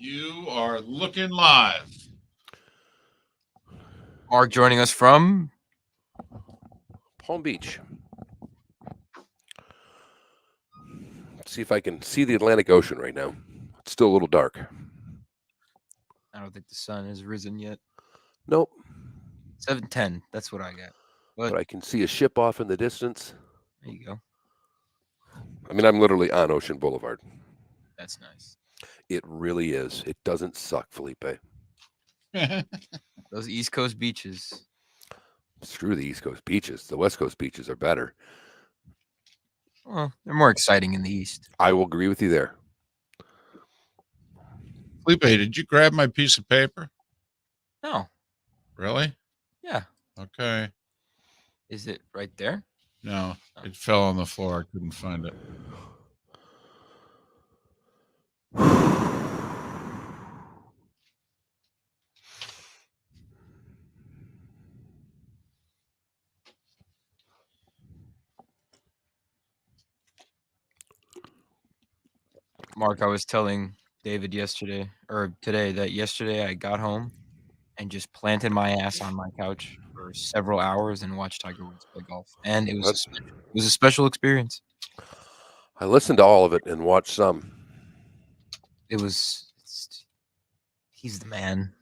You are looking live. Mark joining us from Palm Beach. Let's see if I can see the Atlantic Ocean right now. It's still a little dark. I don't think the sun has risen yet. Nope. 7:10. That's what I got. But I can see a ship off in the distance. There you go. I mean, I'm literally on Ocean Boulevard. That's nice. It really is. It doesn't suck, Felipe. Those East Coast beaches. Screw the East Coast beaches. The West Coast beaches are better. Well, they're more exciting in the East. I will agree with you there. Felipe, did you grab my piece of paper? No. Really? Yeah. Okay. Is it right there? No, it fell on the floor. I couldn't find it. Mark, I was telling David yesterday or today that yesterday I got home and just planted my ass on my couch for several hours and watched Tiger Woods play golf. And it was a special experience. I listened to all of it and watched some. He's the man.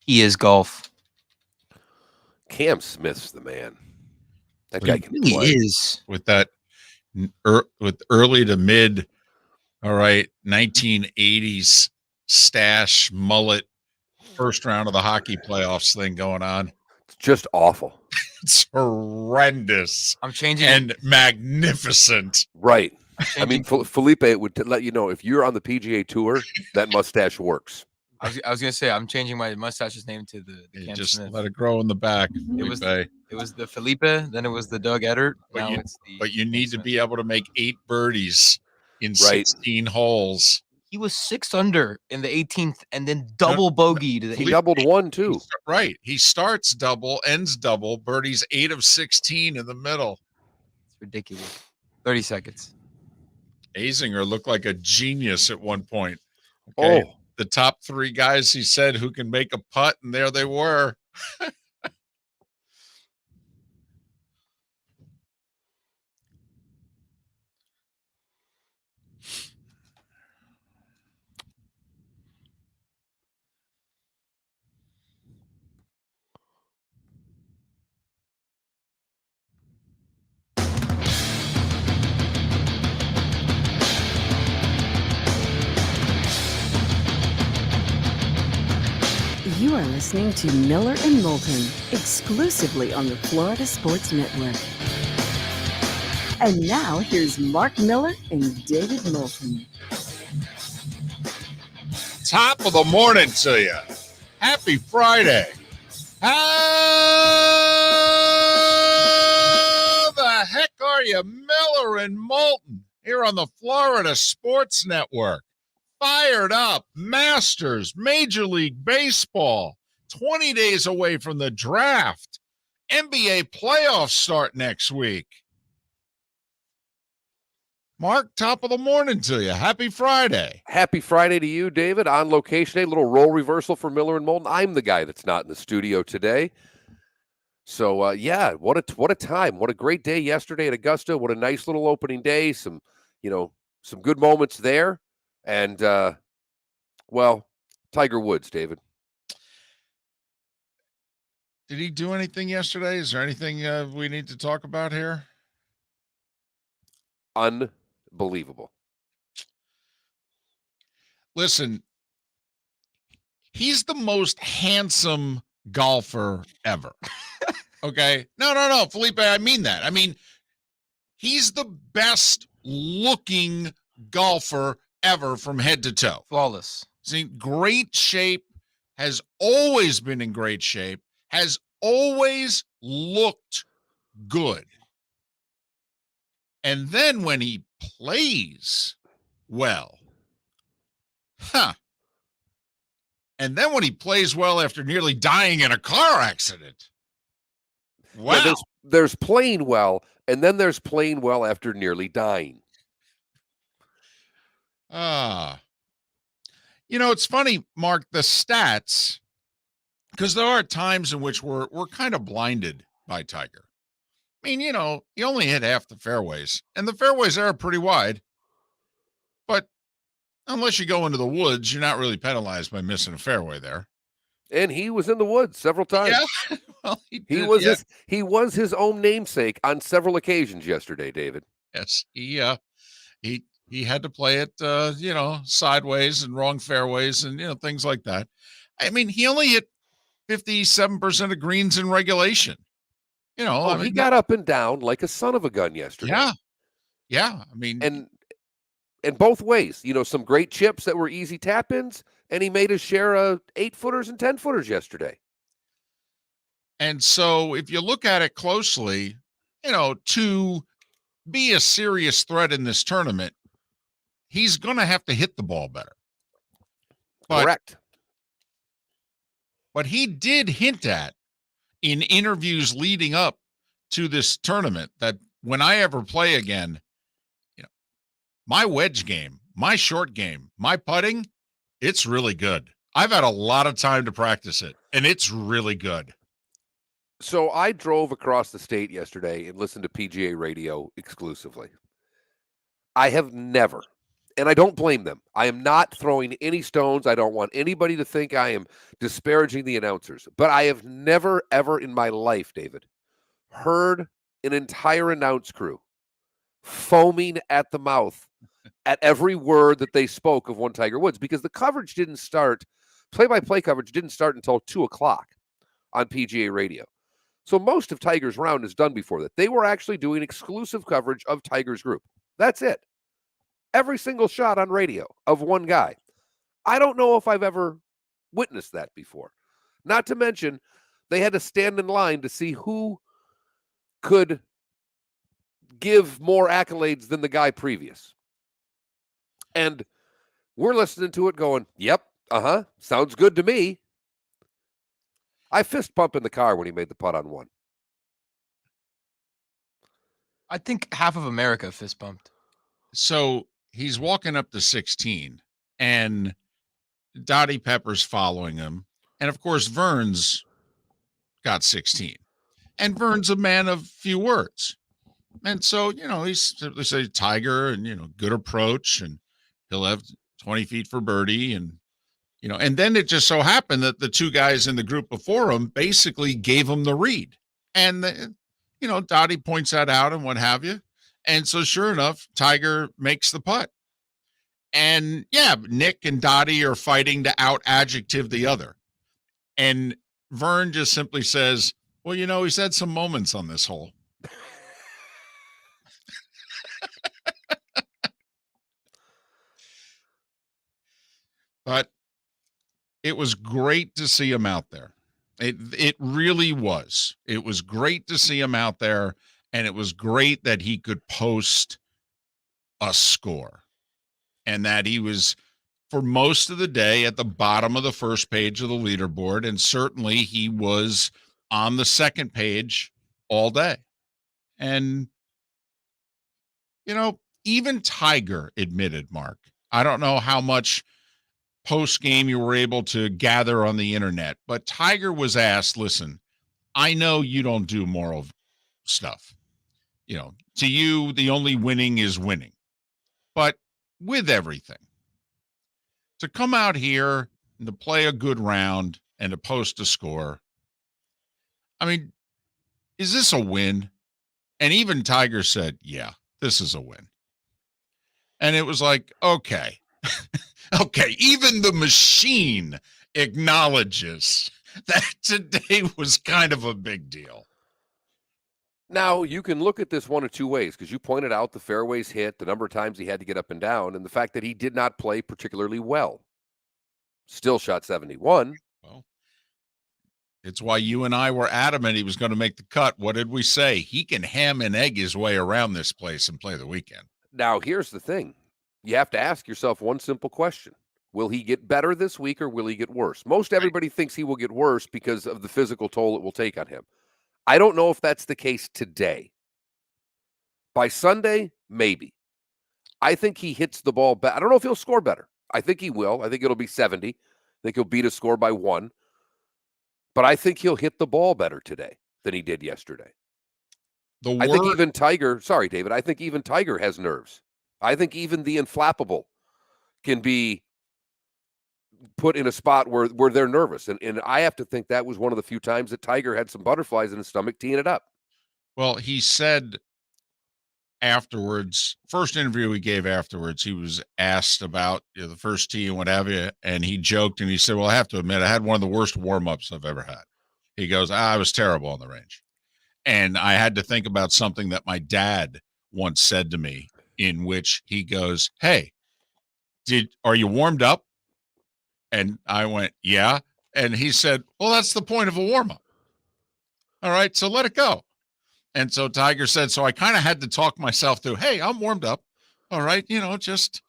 He is golf. Cam Smith's the man. That He guy can He play. is. With that, with early to mid, 1980s stash mullet, first round of the hockey playoffs thing going on. It's just awful. It's horrendous. I'm changing and magnificent. Right. I mean, Felipe would let you know if you're on the PGA Tour, that mustache works. I was gonna say I'm changing my mustache's name to the Cam Just Smith. let it grow in the back. It was Felipe. the Felipe, then it was the Doug Eddard. But you need to be able to make 8 birdies in Right. 16 holes. He was 6 under in the 18th, and then double bogeyed. He doubled one too. Right. He starts double, ends double, birdies 8 of 16 in the middle. It's ridiculous. 30 seconds. Azinger looked like a genius at one point. Okay. Oh. The top 3 guys he said who can make a putt, and there they were. You are listening to Miller and Moulton, exclusively on the Florida Sports Network. And now, here's Mark Miller and David Moulton. Top of the morning to you. Happy Friday. How the heck are you, Miller and Moulton, here on the Florida Sports Network? Fired up, Masters, Major League Baseball, 20 days away from the draft. NBA playoffs start next week. Mark, top of the morning to you. Happy Friday. Happy Friday to you, David. On location day, little role reversal for Miller and Moulton. I'm the guy that's not in the studio today. So, yeah, what a time. What a great day yesterday at Augusta. What a nice little opening day. Some good moments there. And, Tiger Woods, David. Did he do anything yesterday? Is there anything we need to talk about here? Unbelievable. Listen, he's the most handsome golfer ever. Okay? No, Felipe, I mean that. I mean, he's the best looking golfer ever from head to toe. Flawless. He's in great shape, has always been in great shape, has always looked good. And then when he plays well, and then when he plays well after nearly dying in a car accident, wow. Yeah, there's playing well, and then there's playing well after nearly dying. It's funny, Mark, the stats, because there are times in which we're kind of blinded by Tiger. I mean, he only hit half the fairways, and the fairways are pretty wide. But unless you go into the woods, you're not really penalized by missing a fairway there. And he was in the woods several times. Yeah, well, he was his own namesake on several occasions yesterday, David. Yes, he had to play it, sideways and wrong fairways and things like that. I mean, he only hit 57% of greens in regulation. He got up and down like a son of a gun yesterday. Yeah. I mean, and both ways, some great chips that were easy tap-ins, and he made his share of 8-footers and 10-footers yesterday. And so if you look at it closely, to be a serious threat in this tournament, he's going to have to hit the ball better. Correct. But he did hint at in interviews leading up to this tournament that when I ever play again, my wedge game, my short game, my putting, it's really good. I've had a lot of time to practice it, and it's really good. So I drove across the state yesterday and listened to PGA radio exclusively. I have never, and I don't blame them, I am not throwing any stones. I don't want anybody to think I am disparaging the announcers. But I have never, ever in my life, David, heard an entire announce crew foaming at the mouth at every word that they spoke of one Tiger Woods, because the coverage didn't start, play-by-play coverage didn't start until 2 o'clock on PGA radio. So most of Tiger's round is done before that. They were actually doing exclusive coverage of Tiger's group. That's it. Every single shot on radio of one guy. I don't know if I've ever witnessed that before. Not to mention, they had to stand in line to see who could give more accolades than the guy previous. And we're listening to it going, yep, sounds good to me. I fist pump in the car when he made the putt on one. I think half of America fist bumped. So he's walking up to 16, and Dottie Pepper's following him. And, of course, Vern's got 16. And Vern's a man of few words. And so, he's simply say Tiger and, good approach, and he'll have 20 feet for birdie. And, and then it just so happened that the two guys in the group before him basically gave him the read. And, Dottie points that out and what have you. And so sure enough, Tiger makes the putt. And yeah, Nick and Dottie are fighting to out adjective the other. And Vern just simply says, well, he's had some moments on this hole. But it was great to see him out there. It really was. It was great to see him out there, and it was great that he could post a score, and that he was, for most of the day, at the bottom of the first page of the leaderboard, and certainly he was on the second page all day. And, even Tiger admitted, Mark, I don't know how much post-game you were able to gather on the internet, but Tiger was asked, listen, I know you don't do moral stuff. To you, the only winning is winning. But with everything, to come out here and to play a good round and to post a score, I mean, is this a win? And even Tiger said, yeah, this is a win. And it was like, okay. Okay, even the machine acknowledges that today was kind of a big deal. Now, you can look at this one of two ways, because you pointed out the fairways hit, the number of times he had to get up and down, and the fact that he did not play particularly well. Still shot 71. Well, it's why you and I were adamant he was going to make the cut. What did we say? He can ham and egg his way around this place and play the weekend. Now, here's the thing. You have to ask yourself one simple question. Will he get better this week, or will he get worse? Most everybody thinks he will get worse because of the physical toll it will take on him. I don't know if that's the case today. By Sunday, maybe. I think he hits the ball better. I don't know if he'll score better. I think he will. I think it'll be 70. I think he'll beat a score by 1. But I think he'll hit the ball better today than he did yesterday. I think even Tiger, sorry, David, I think even Tiger has nerves. I think even the inflappable can be put in a spot where they're nervous. And I have to think that was one of the few times that Tiger had some butterflies in his stomach teeing it up. Well, he said afterwards, first interview he gave afterwards, he was asked about the first tee and what have you, and he joked and he said, well, I have to admit, I had one of the worst warm-ups I've ever had. He goes, I was terrible on the range. And I had to think about something that my dad once said to me, in which he goes, hey, are you warmed up? And I went, yeah. And he said, well, that's the point of a warm-up. All right, so let it go. And so Tiger said, so I kind of had to talk myself through, hey, I'm warmed up. All right, just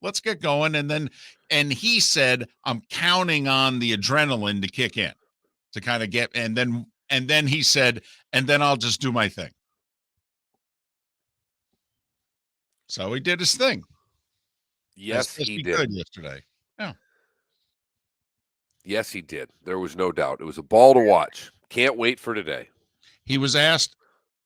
let's get going. And he said, I'm counting on the adrenaline to kick in to kind of get, and then he said, and then I'll just do my thing. So he did his thing. Yes, he did. Could yesterday. Yeah. Yes, he did. There was no doubt. It was a ball to watch. Can't wait for today. He was asked,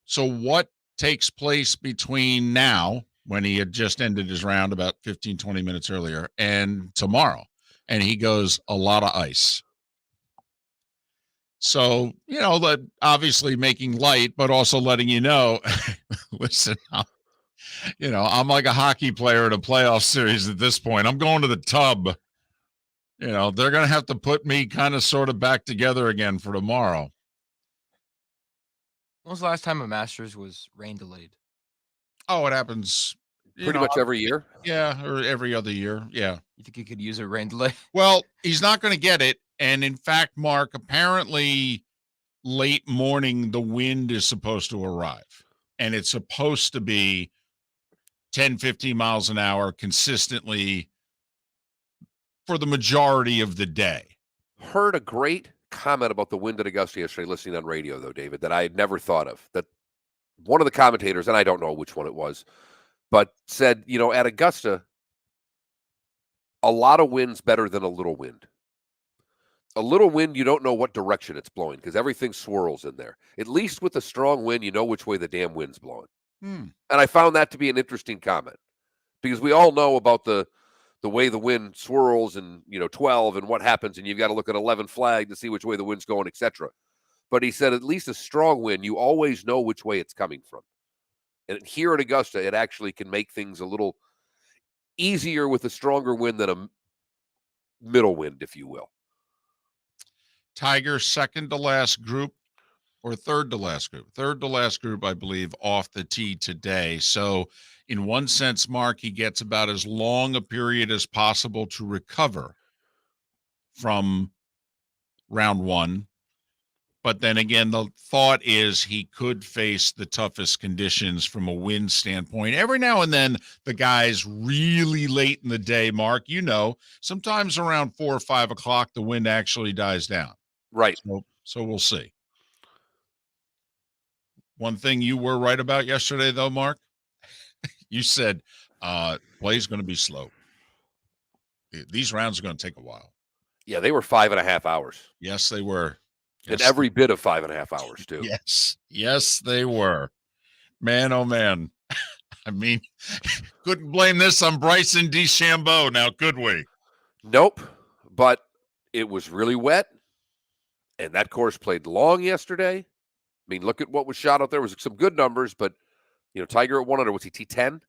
so what takes place between now, when he had just ended his round about 15, 20 minutes earlier, and tomorrow? And he goes, a lot of ice. So, obviously making light, but also letting you know, listen, I'm like a hockey player in a playoff series at this point. I'm going to the tub. They're going to have to put me kind of sort of back together again for tomorrow. When was the last time a Masters was rain delayed? Oh, it happens pretty much every year. Yeah, or every other year. Yeah. You think he could use a rain delay? Well, he's not going to get it. And in fact, Mark, apparently late morning, the wind is supposed to arrive. And it's supposed to be 10, 15 miles an hour consistently for the majority of the day. Heard a great comment about the wind at Augusta yesterday, listening on radio, though, David, that I had never thought of. That one of the commentators, and I don't know which one it was, but said, at Augusta, a lot of wind's better than a little wind. A little wind, you don't know what direction it's blowing because everything swirls in there. At least with a strong wind, you know which way the damn wind's blowing. And I found that to be an interesting comment because we all know about the way the wind swirls and, 12 and what happens, and you've got to look at 11 flag to see which way the wind's going, etc. But he said at least a strong wind, you always know which way it's coming from. And here at Augusta, it actually can make things a little easier with a stronger wind than a middle wind, if you will. Tiger, second to last group or third to last group? Third to last group, I believe, off the tee today. So in one sense, Mark, he gets about as long a period as possible to recover from round one. But then again, the thought is he could face the toughest conditions from a wind standpoint. Every now and then, the guys really late in the day, Mark, sometimes around 4 or 5 o'clock, the wind actually dies down. Right. So we'll see. One thing you were right about yesterday, though, Mark, you said play's going to be slow. These rounds are going to take a while. Yeah, they were 5.5 hours. Yes, they were. And every bit of 5.5 hours, too. Yes, they were. Man, oh, man. I mean, couldn't blame this on Bryson DeChambeau now, could we? Nope. But it was really wet. And that course played long yesterday. I mean, look at what was shot out there. It was some good numbers, but, Tiger at 1 under, was he T10?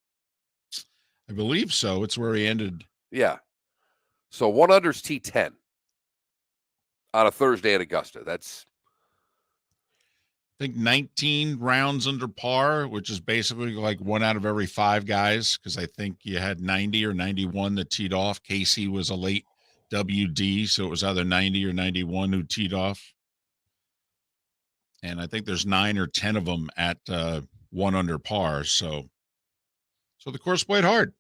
I believe so. It's where he ended. Yeah. So 1 under's T10 on a Thursday at Augusta. That's, I think, 19 rounds under par, which is basically like 1 out of every 5 guys, because I think you had 90 or 91 that teed off. Casey was a late WD, so it was either 90 or 91 who teed off. And I think there's 9 or 10 of them at 1 under par. So the course played hard.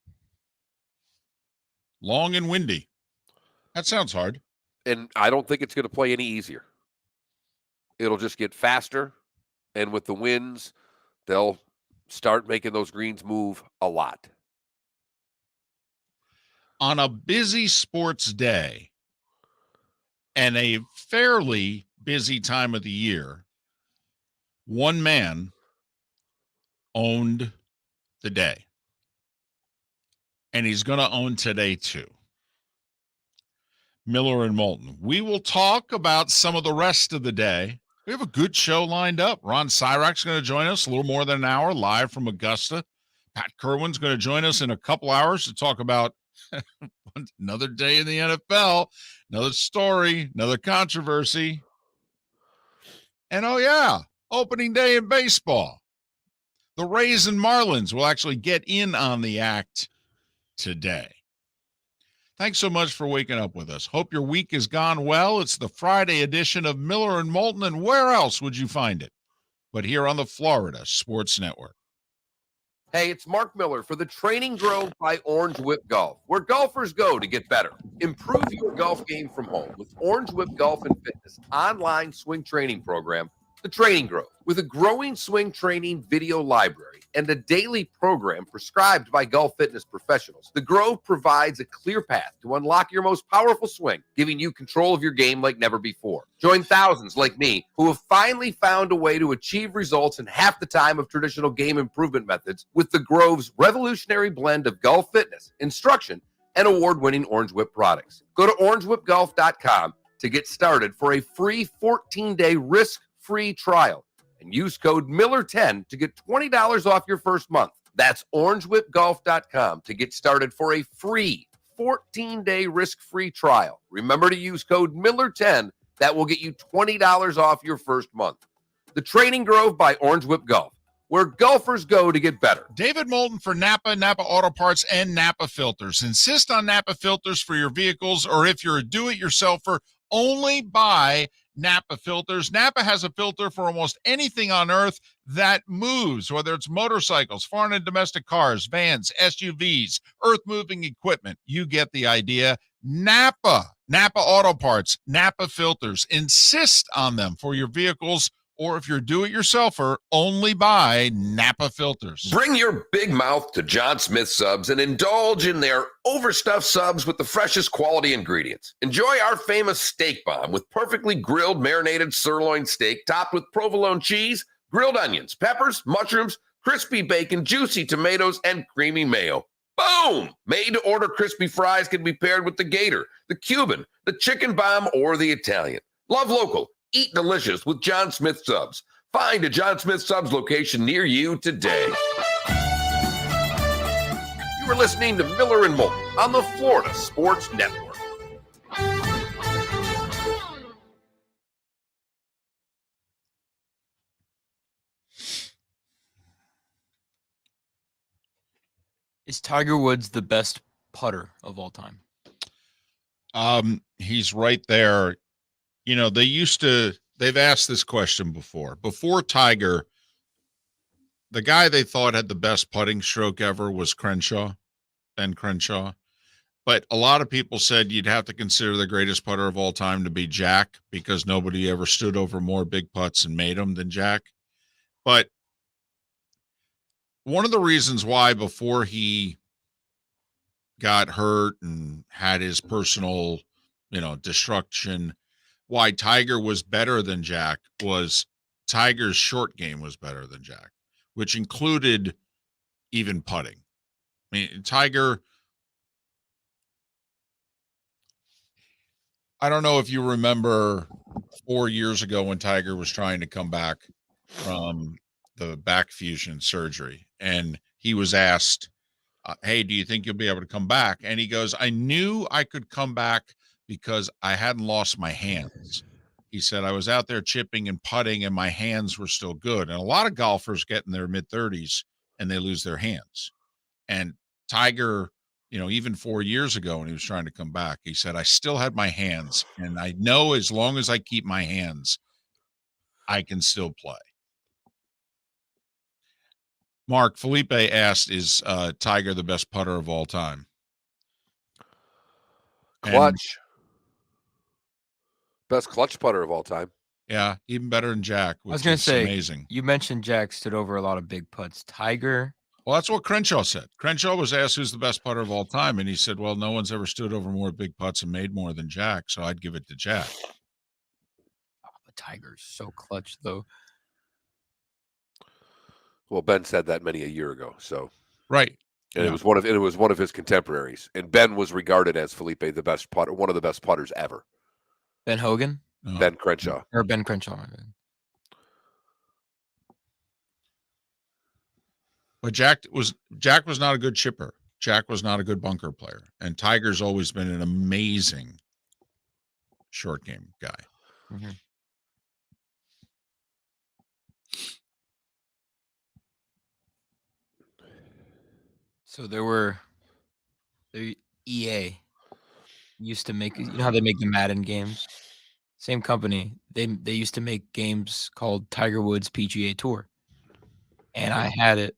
Long and windy. That sounds hard. And I don't think it's going to play any easier. It'll just get faster. And with the winds, they'll start making those greens move a lot. on a busy sports day and a fairly busy time of the year, one man owned the day. And he's going to own today too. Miller and Moulton. We will talk about some of the rest of the day. We have a good show lined up. Ron Sirak's going to join us a little more than an hour live from Augusta. Pat Kirwan's going to join us in a couple hours to talk about another day in the NFL, another story, another controversy. And oh yeah, opening day in baseball. The Rays and Marlins will actually get in on the act today. Thanks so much for waking up with us. Hope your week has gone well. It's the Friday edition of Miller and Moulton, and where else would you find it but here on the Florida Sports Network? Hey, it's Mark Miller for the Training Grove by Orange Whip Golf, where golfers go to get better. Improve your golf game from home with Orange Whip Golf and Fitness online swing training program, The Training Grove. With a growing swing training video library and a daily program prescribed by golf fitness professionals, The Grove provides a clear path to unlock your most powerful swing, giving you control of your game like never before. Join thousands like me who have finally found a way to achieve results in half the time of traditional game improvement methods with The Grove's revolutionary blend of golf fitness, instruction, and award-winning Orange Whip products. Go to orangewhipgolf.com to get started for a free 14-day risk-free trial and use code Miller10 to get $20 off your first month. That's orangewhipgolf.com to get started for a free 14-day risk-free trial. Remember to use code Miller10. That will get you $20 off your first month. The Training Grove by Orange Whip Golf, where golfers go to get better. David Moulton for Napa, Napa Auto Parts, and Napa Filters. Insist on Napa filters for your vehicles, or if you're a do-it-yourselfer, only buy Napa filters. Napa has a filter for almost anything on earth that moves, whether it's motorcycles, foreign and domestic cars, vans, SUVs, earth-moving equipment. You get the idea. Napa Auto Parts, Napa filters. Insist on them for your vehicles, or if you're do-it-yourselfer, only buy Napa filters. Bring your big mouth to John Smith Subs and indulge in their overstuffed subs with the freshest quality ingredients. Enjoy our famous steak bomb with perfectly grilled marinated sirloin steak topped with provolone cheese, grilled onions, peppers, mushrooms, crispy bacon, juicy tomatoes, and creamy mayo. Boom! Made-to-order crispy fries can be paired with the Gator, the Cuban, the chicken bomb, or the Italian. Love local. Eat delicious with John Smith Subs. Find a John Smith Subs location near you today. You are listening to Miller and Moulton on the Florida Sports Network. Is Tiger Woods the best putter of all time? He's right there. You know, they've asked this question before. Before Tiger, the guy they thought had the best putting stroke ever was Ben Crenshaw. But a lot of people said you'd have to consider the greatest putter of all time to be Jack, because nobody ever stood over more big putts and made them than Jack. But one of the reasons why, before he got hurt and had his personal, destruction, why Tiger was better than Jack was Tiger's short game was better than Jack, which included even putting. I mean, Tiger, I don't know if you remember 4 years ago when Tiger was trying to come back from the back fusion surgery, and he was asked, hey, do you think you'll be able to come back? And he goes, I knew I could come back because I hadn't lost my hands. He said, I was out there chipping and putting and my hands were still good. And a lot of golfers get in their mid-30s and they lose their hands. And Tiger, even 4 years ago when he was trying to come back, he said, I still had my hands. And I know as long as I keep my hands, I can still play. Mark, Felipe asked, is Tiger the best putter of all time? Clutch. Best clutch putter of all time. Yeah, even better than Jack. I was going to say, amazing. You mentioned Jack stood over a lot of big putts. Tiger Well, that's what Crenshaw said. Crenshaw was asked who's the best putter of all time, and he said, well, no one's ever stood over more big putts and made more than Jack, so I'd give it to Jack. Oh, the Tiger's so clutch, though. Well, Ben said that many a year ago, so right. And yeah. it was one of his contemporaries. And Ben was regarded as Felipe the best putter, one of the best putters ever. Ben Hogan? No. Ben Crenshaw. Or Ben Crenshaw. But Jack was not a good chipper. Jack was not a good bunker player. And Tiger's always been an amazing short game guy. Mm-hmm. So the EA used to make, you know how they make the Madden games? Same company. They used to make games called Tiger Woods PGA Tour. And I had it.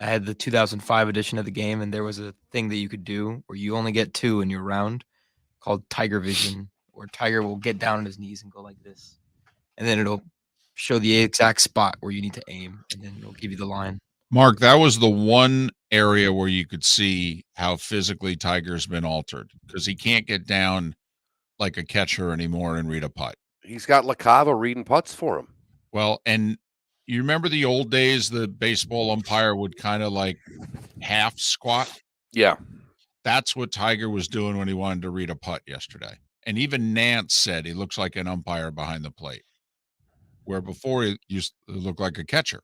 I had the 2005 edition of the game, and there was a thing that you could do where you only get 2 in your round called Tiger Vision, where Tiger will get down on his knees and go like this. And then it'll show the exact spot where you need to aim, and then it'll give you the line. Mark, that was the one area where you could see how physically Tiger's been altered, because he can't get down like a catcher anymore and read a putt. He's got LaCava reading putts for him. Well, and you remember the old days, the baseball umpire would kind of like half squat? Yeah. That's what Tiger was doing when he wanted to read a putt yesterday. And even Nance said he looks like an umpire behind the plate, where before he used to look like a catcher.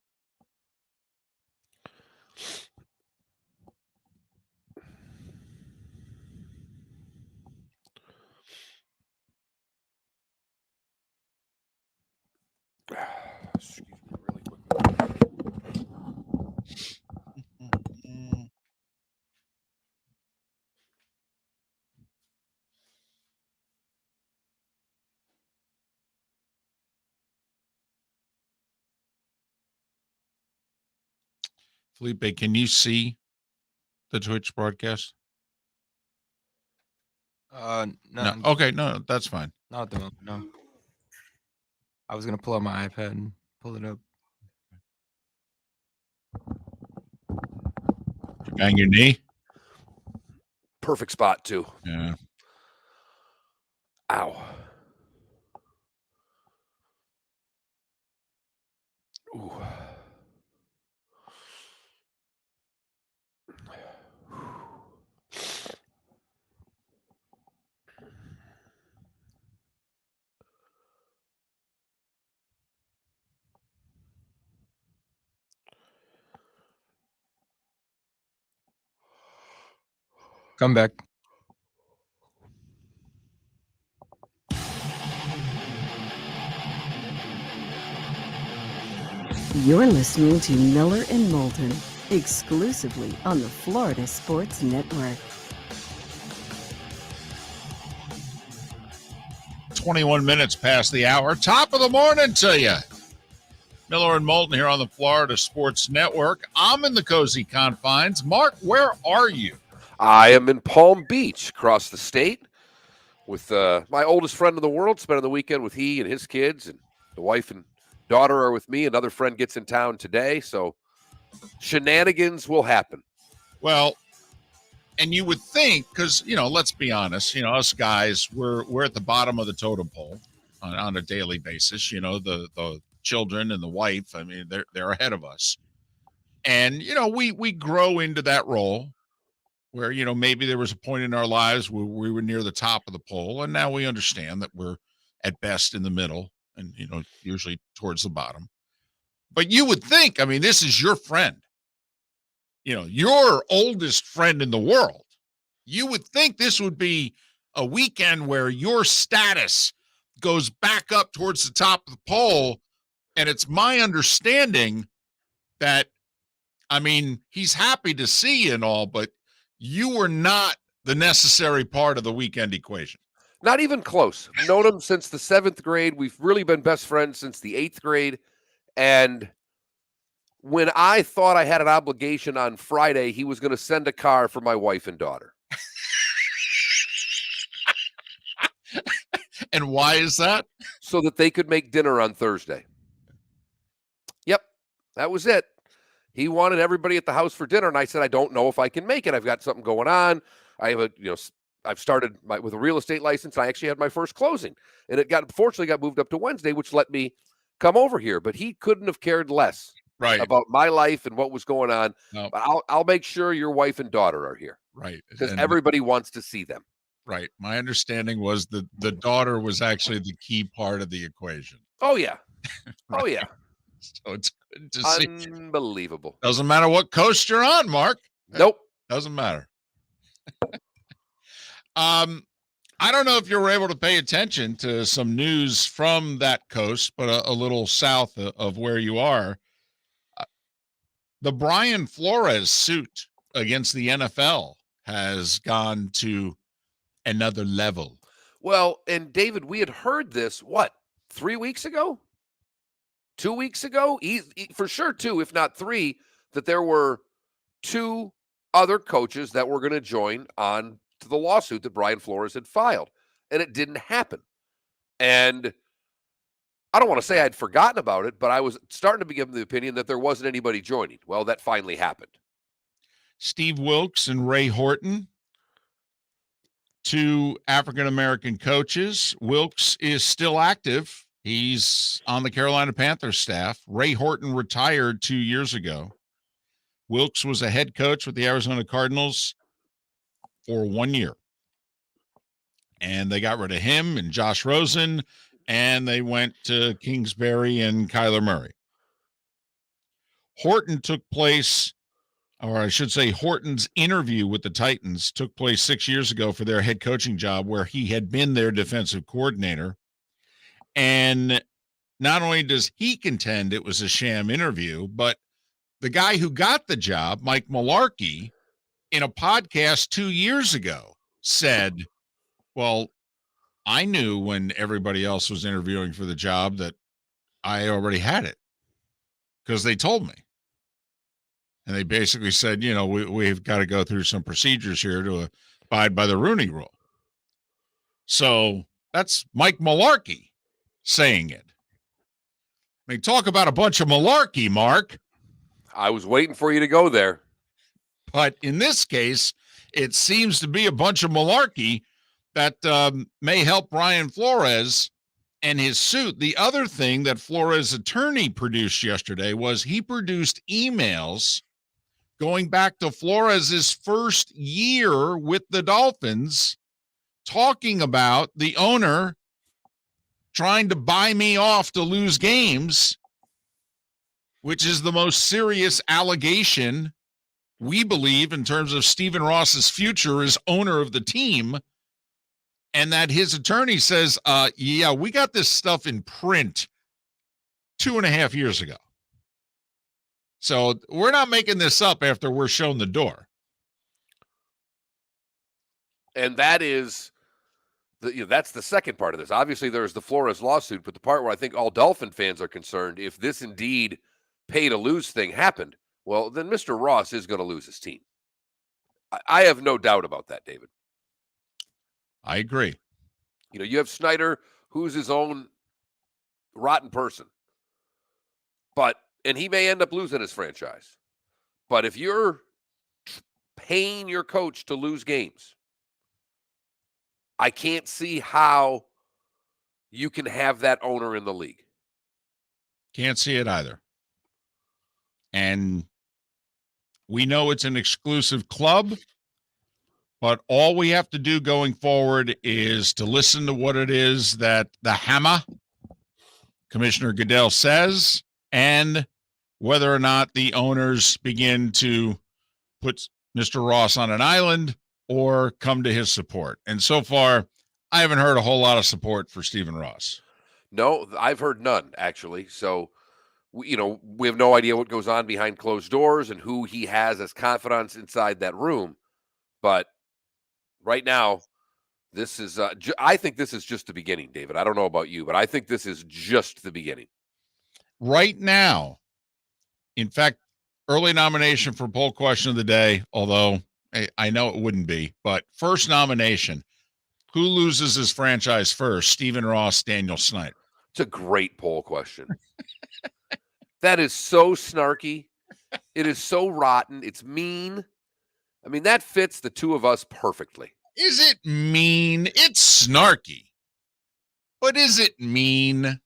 Excuse me really quickly. Felipe, can you see the Twitch broadcast? No. Okay, no, that's fine. Not at the moment, no. I was going to pull out my iPad and pull it up. Did you bang your knee? Perfect spot, too. Yeah. Ow. Ooh. Come back. You're listening to Miller and Moulton, exclusively on the Florida Sports Network. 21 minutes past the hour. Top of the morning to you. Miller and Moulton here on the Florida Sports Network. I'm in the cozy confines. Mark, where are you? I am in Palm Beach, across the state, with my oldest friend in the world, spending the weekend with he and his kids, and the wife and daughter are with me. Another friend gets in town today, so shenanigans will happen. Well, and you would think, because, let's be honest, us guys, we're at the bottom of the totem pole on a daily basis. The children and the wife, I mean, they're ahead of us. And, we grow into that role where, maybe there was a point in our lives where we were near the top of the pole, and now we understand that we're at best in the middle and, usually towards the bottom. But you would think, I mean, this is your friend, your oldest friend in the world. You would think this would be a weekend where your status goes back up towards the top of the pole. And it's my understanding that, I mean, he's happy to see you and all, but you were not the necessary part of the weekend equation. Not even close. Known him since the 7th grade. We've really been best friends since the 8th grade. And when I thought I had an obligation on Friday, he was going to send a car for my wife and daughter. And why is that? So that they could make dinner on Thursday. Yep, that was it. He wanted everybody at the house for dinner, and I said, I don't know if I can make it. I've got something going on. I have I've started with a real estate license. I actually had my first closing, and fortunately got moved up to Wednesday, which let me come over here. But he couldn't have cared less about my life and what was going on. No. But I'll make sure your wife and daughter are here, Right? Because everybody wants to see them. Right. My understanding was the daughter was actually the key part of the equation. Oh yeah, Right. oh yeah. So it's good to see. Unbelievable. Doesn't matter what coast you're on, Mark. Nope. Doesn't matter. I don't know if you were able to pay attention to some news from that coast, but a little south of where you are. The Brian Flores suit against the NFL has gone to another level. Well, and David, we had heard this, 3 weeks ago? 2 weeks ago? For sure 2, if not 3, that there were 2 other coaches that were going to join on to the lawsuit that Brian Flores had filed. And it didn't happen. And I don't want to say I'd forgotten about it, but I was starting to begin the opinion that there wasn't anybody joining. Well, that finally happened. Steve Wilkes and Ray Horton, 2 African-American coaches. Wilkes is still active. He's on the Carolina Panthers staff. Ray Horton retired 2 years ago. Wilkes was a head coach with the Arizona Cardinals for 1 year. And they got rid of him and Josh Rosen, and they went to Kingsbury and Kyler Murray. Horton's interview with the Titans took place 6 years ago for their head coaching job, where he had been their defensive coordinator. And not only does he contend it was a sham interview, but the guy who got the job, Mike Mularkey, in a podcast 2 years ago said, well, I knew when everybody else was interviewing for the job that I already had it because they told me. And they basically said, we've got to go through some procedures here to abide by the Rooney Rule. So that's Mike Mularkey saying it. I mean, talk about a bunch of malarkey, Mark. I was waiting for you to go there. But in this case, it seems to be a bunch of malarkey that may help Brian Flores and his suit. The other thing that Flores' attorney produced yesterday was he produced emails going back to Flores' first year with the Dolphins, talking about the owner trying to buy me off to lose games, which is the most serious allegation we believe in terms of Stephen Ross's future as owner of the team. And that his attorney says, yeah, we got this stuff in print 2.5 years ago. So we're not making this up after we're shown the door. And that is, that's the second part of this. Obviously, there's the Flores lawsuit, but the part where I think all Dolphin fans are concerned, if this indeed pay-to-lose thing happened, well, then Mr. Ross is going to lose his team. I have no doubt about that, David. I agree. You have Snyder, who's his own rotten person. And he may end up losing his franchise. But if you're paying your coach to lose games, I can't see how you can have that owner in the league. Can't see it either. And we know it's an exclusive club, but all we have to do going forward is to listen to what it is that the Hammer, Commissioner Goodell, says, and whether or not the owners begin to put Mr. Ross on an island or come to his support. And so far, I haven't heard a whole lot of support for Stephen Ross. No, I've heard none, actually. So, we have no idea what goes on behind closed doors and who he has as confidants inside that room. But right now, this is, I think this is just the beginning, David. I don't know about you, but I think this is just the beginning. Right now, in fact, early nomination for poll question of the day, although I know it wouldn't be, but first nomination, who loses his franchise first, Stephen Ross, Daniel Snyder? It's a great poll question. That is so snarky It is so rotten. It's mean. I mean, that fits the two of us perfectly. Is it mean? It's snarky. But is it mean?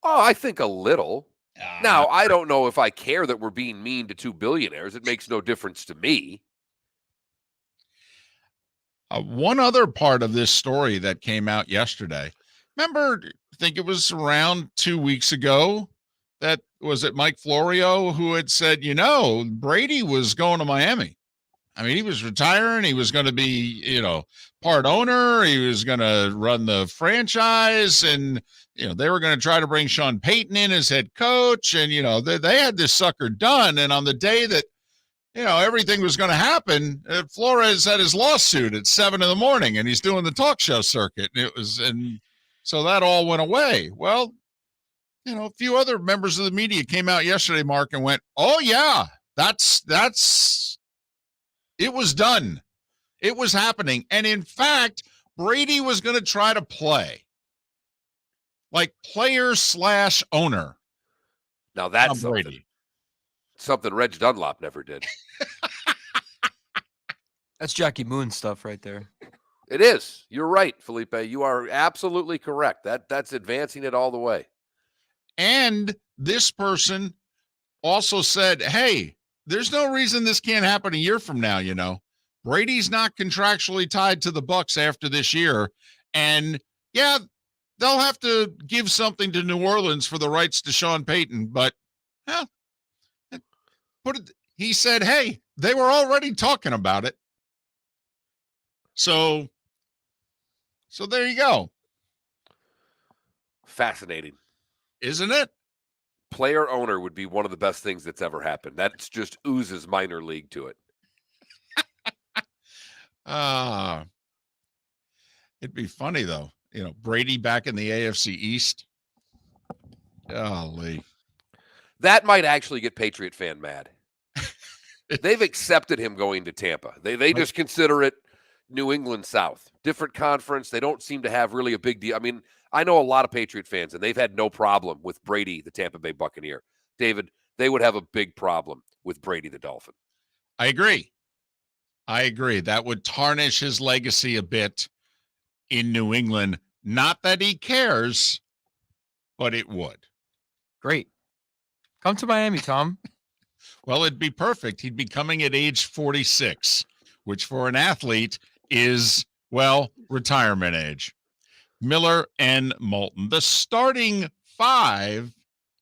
Oh, I think a little. Ah. Now, I don't know if I care that we're being mean to two billionaires. It makes no difference to me. One other part of this story that came out yesterday. Remember, I think it was around 2 weeks ago, that was it Mike Florio who had said, Brady was going to Miami. I mean, he was retiring. He was going to be, part owner. He was going to run the franchise. And, they were going to try to bring Sean Payton in as head coach. And, they had this sucker done. And on the day that, everything was going to happen, Flores had his lawsuit at 7 a.m. and he's doing the talk show circuit. And so that all went away. Well, a few other members of the media came out yesterday, Mark, and went, oh yeah, that's it was done. It was happening. And in fact, Brady was going to try to play like player/owner. Now that's Brady. Something Reg Dunlop never did. That's Jackie Moon stuff right there. It is. You're right, Felipe. You are absolutely correct. That's advancing it all the way. And this person also said, hey, there's no reason this can't happen a year from now, Brady's not contractually tied to the Bucs after this year. And yeah, they'll have to give something to New Orleans for the rights to Sean Payton, but he said, hey, they were already talking about it. So there you go. Fascinating. Isn't it? Player owner would be one of the best things that's ever happened. That's just oozes minor league to it. It'd be funny though. Brady back in the AFC East. Golly. That might actually get Patriot fan mad. They've accepted him going to Tampa. They just consider it New England South. Different conference. They don't seem to have really a big deal. I mean, I know a lot of Patriot fans, and they've had no problem with Brady, the Tampa Bay Buccaneer. David, they would have a big problem with Brady, the Dolphin. I agree. That would tarnish his legacy a bit in New England. Not that he cares, but it would. Great. Come to Miami, Tom. Well, it'd be perfect. He'd be coming at age 46, which for an athlete is, retirement age. Miller and Moulton. The starting five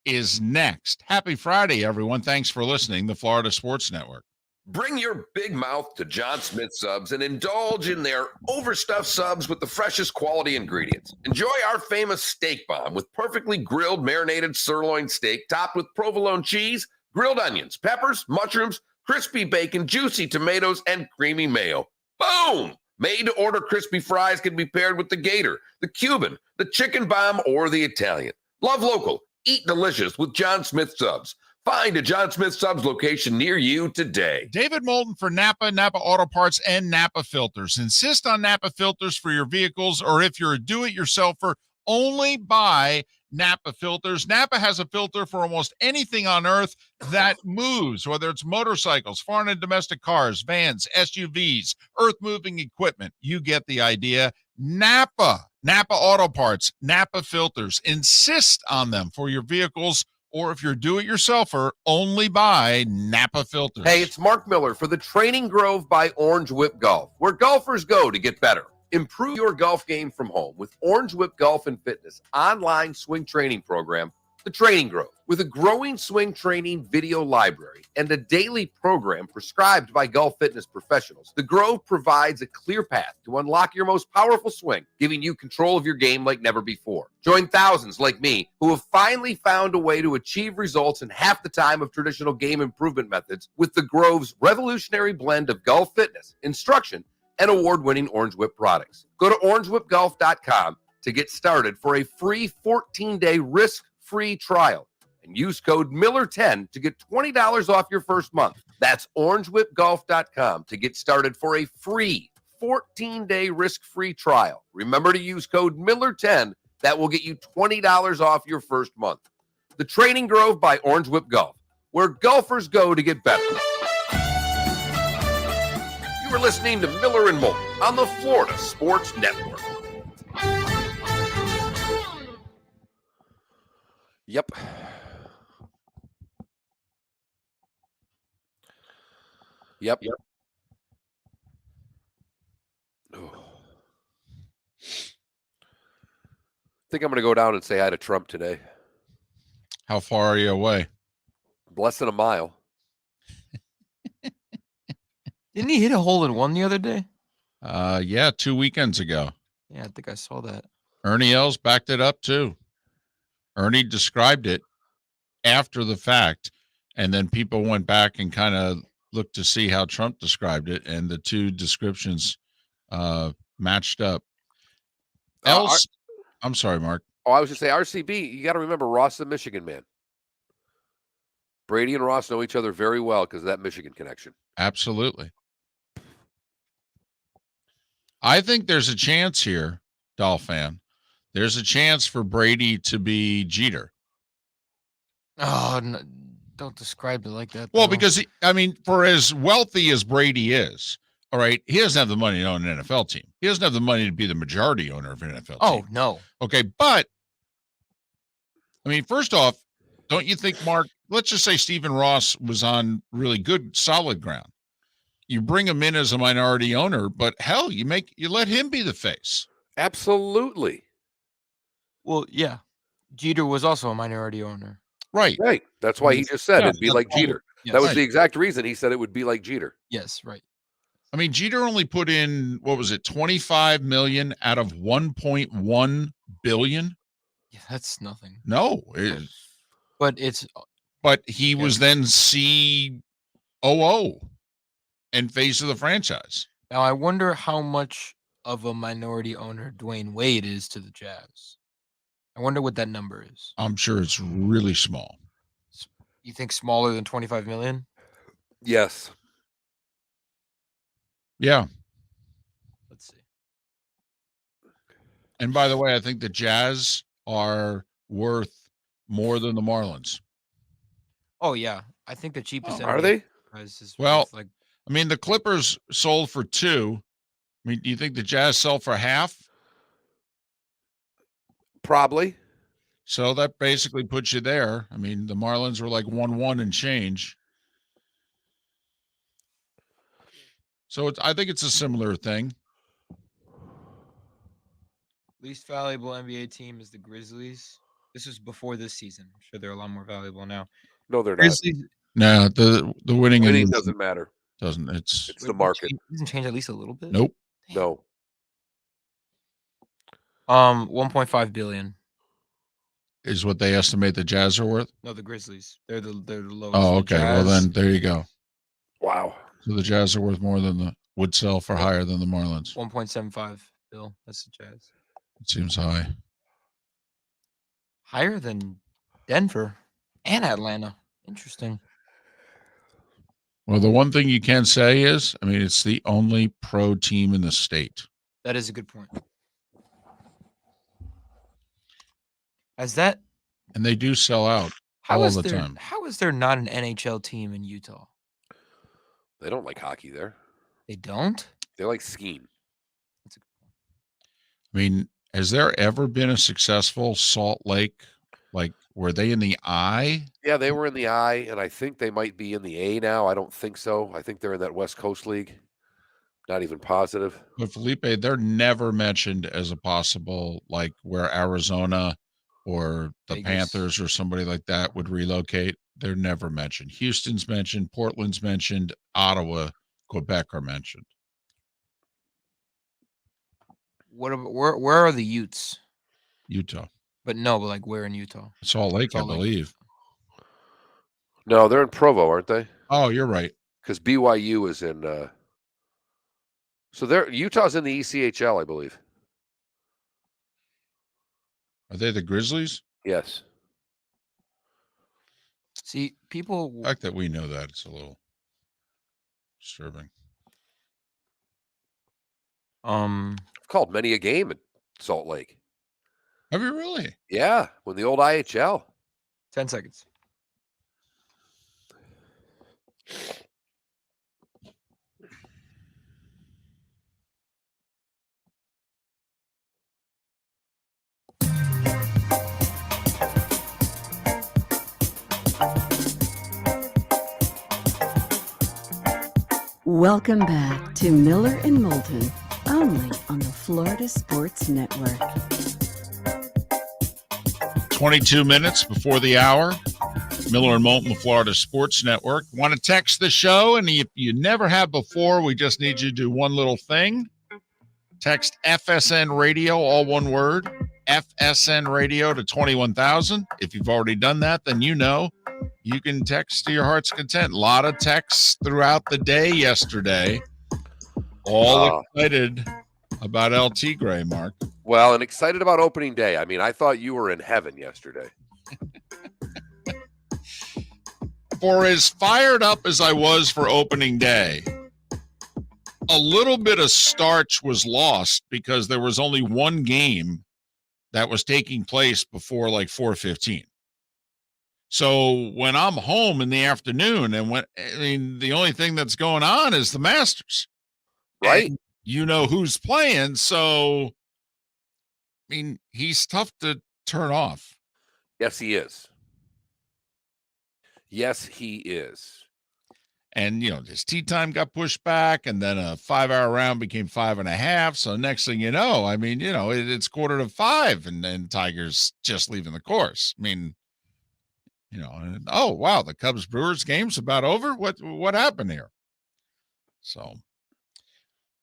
is next. Happy Friday, everyone. Thanks for listening. The Florida Sports Network. Bring your big mouth to John Smith Subs and indulge in their overstuffed subs with the freshest quality ingredients. Enjoy our famous steak bomb with perfectly grilled marinated sirloin steak topped with provolone cheese, grilled onions, peppers, mushrooms, crispy bacon, juicy tomatoes, and creamy mayo. Boom! Made-to-order crispy fries can be paired with the Gator, the Cuban, the Chicken Bomb, or the Italian. Love local. Eat delicious with John Smith Subs. Find a John Smith Subs location near you today. David Moulton for Napa, Napa Auto Parts, and Napa Filters. Insist on Napa filters for your vehicles, or if you're a do-it-yourselfer, only buy Napa filters. Napa has a filter for almost anything on earth that moves, whether it's motorcycles, foreign and domestic cars, vans, SUVs, earth-moving equipment. You get the idea. Napa Auto Parts, Napa filters. Insist on them for your vehicles, or if you're do-it-yourselfer, only buy Napa filters. Hey, it's Mark Miller for the Training Grove by Orange Whip Golf, where golfers go to get better. Improve your golf game from home with Orange Whip Golf and Fitness online swing training program, The Training Grove. With a growing swing training video library and a daily program prescribed by golf fitness professionals, The Grove provides a clear path to unlock your most powerful swing, giving you control of your game like never before. Join thousands like me who have finally found a way to achieve results in half the time of traditional game improvement methods with The Grove's revolutionary blend of golf fitness, instruction, and award-winning Orange Whip products. Go to orangewhipgolf.com to get started for a free 14-day risk-free trial and use code Miller10 to get $20 off your first month. That's orangewhipgolf.com to get started for a free 14-day risk-free trial. Remember to use code Miller10. That will get you $20 off your first month. The Training Grove by Orange Whip Golf. where golfers go to get better. You are listening to Miller and Moulton on the Florida Sports Network. Yep. Oh. I think I'm going to go down and say hi to Trump today. How far are you away? Less than a mile. Didn't he hit a hole in one the other day? Yeah, 2 weekends ago. Yeah, I think I saw that. Ernie Els backed it up too. Ernie described it after the fact, and then people went back and kind of looked to see how Trump described it, and the two descriptions matched up. Els, I'm sorry, Mark. Oh, I was just say RCB. You got to remember Ross, the Michigan man. Brady and Ross know each other very well because of that Michigan connection. Absolutely. I think there's a chance here, Doll fan. There's a chance for Brady to be Jeter. Oh, no, don't describe it like that. Well, though. because, for as wealthy as Brady is, all right, he doesn't have the money to own an NFL team. He doesn't have the money to be the majority owner of an NFL team. Oh, no. Okay, but, first off, don't you think, Mark, let's just say Stephen Ross was on really good, solid ground. You bring him in as a minority owner, but hell, you let him be the face. Absolutely. Well, yeah. Jeter was also a minority owner. Right. Right. That's why he just said it'd be like Jeter. Yes. That was the exact reason he said it would be like Jeter. Yes, right. Jeter only put in, what was it, 25 million out of 1.1 billion? Yeah, that's nothing. No. But he was then COO and face of the franchise. Now, I wonder how much of a minority owner Dwayne Wade is to the Jazz. I wonder what that number is. I'm sure it's really small. You think smaller than 25 million? Yes. Yeah. Let's see. And by the way, I think the Jazz are worth more than the Marlins. Oh, yeah. I think the cheapest. Are they? Is well, like, the Clippers sold for 2. Do you think the Jazz sell for half? Probably. So that basically puts you there. The Marlins were like 1-1 and change. So I think it's a similar thing. least valuable NBA team is the Grizzlies. This was before this season. I'm sure they're a lot more valuable now. No, they're Grizzlies, No, the winning doesn't matter. Doesn't. It's the market. Doesn't change at least a little bit. Nope. Damn. No. 1.5 billion is what they estimate the Jazz are worth. No, the Grizzlies. They're the lowest. Oh, okay. Well, then there you go. Wow. So the Jazz are worth more than would sell for higher than the Marlins. 1.75 bill. That's the Jazz. It seems high. Higher than Denver and Atlanta. Interesting. Well, the one thing you can say is, it's the only pro team in the state. That is a good point. As that, and they do sell out all the time. How is there not an NHL team in Utah? They don't like hockey there. They don't? They like skiing. Has there ever been a successful Salt Lake? Like, were they in the I? Yeah, they were in the I, and I think they might be in the A now. I don't think so. I think they're in that West Coast League. Not even positive. But Felipe, they're never mentioned as a possible, like where Arizona or the Vegas. Panthers or somebody like that would relocate. They're never mentioned. Houston's mentioned, Portland's mentioned, Ottawa, Quebec are mentioned. What about, where are the Utes? Utah. But like where in Utah? Salt Lake, I believe. No, they're in Provo, aren't they? Oh, you're right. Because BYU is in so Utah's in the ECHL, I believe. Are they the Grizzlies? Yes. See, people. The fact that we know that, it's a little disturbing. I've called many a game at Salt Lake. Have you really? Yeah, when the old IHL. 10 seconds. Welcome back to Miller and Moulton, only on the Florida Sports Network. 22 minutes before the hour. Miller and Moulton, the Florida Sports Network. Want to text the show, and if you never have before, we just need you to do one little thing. Text FSN Radio, all one word, FSN Radio to 21,000. If you've already done that, then you know you can text to your heart's content. A lot of texts throughout the day yesterday. All excited about LT Gray, Mark. Well, and excited about opening day. I mean, I thought you were in heaven yesterday. For as fired up as I was for opening day, a little bit of starch was lost because there was only one game that was taking place before like 4:15. So when I'm home in the afternoon and the only thing that's going on is the Masters. Right. And you know who's playing. So, he's tough to turn off. Yes, he is. Yes, he is. And, his tee time got pushed back, and then a 5-hour round became 5.5. So next thing you know, it's 4:45, and then Tiger's just leaving the course. Oh, wow, the Cubs-Brewers game's about over? What happened here? So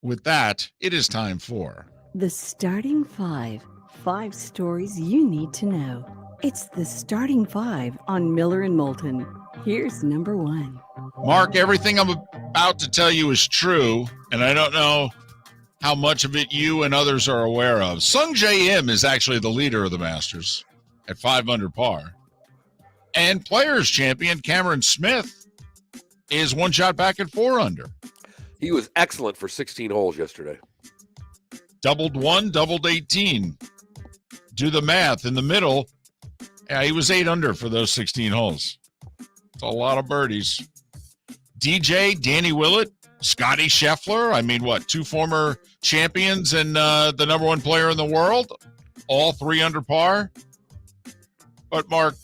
with that, it is time for The Starting Five. 5 stories you need to know. It's the Starting Five on Miller and Moulton. Here's number 1. Mark. Everything I'm about to tell you is true, and I don't know how much of it you and others are aware of. Sung Jae Im is actually the leader of the Masters at 5 under par. And Players champion Cameron Smith is 1 shot back at 4 under. He was excellent for 16 holes yesterday. Doubled 1, doubled 18. Do the math. In the middle, he was 8 under for those 16 holes. It's a lot of birdies. DJ, Danny Willett, Scotty Scheffler. 2 former champions and the number 1 player in the world. All 3 under par. But, Mark,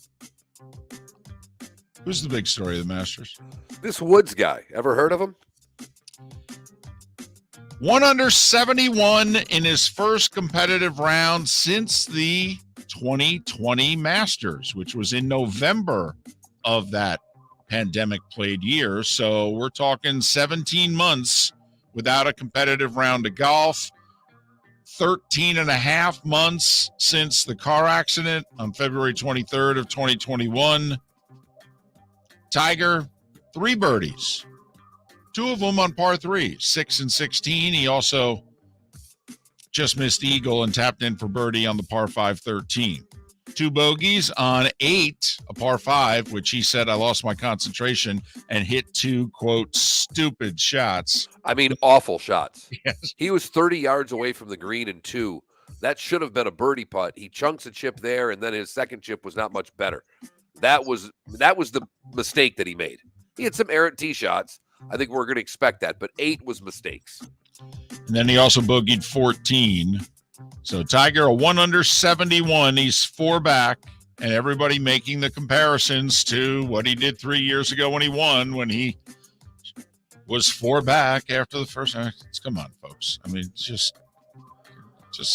who's the big story of the Masters? This Woods guy. Ever heard of him? 1 under 71 in his first competitive round since the 2020 Masters, which was in November of that pandemic-played year. So we're talking 17 months without a competitive round of golf, 13 and a half months since the car accident on February 23rd of 2021. Tiger, 3 birdies. 2 of them on par 3, 6 and 16. He also just missed eagle and tapped in for birdie on the par 5 13. 2 bogeys on 8, a par 5, which he said, I lost my concentration and hit 2, quote, stupid shots. Awful shots. Yes. He was 30 yards away from the green in 2. That should have been a birdie putt. He chunks a chip there, and then his second chip was not much better. That was the mistake that he made. He had some errant tee shots. I think we're going to expect that, but 8 was mistakes. And then he also bogeyed 14. So Tiger, a 1 under 71. He's 4 back, and everybody making the comparisons to what he did 3 years ago when he won, when he was 4 back after the first. Come on, folks. Just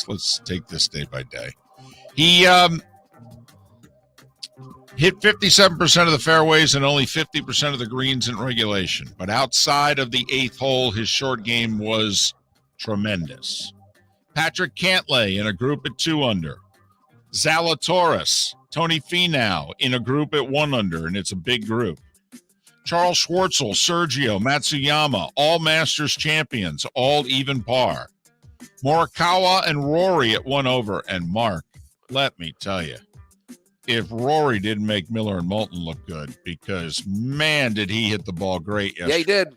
let's take this day by day. He hit 57% of the fairways and only 50% of the greens in regulation. But outside of the 8th hole, his short game was tremendous. Patrick Cantlay in a group at 2 under. Zalatoris, Tony Finau in a group at 1 under, and it's a big group. Charles Schwartzel, Sergio, Matsuyama, all Masters champions, all even par. Morikawa and Rory at 1 over. And Mark, let me tell you, if Rory didn't make Miller and Moulton look good, because, man, did he hit the ball great yesterday. Yeah, he did.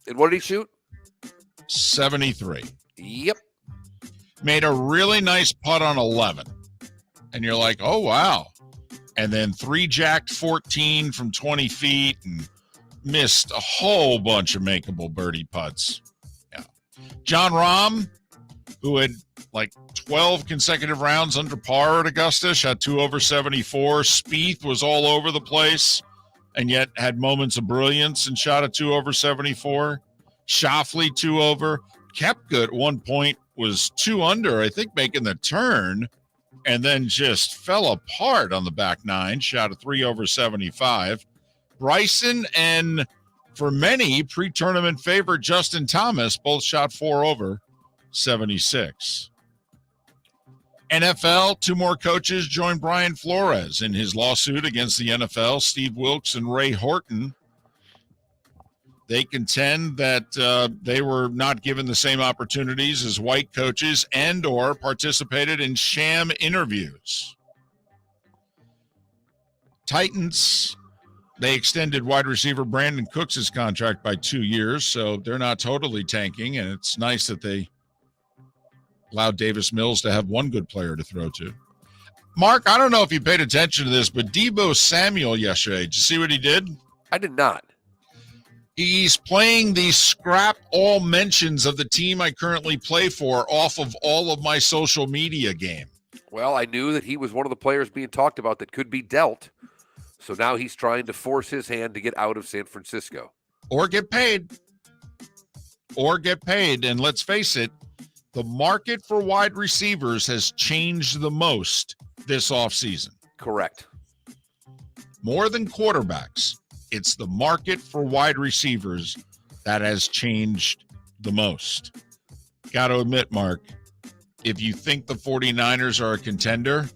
And what did he shoot? 73. Yep. Made a really nice putt on 11. And you're like, oh, wow. And then 3-jacked 14 from 20 feet and missed a whole bunch of makeable birdie putts. Yeah. John Rahm, who had like 12 consecutive rounds under par at Augusta, shot 2 over 74. Spieth was all over the place and yet had moments of brilliance and shot a 2 over 74. Schauffele 2 over. Koepka at one point was 2 under, I think, making the turn, and then just fell apart on the back nine, shot a 3 over 75. Bryson and, for many, pre-tournament favorite Justin Thomas both shot 4 over 76. NFL, 2 more coaches joined Brian Flores in his lawsuit against the NFL. Steve Wilkes and Ray Horton. They contend that they were not given the same opportunities as white coaches and or participated in sham interviews. Titans, they extended wide receiver Brandon Cooks' contract by 2 years, so they're not totally tanking, and it's nice that they allowed Davis Mills to have one good player to throw to. Mark, I don't know if you paid attention to this, but Deebo Samuel yesterday, did you see what he did? I did not. He's playing the scrap all mentions of the team I currently play for off of all of my social media game. Well, I knew that he was one of the players being talked about that could be dealt. So now he's trying to force his hand to get out of San Francisco. Or get paid. And let's face it, the market for wide receivers has changed the most this offseason. Correct. More than quarterbacks, it's the market for wide receivers that has changed the most. Got to admit, Mark, if you think the 49ers are a contender,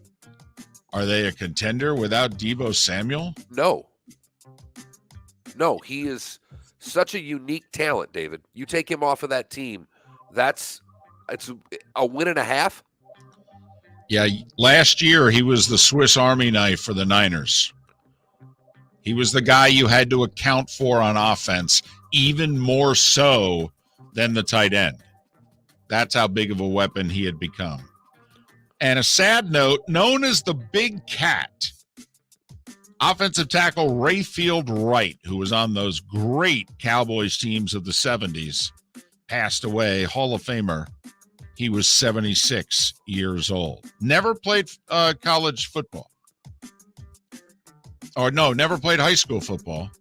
are they a contender without Deebo Samuel? No, he is such a unique talent, David. You take him off of that team, it's a win and a half. Yeah, last year he was the Swiss Army knife for the Niners. He was the guy you had to account for on offense, even more so than the tight end. That's how big of a weapon he had become. And a sad note, known as the Big Cat, offensive tackle Rayfield Wright, who was on those great Cowboys teams of the 70s, passed away, Hall of Famer. He was 76 years old. Never played college football. Or no, never played high school football,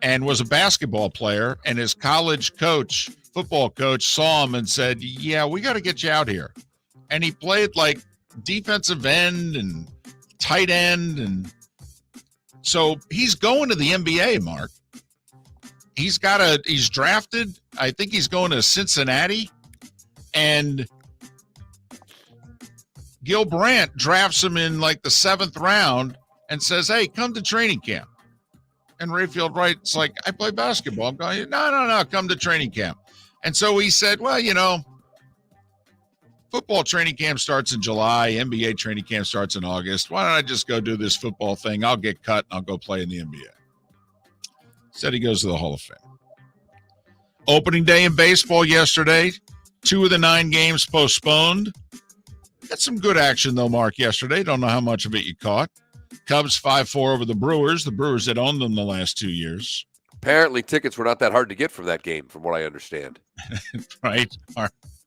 and was a basketball player. And his college coach, football coach, saw him and said, yeah, we got to get you out here. And he played like defensive end and tight end. And so he's going to the NBA, Mark. He's drafted. I think he's going to Cincinnati. And Gil Brandt drafts him in like the 7th round and says, hey, come to training camp. And Rayfield Wright's like, I play basketball. I'm going, no, come to training camp. And so he said, well, football training camp starts in July. NBA training camp starts in August. Why don't I just go do this football thing? I'll get cut and I'll go play in the NBA. Said he goes to the Hall of Fame. Opening day in baseball yesterday. 2 of the 9 games postponed. Got some good action, though, Mark, yesterday. Don't know how much of it you caught. Cubs 5-4 over the Brewers. The Brewers had owned them the last 2 years. Apparently, tickets were not that hard to get from that game, from what I understand. Right?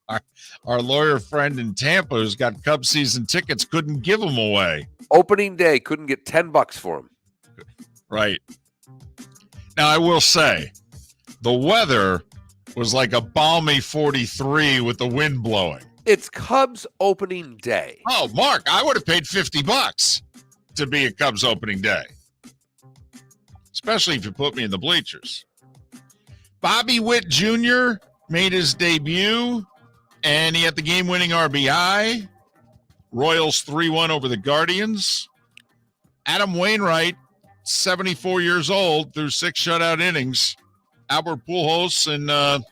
Our lawyer friend in Tampa who's got Cubs season tickets couldn't give them away. Opening day, couldn't get $10 for them. Right. Now, I will say, the weather was like a balmy 43 with the wind blowing. It's Cubs opening day. Oh, Mark, I would have paid $50 to be at Cubs opening day, especially if you put me in the bleachers. Bobby Witt Jr. made his debut, and he had the game-winning RBI. Royals 3-1 over the Guardians. Adam Wainwright, 74 years old, threw 6 shutout innings. Albert Pujols and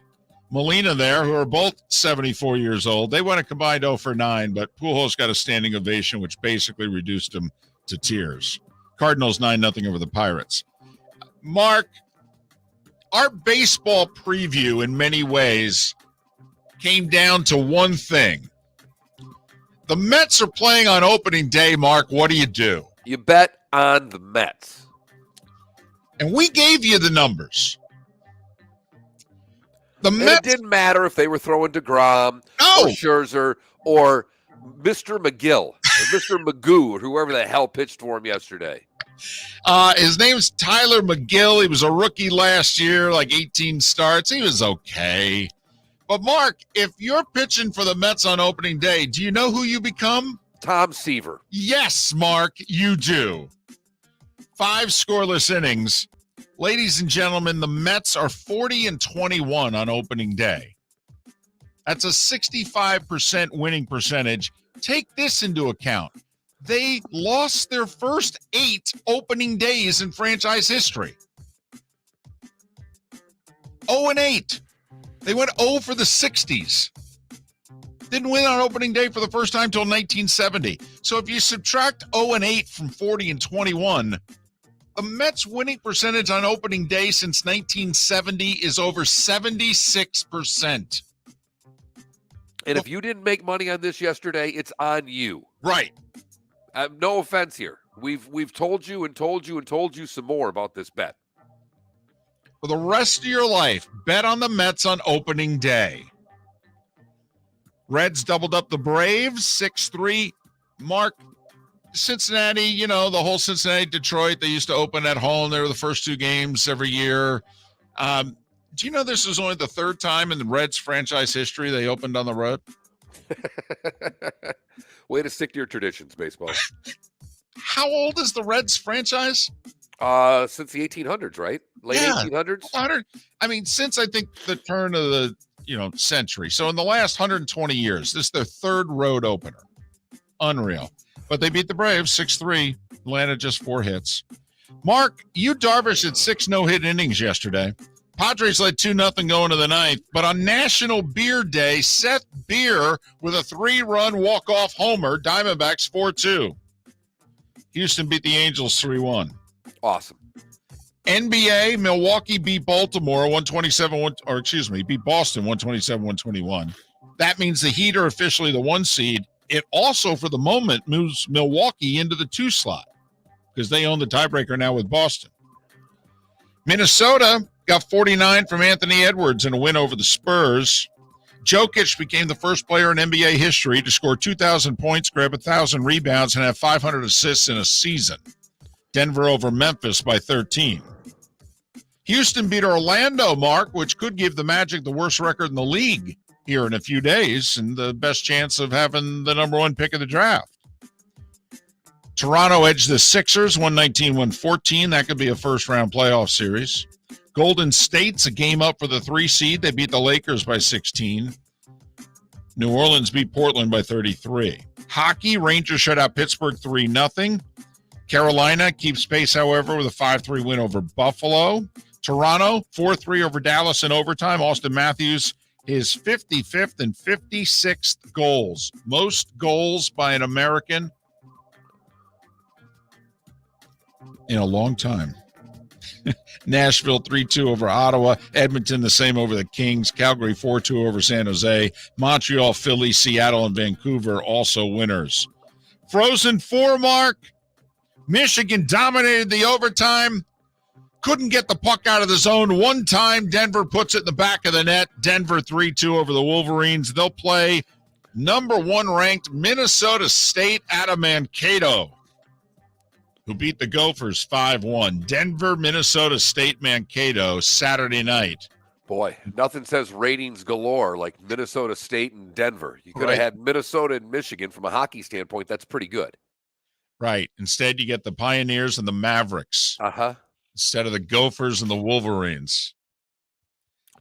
Molina there, who are both 74 years old. They went a combined 0 for 9, but Pujols got a standing ovation, which basically reduced him to tears. Cardinals 9-0 over the Pirates. Mark, our baseball preview in many ways came down to one thing. The Mets are playing on opening day, Mark. What do? You bet on the Mets. And we gave you the numbers. The And Mets. it didn't matter if they were throwing DeGrom No. or Scherzer or Mr. McGill or Mr. Magoo or whoever the hell pitched for him yesterday. His name's Tyler McGill. He was a rookie last year, like 18 starts. He was okay. But, Mark, if you're pitching for the Mets on opening day, do you know who you become? Tom Seaver. Yes, Mark, you do. 5 scoreless innings. Ladies and gentlemen, the Mets are 40-21 on opening day. That's a 65% winning percentage. Take this into account. They lost their first 8 opening days in franchise history. 0-8. They went 0 for the 60s. Didn't win on opening day for the first time until 1970. So if you subtract 0-8 from 40-21, the Mets' winning percentage on opening day since 1970 is over 76%. And if you didn't make money on this yesterday, it's on you. Right. No offense here. We've told you and told you and told you some more about this bet. For the rest of your life, bet on the Mets on opening day. Reds doubled up the Braves, 6-3. Mark, Cincinnati, you know, the whole Cincinnati, Detroit, they used to open at home. They were the first 2 games every year. Do you know this is only the 3rd time in the Reds franchise history they opened on the road? Way to stick to your traditions, baseball. How old is the Reds franchise? Since the 1800s, right? Late Yeah. 1800s? I mean, since I think the turn of the century. So in the last 120 years, this is their 3rd road opener. Unreal. But they beat the Braves 6-3. Landed just 4 hits. Mark, you Darvish had 6 no-hit innings yesterday. Padres led 2-0 going to the 9th. But on National Beer Day, Seth Beer with a 3-run walk-off homer. Diamondbacks 4-2. Houston beat the Angels 3-1. Awesome. NBA, Milwaukee beat Baltimore beat Boston 127-121. That means the Heat are officially the 1 seed. It also, for the moment, moves Milwaukee into the 2 slot because they own the tiebreaker now with Boston. Minnesota got 49 from Anthony Edwards in a win over the Spurs. Jokic became the first player in NBA history to score 2,000 points, grab 1,000 rebounds, and have 500 assists in a season. Denver over Memphis by 13. Houston beat Orlando, Mark, which could give the Magic the worst record in the league here in a few days and the best chance of having the number 1 pick of the draft. Toronto edged the Sixers 119-114. That could be a first-round playoff series. Golden State's a game up for the 3 seed. They beat the Lakers by 16. New Orleans beat Portland by 33. Hockey, Rangers shut out Pittsburgh 3-0. Carolina keeps pace, however, with a 5-3 win over Buffalo. Toronto, 4-3 over Dallas in overtime. Austin Matthews, his 55th and 56th goals. Most goals by an American in a long time. Nashville 3-2 over Ottawa. Edmonton the same over the Kings. Calgary 4-2 over San Jose. Montreal, Philly, Seattle, and Vancouver also winners. Frozen 4, Mark. Michigan dominated the overtime. Couldn't get the puck out of the zone one time. Denver puts it in the back of the net. Denver 3-2 over the Wolverines. They'll play number 1 ranked Minnesota State out of Mankato, who beat the Gophers 5-1. Denver, Minnesota State, Mankato, Saturday night. Boy, nothing says ratings galore like Minnesota State and Denver. You could have had Minnesota and Michigan from a hockey standpoint. That's pretty good. Right. Instead, you get the Pioneers and the Mavericks. Instead of the Gophers and the Wolverines.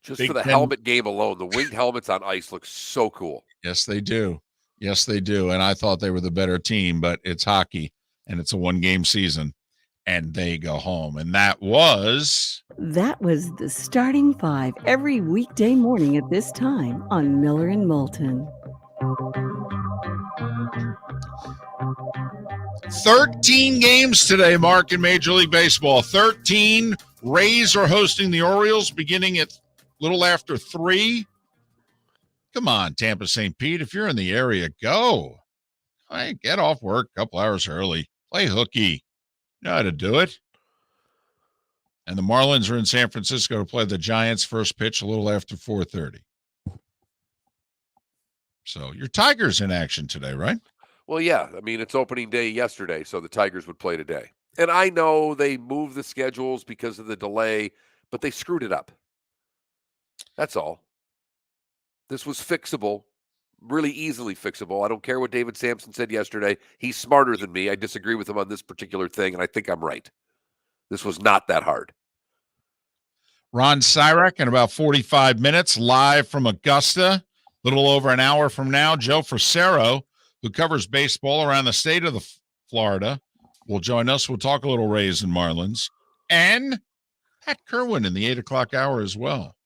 Just Big for the helmet game alone, the winged helmets on ice look so cool. Yes, they do. Yes, they do. And I thought they were the better team, but it's hockey, and it's a 1-game season, and they go home. And that was the Starting 5 every weekday morning at this time on Miller and Moulton. 13 games today, Mark, in Major League Baseball. 13. Rays are hosting the Orioles beginning at a little after 3. Come on, Tampa St. Pete. If you're in the area, go. Hey, get off work a couple hours early. Play hooky. You know how to do it. And the Marlins are in San Francisco to play the Giants. First pitch a little after 4:30. So your Tigers in action today, right? Well, yeah. I mean, it's opening day yesterday, so the Tigers would play today. And I know they moved the schedules because of the delay, but they screwed it up. That's all. This was fixable, really easily fixable. I don't care what David Sampson said yesterday. He's smarter than me. I disagree with him on this particular thing, and I think I'm right. This was not that hard. Ron Sirak in about 45 minutes, live from Augusta. A little over an hour from now, Joe Frisaro, who covers baseball around the state of Florida, will join us. We'll talk a little Rays and Marlins. And Pat Kirwan in the 8 o'clock hour as well.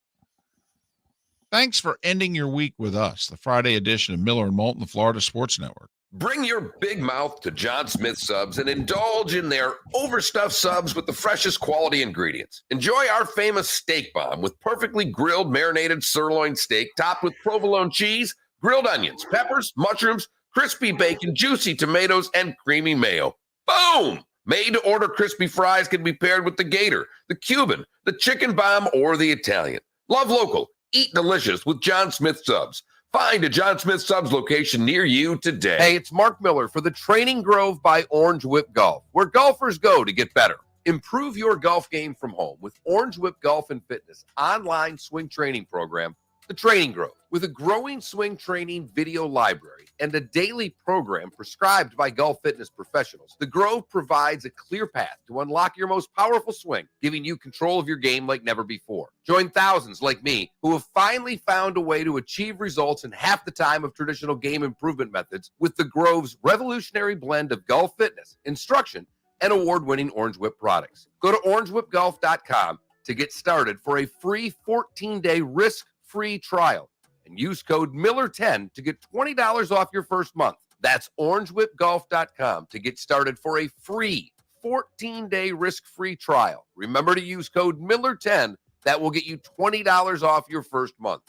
Thanks for ending your week with us, the Friday edition of Miller and Moulton, the Florida Sports Network. Bring your big mouth to John Smith Subs and indulge in their overstuffed subs with the freshest quality ingredients. Enjoy our famous steak bomb with perfectly grilled marinated sirloin steak topped with provolone cheese, grilled onions, peppers, mushrooms, crispy bacon, juicy tomatoes, and creamy mayo. Boom! Made-to-order crispy fries can be paired with the Gator, the Cuban, the chicken bomb, or the Italian. Love local. Eat delicious with John Smith Subs. Find a John Smith Subs location near you today. Hey, it's Mark Miller for the Training Grove by Orange Whip Golf, where golfers go to get better. Improve your golf game from home with Orange Whip Golf and Fitness online swing training program, The Training Grove. With a growing swing training video library and a daily program prescribed by golf fitness professionals, The Grove provides a clear path to unlock your most powerful swing, giving you control of your game like never before. Join thousands like me who have finally found a way to achieve results in half the time of traditional game improvement methods with The Grove's revolutionary blend of golf fitness, instruction, and award-winning Orange Whip products. Go to orangewhipgolf.com to get started for a free 14-day risk-free trial. And use code Miller10 to get $20 off your first month. That's orangewhipgolf.com to get started for a free 14-day risk-free trial. Remember to use code Miller10. That will get you $20 off your first month.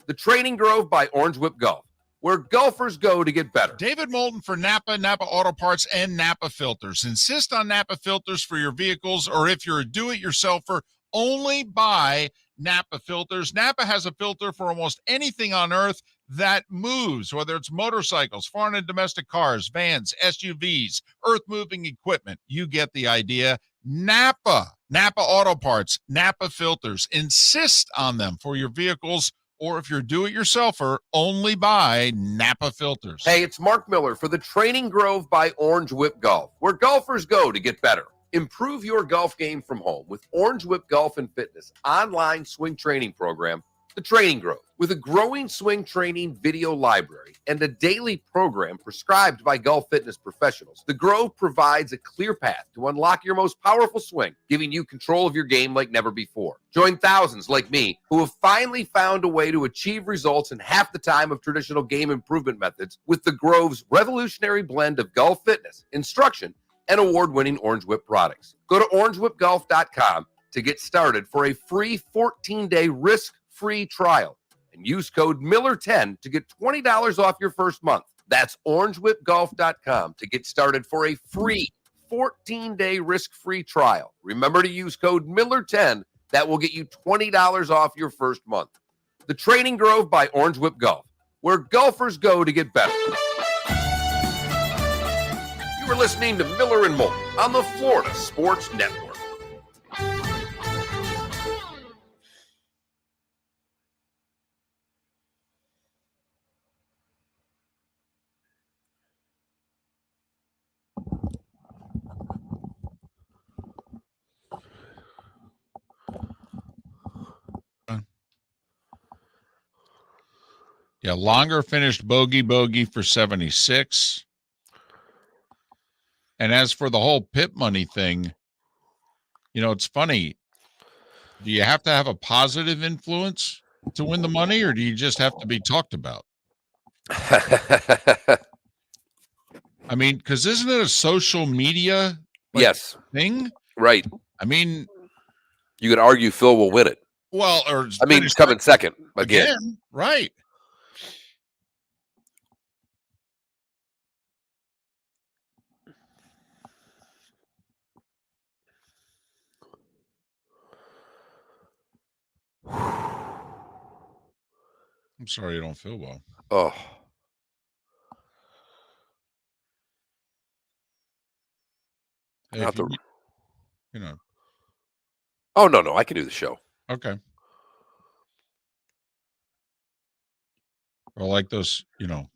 The Training Grove by Orange Whip Golf, where golfers go to get better. David Moulton for Napa, Napa Auto Parts, and Napa Filters. Insist on Napa filters for your vehicles, or if you're a do-it-yourselfer, only buy Napa filters. Napa has a filter for almost anything on earth that moves, whether it's motorcycles, foreign and domestic cars, vans, SUVs, earth-moving equipment. You get the idea. Napa Auto Parts, Napa filters. Insist on them for your vehicles, or if you're do-it-yourselfer, only buy Napa filters. Hey, it's Mark Miller for the Training Grove by Orange Whip Golf, where golfers go to get better. Improve your golf game from home with Orange Whip Golf and Fitness online swing training program, The Training Grove. With a growing swing training video library and a daily program prescribed by golf fitness professionals, The Grove provides a clear path to unlock your most powerful swing, giving you control of your game like never before. Join thousands like me who have finally found a way to achieve results in half the time of traditional game improvement methods with The Grove's revolutionary blend of golf fitness, instruction, and award-winning Orange Whip products. Go to orangewhipgolf.com to get started for a free 14-day risk-free trial and use code Miller10 to get $20 off your first month. That's orangewhipgolf.com to get started for a free 14-day risk-free trial. Remember to use code Miller10. That will get you $20 off your first month. The Training Grove by Orange Whip Golf, where golfers go to get better. You are listening to Miller and Moulton on the Florida Sports Network. Yeah, Longer finished bogey for 76. And as for the whole PIP money thing, you know, it's funny. Do you have to have a positive influence to win the money, or do you just have to be talked about? I mean, because isn't it a social media yes thing? Right. I mean, you could argue Phil will win it. Well, or I mean, he's coming second again. Right. I'm sorry you don't feel well. Oh. Hey, Not the... you know. Oh, no. I can do the show. Okay. Well, like those, I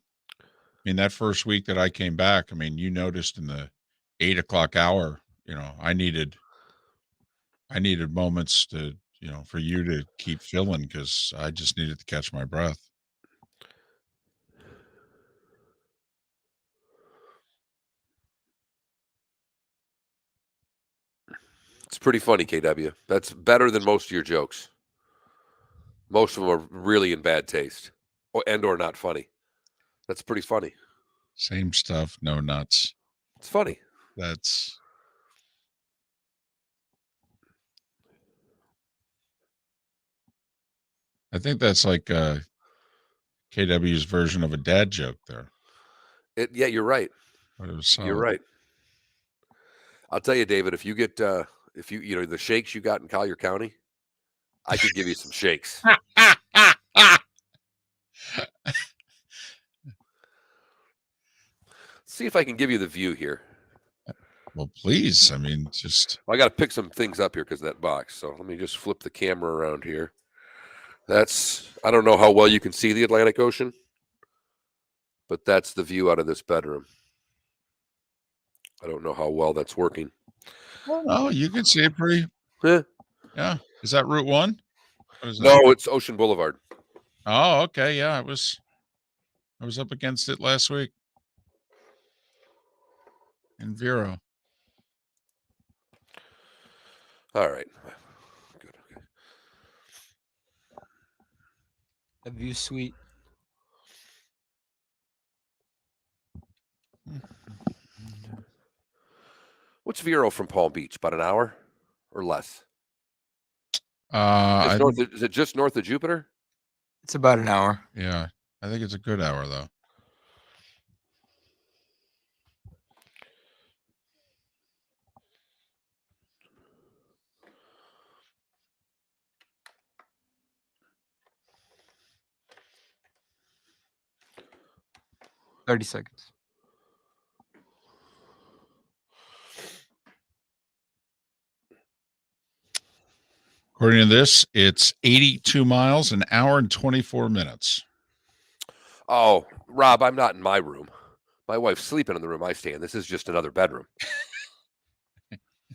mean, that first week that I came back, I mean, you noticed in the 8 o'clock hour, I needed moments to, for you to keep filling, because I just needed to catch my breath. It's pretty funny, KW. That's better than most of your jokes. Most of them are really in bad taste, or not funny. That's pretty funny. Same stuff, no nuts. It's funny. I think that's like KW's version of a dad joke there. Yeah, you're right. But it was solid. You're right. I'll tell you, David, if you get the shakes you got in Collier County, I could give you some shakes. See if I can give you the view here. Well, please. I mean, I got to pick some things up here because of that box. So let me just flip the camera around here. I don't know how well you can see the Atlantic Ocean, but that's the view out of this bedroom. I don't know how well that's working. Oh, you can see it pretty. Yeah. Is that Route 1? No, it's Ocean Boulevard. Oh, okay. Yeah, I was up against it last week in Vero. All right. Good. Okay. The view's sweet. What's Vero from Palm Beach? About an hour or less? Is it just north of Jupiter? It's about an hour. Yeah. I think it's a good hour, though. $30 seconds. According to this, it's 82 miles, an hour and 24 minutes. Oh, Rob, I'm not in my room. My wife's sleeping in the room I stay in. This is just another bedroom.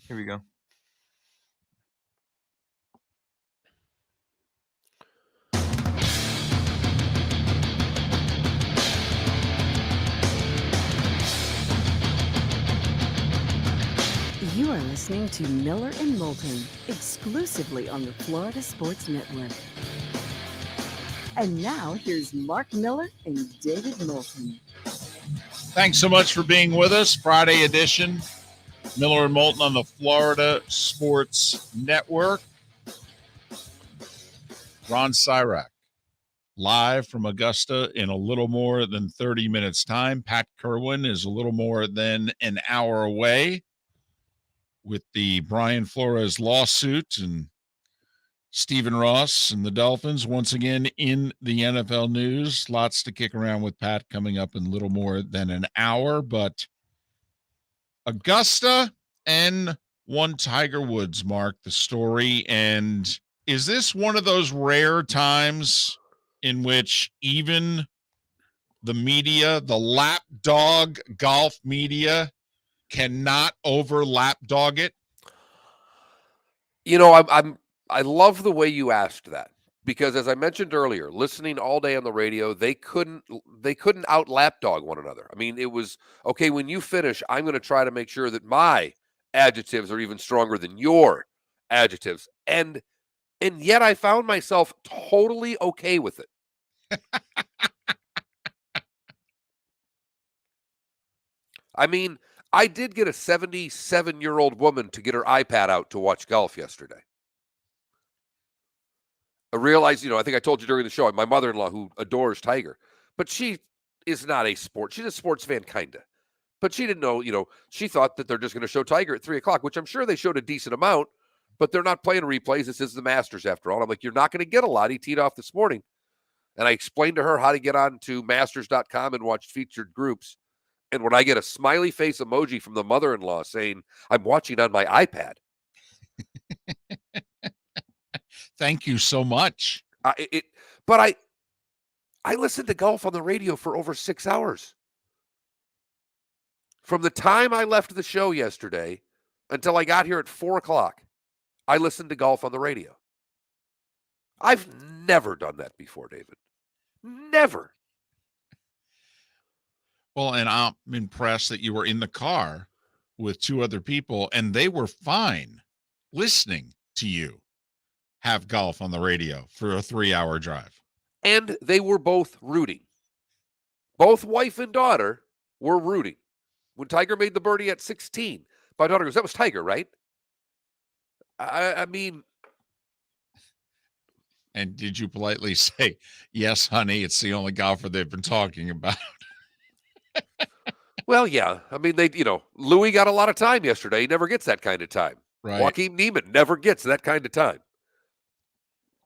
Here we go. You are listening to Miller and Moulton, exclusively on the Florida Sports Network. And now, here's Mark Miller and David Moulton. Thanks so much for being with us. Friday edition, Miller and Moulton on the Florida Sports Network. Ron Sirak, live from Augusta in a little more than 30 minutes' time. Pat Kirwan is a little more than an hour away with the Brian Flores lawsuit, and Stephen Ross and the Dolphins once again in the NFL news. Lots to kick around with Pat coming up in a little more than an hour, but Augusta and one Tiger Woods, Mark, the story. And is this one of those rare times in which even the media, the lapdog golf media, cannot overlap dog it? I love the way you asked that, because as I mentioned earlier, listening all day on the radio, they couldn't out lapdog one another. I mean, it was okay, when you finish, I'm going to try to make sure that my adjectives are even stronger than your adjectives. And yet I found myself totally okay with it. I mean, I did get a 77-year-old woman to get her iPad out to watch golf yesterday. I realized, I think I told you during the show, my mother-in-law who adores Tiger, but she is not she's a sports fan, kind of. But she didn't know, she thought that they're just going to show Tiger at 3 o'clock, which I'm sure they showed a decent amount, but they're not playing replays. This is the Masters after all. I'm like, you're not going to get a lot. He teed off this morning. And I explained to her how to get on to masters.com and watch featured groups. And when I get a smiley face emoji from the mother-in-law saying, I'm watching on my iPad. Thank you so much. But I listened to golf on the radio for over 6 hours. From the time I left the show yesterday until I got here at 4 o'clock, I listened to golf on the radio. I've never done that before, David. Never. Well, and I'm impressed that you were in the car with 2 other people, and they were fine listening to you have golf on the radio for a 3-hour drive. And they were both rooting. Both wife and daughter were rooting. When Tiger made the birdie at 16, my daughter goes, that was Tiger, right? I mean. And did you politely say, yes, honey, it's the only golfer they've been talking about? Well, yeah. I mean, Louis got a lot of time yesterday. He never gets that kind of time. Right. Joaquin Neiman never gets that kind of time.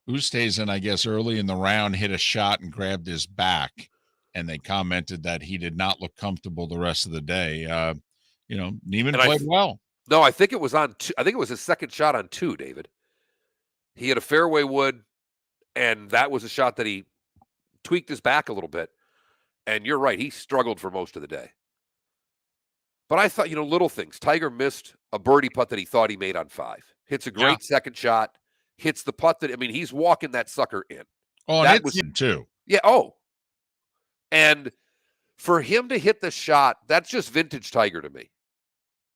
Oosthuizen, I guess, early in the round hit a shot and grabbed his back, and they commented that he did not look comfortable the rest of the day. Neiman played well. No, I think it was on 2. I think it was his second shot on 2, David. He had a fairway wood, and that was a shot that he tweaked his back a little bit. And you're right, he struggled for most of the day. But I thought, little things. Tiger missed a birdie putt that he thought he made on 5. Hits a great second shot. Hits the putt he's walking that sucker in. Oh, that and it's in too. Yeah, oh. And for him to hit the shot, that's just vintage Tiger to me.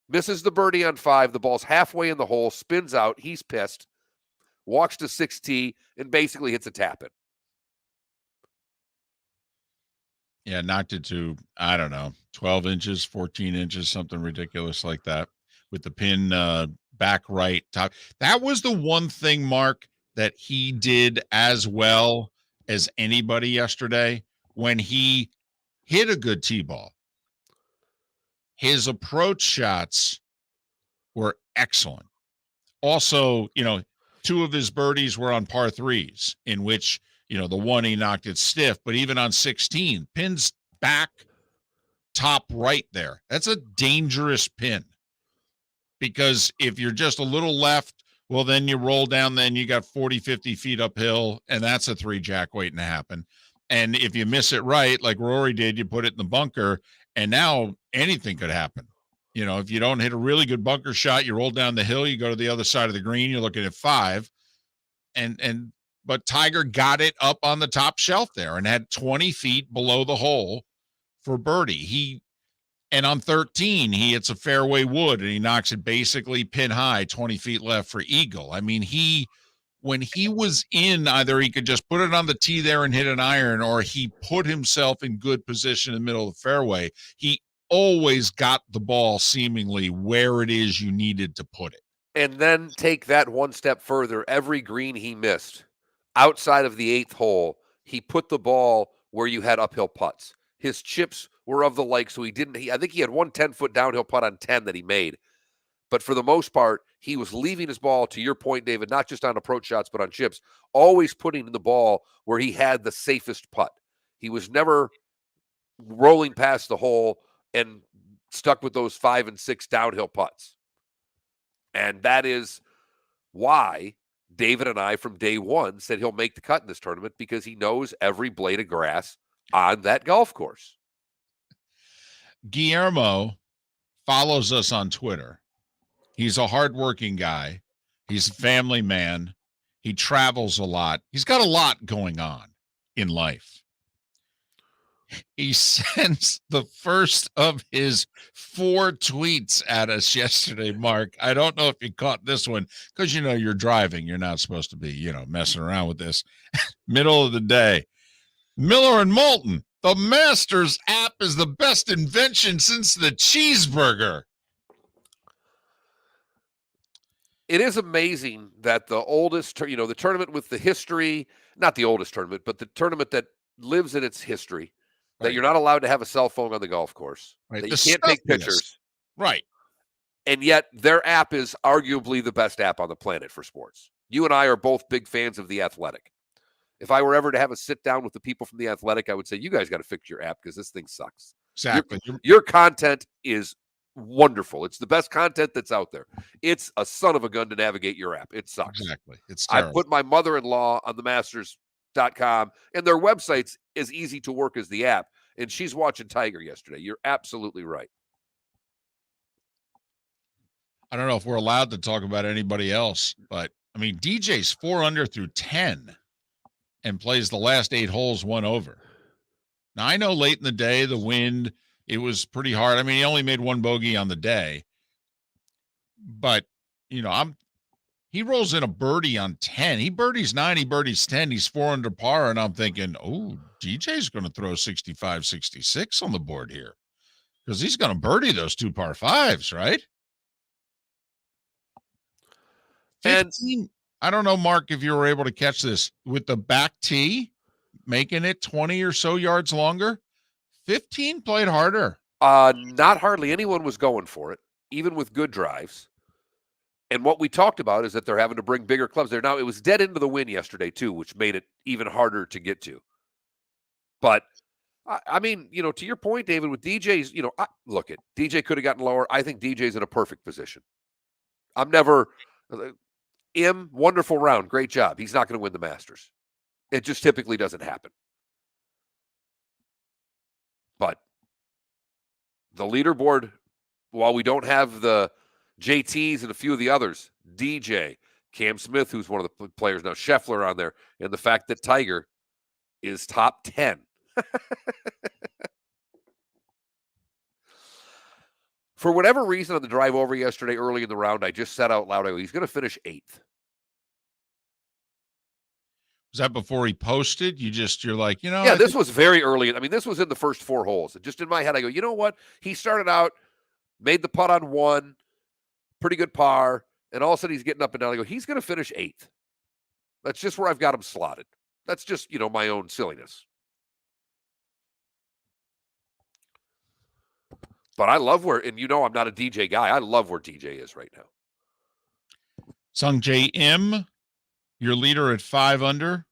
Misses the birdie on 5. The ball's halfway in the hole, spins out. He's pissed. Walks to 6T and basically hits a tap-in. Yeah, knocked it to, 12 inches, 14 inches, something ridiculous like that with the pin back right top. That was the one thing, Mark, that he did as well as anybody yesterday when he hit a good T-ball. His approach shots were excellent. Also, 2 of his birdies were on par 3s, in which, the one he knocked it stiff, but even on 16, pins back top right there. That's a dangerous pin because if you're just a little left, well, then you roll down, then you got 40, 50 feet uphill, and that's a 3-jack waiting to happen. And if you miss it right, like Rory did, you put it in the bunker, and now anything could happen. If you don't hit a really good bunker shot, you roll down the hill, you go to the other side of the green, you're looking at 5. But Tiger got it up on the top shelf there and had 20 feet below the hole for birdie. And on 13, he hits a fairway wood and he knocks it basically pin high, 20 feet left for eagle. I mean, when he was in, either he could just put it on the tee there and hit an iron, or he put himself in good position in the middle of the fairway. He always got the ball seemingly where it is you needed to put it. And then take that one step further. Every green he missed outside of the 8th hole, he put the ball where you had uphill putts. His chips were of the like, so I think he had one 10-foot downhill putt on 10 that he made. But for the most part, he was leaving his ball, to your point, David, not just on approach shots, but on chips, always putting the ball where he had the safest putt. He was never rolling past the hole and stuck with those 5 and 6 downhill putts. And that is why David and I from day one said he'll make the cut in this tournament, because he knows every blade of grass on that golf course. Guillermo follows us on Twitter. He's a hardworking guy. He's a family man. He travels a lot. He's got a lot going on in life. He sends the first of his 4 tweets at us yesterday, Mark. I don't know if you caught this one because, you're driving. You're not supposed to be, messing around with this. Middle of the day. Miller and Moulton, the Masters app is the best invention since the cheeseburger. It is amazing that the oldest, the tournament with the history, not the oldest tournament, but the tournament that lives in its history, that you're not allowed to have a cell phone on the golf course, that you can't take pictures. Right. And yet their app is arguably the best app on the planet for sports. You and I are both big fans of The Athletic. If I were ever to have a sit down with the people from The Athletic, I would say, you guys got to fix your app because this thing sucks. Exactly. Your content is wonderful. It's the best content that's out there. It's a son of a gun to navigate your app. It sucks. Exactly. It's I terrible. put my mother-in-law on the Masters.com, and their website's as easy to work as the app. And she's watching Tiger yesterday. You're absolutely right. I don't know if we're allowed to talk about anybody else, but I mean, DJ's 4 under through 10 and plays the last 8 holes 1 over. Now, I know late in the day, the wind, it was pretty hard. I mean, he only made 1 bogey on the day, but you know, he rolls in a birdie on 10. He birdies 9, he birdies 10. He's 4 under par. And I'm thinking, oh, DJ's going to throw 65, 66 on the board here because he's going to birdie those 2 par 5s, right? And 15, I don't know, Mark, if you were able to catch this with the back tee, making it 20 or so yards longer. 15 played harder. Not hardly anyone was going for it, even with good drives. And what we talked about is that they're having to bring bigger clubs there. Now, it was dead into the wind yesterday, too, which made it even harder to get to. But, I mean, you know, to your point, David, with DJ's, you know, look, DJ could have gotten lower. I think DJ's in a perfect position. I'm never... wonderful round. Great job. He's not going to win the Masters. It just typically doesn't happen. But the leaderboard, while we don't have the JTs and a few of the others, DJ, Cam Smith, who's one of the players now, Scheffler on there, and the fact that Tiger is top 10. For whatever reason on the drive over yesterday early in the round, I just said out loud, he's going to finish 8th. Was that before he posted? You're like, you know. Yeah, this was very early. I mean, this was in the first 4 holes. Just in my head, I go, you know what? He started out, made the putt on 1, pretty good par, and all of a sudden he's getting up and down. I go, he's going to finish 8th. That's just where I've got him slotted. That's just, you know, my own silliness. But I love where, and you know I'm not a DJ guy. I love where DJ is right now. Sung J M, your leader at 5 under.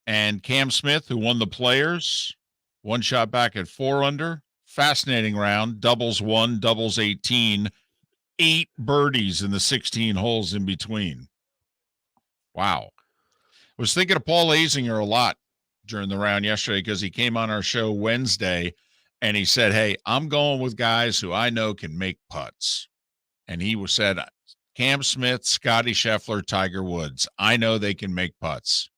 And Cam Smith, who won the Players, 1 shot back at 4 under. Fascinating round. Doubles 1, doubles 18. 8 birdies in the 16 holes in between. Wow. I was thinking of Paul Azinger a lot during the round yesterday because he came on our show Wednesday and he said, hey, I'm going with guys who I know can make putts. And he said, Cam Smith, Scotty Scheffler, Tiger Woods. I know they can make putts.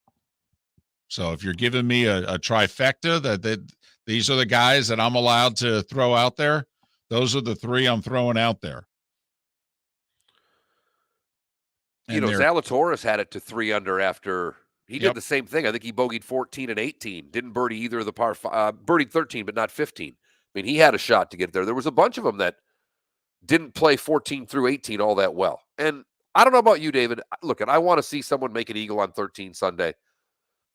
So if you're giving me a trifecta that these are the guys that I'm allowed to throw out there, those are the 3 I'm throwing out there. You know, Zalatoris had it to 3 under after he did the same thing. I think he bogeyed 14 and 18. Didn't birdie either of the par 5. Birdied 13, but not 15. I mean, he had a shot to get there. There was a bunch of them that didn't play 14 through 18 all that well. And I don't know about you, David. Look, I want to see someone make an eagle on 13 Sunday,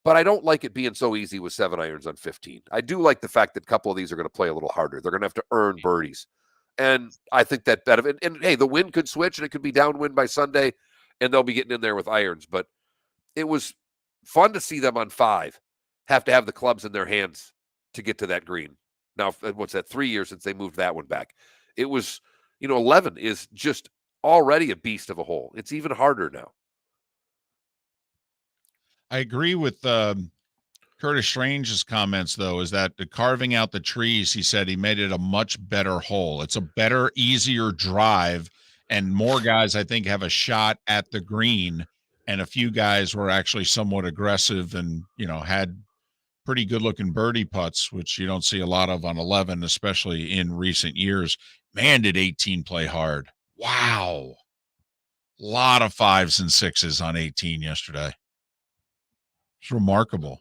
but I don't like it being so easy with 7 irons on 15. I do like the fact that a couple of these are going to play a little harder. They're going to have to earn birdies. And I think that better. And hey, the wind could switch and it could be downwind by Sunday, and they'll be getting in there with irons. But it was fun to see them on 5 have to have the clubs in their hands to get to that green. Now, what's that, 3 years since they moved that one back? It was, 11 is just already a beast of a hole. It's even harder now. I agree with Curtis Strange's comments, though, is that the carving out the trees, he said he made it a much better hole. It's a better, easier drive, and more guys, I think, have a shot at the green, and a few guys were actually somewhat aggressive and, had pretty good-looking birdie putts, which you don't see a lot of on 11, especially in recent years. Man, did 18 play hard. Wow. A lot of 5s and 6s on 18 yesterday. It's remarkable.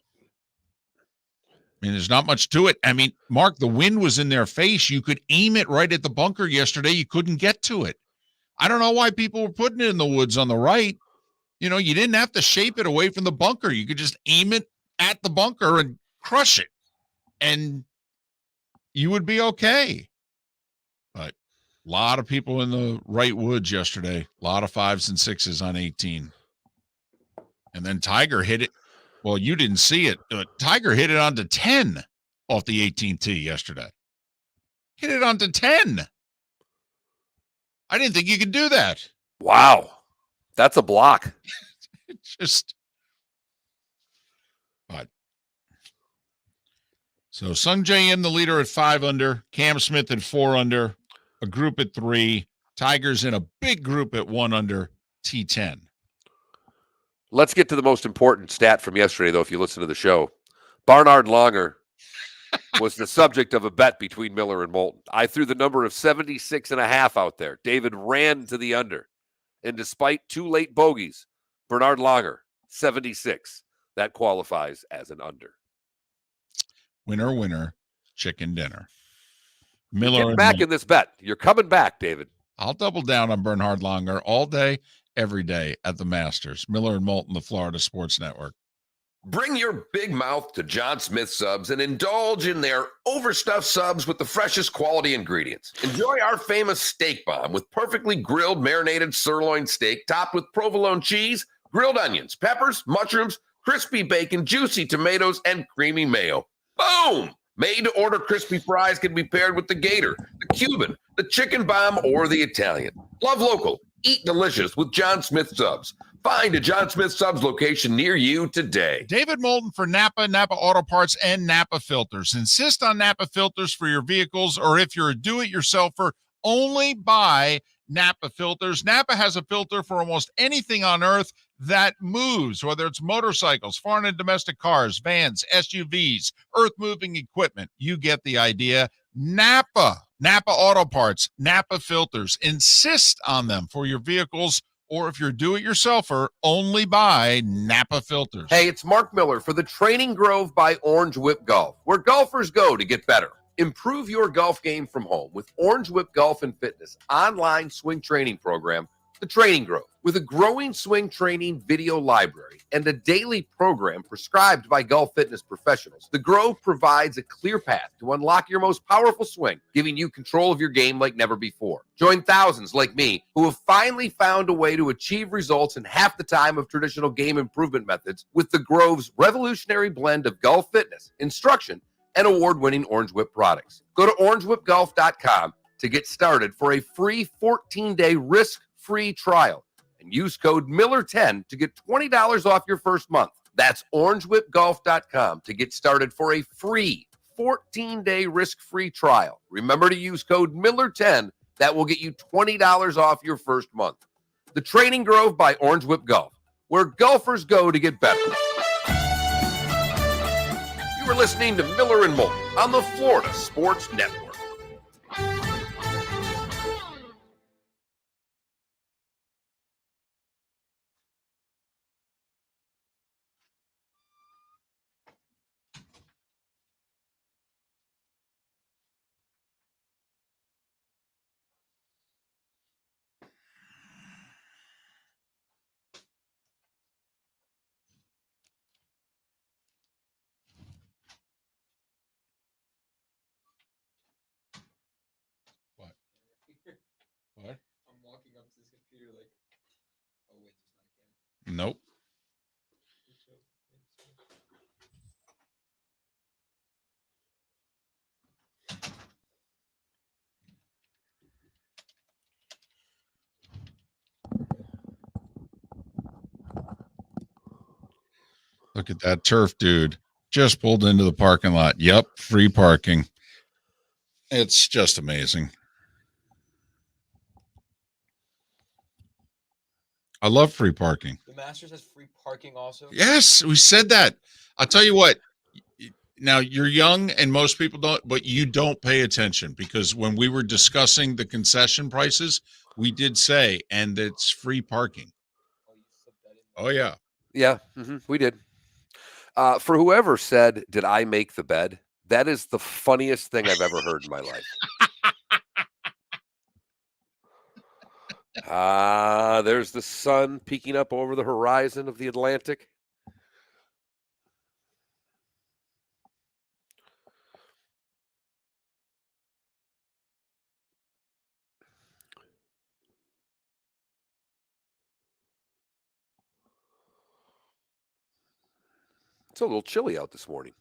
I mean, there's not much to it. I mean, Mark, the wind was in their face. You could aim it right at the bunker yesterday. You couldn't get to it. I don't know why people were putting it in the woods on the right. You didn't have to shape it away from the bunker. You could just aim it at the bunker and crush it, and you would be okay. But a lot of people in the right woods yesterday. A lot of 5s and 6s on 18. And then Tiger hit it. Well, you didn't see it. Tiger hit it onto 10 off the 18th tee yesterday. Hit it onto 10. I didn't think you could do that. Wow. That's a block. It's just. But. So Sung Jae Im, the leader at 5 under, Cam Smith at 4 under, a group at 3, Tigers in a big group at 1 under, T10. Let's get to the most important stat from yesterday, though, if you listen to the show. Barnard Longer was the subject of a bet between Miller and Moulton. I threw the number of 76.5 out there. David ran to the under. And despite 2 late bogeys, Bernard Longer, 76. That qualifies as an under. Winner, winner, chicken dinner. You're Miller getting and back Moulton. in this bet. You're coming back, David. I'll double down on Bernhard Longer all day, every day at the Masters. Miller and Moulton, the Florida Sports Network. Bring your big mouth to John Smith Subs and indulge in their overstuffed subs with the freshest quality ingredients. Enjoy our famous steak bomb with perfectly grilled marinated sirloin steak topped with provolone cheese, grilled onions, peppers, mushrooms, crispy bacon, juicy tomatoes, and creamy mayo. Boom! Made-to-order crispy fries can be paired with the gator, the Cuban, the chicken bomb, or the Italian. Love local. Eat delicious with John Smith Subs. Find a John Smith Subs location near you today. David Moulton for Napa, Napa Auto Parts, and Napa Filters. Insist on Napa filters for your vehicles, or if you're a do-it-yourselfer, only buy Napa filters. Napa has a filter for almost anything on earth that moves, whether it's motorcycles, foreign and domestic cars, vans, SUVs, earth-moving equipment. You get the idea. Napa Auto Parts, Napa filters. Insist on them for your vehicles, or if you're do-it-yourselfer, only buy Napa filters. Hey, it's Mark Miller for the Training Grove by Orange Whip Golf, where golfers go to get better. Improve your golf game from home with Orange Whip Golf and Fitness online swing training program, The Training Grove. With a growing swing training video library and a daily program prescribed by golf fitness professionals, The Grove provides a clear path to unlock your most powerful swing, giving you control of your game like never before. Join thousands like me who have finally found a way to achieve results in half the time of traditional game improvement methods with The Grove's revolutionary blend of golf fitness, instruction, and award-winning Orange Whip products. Go to orangewhipgolf.com to get started for a free 14-day risk-free trial and use code Miller10 to get $20 off your first month. That's orangewhipgolf.com to get started for a free 14-day risk-free trial. Remember to use code Miller10. That will get you $20 off your first month. The Training Grove by Orange Whip Golf, where golfers go to get better. You are listening to Miller and Moulton on the Florida Sports Network. What? I'm walking up to this computer like, oh wait, there's not a camera. Nope. Look at that turf dude. Just pulled into the parking lot. Yep, free parking. It's just amazing. I love free parking. The Masters has free parking also. Yes, we said that. I'll tell you what. Now, you're young and most people don't, but you don't pay attention because when we were discussing the concession prices, we did say, and it's free parking. Oh, yeah. Yeah, we did. For whoever said, did I make the bed? That is the funniest thing I've ever heard in my life. There's the sun peeking up over the horizon of the Atlantic. It's a little chilly out this morning.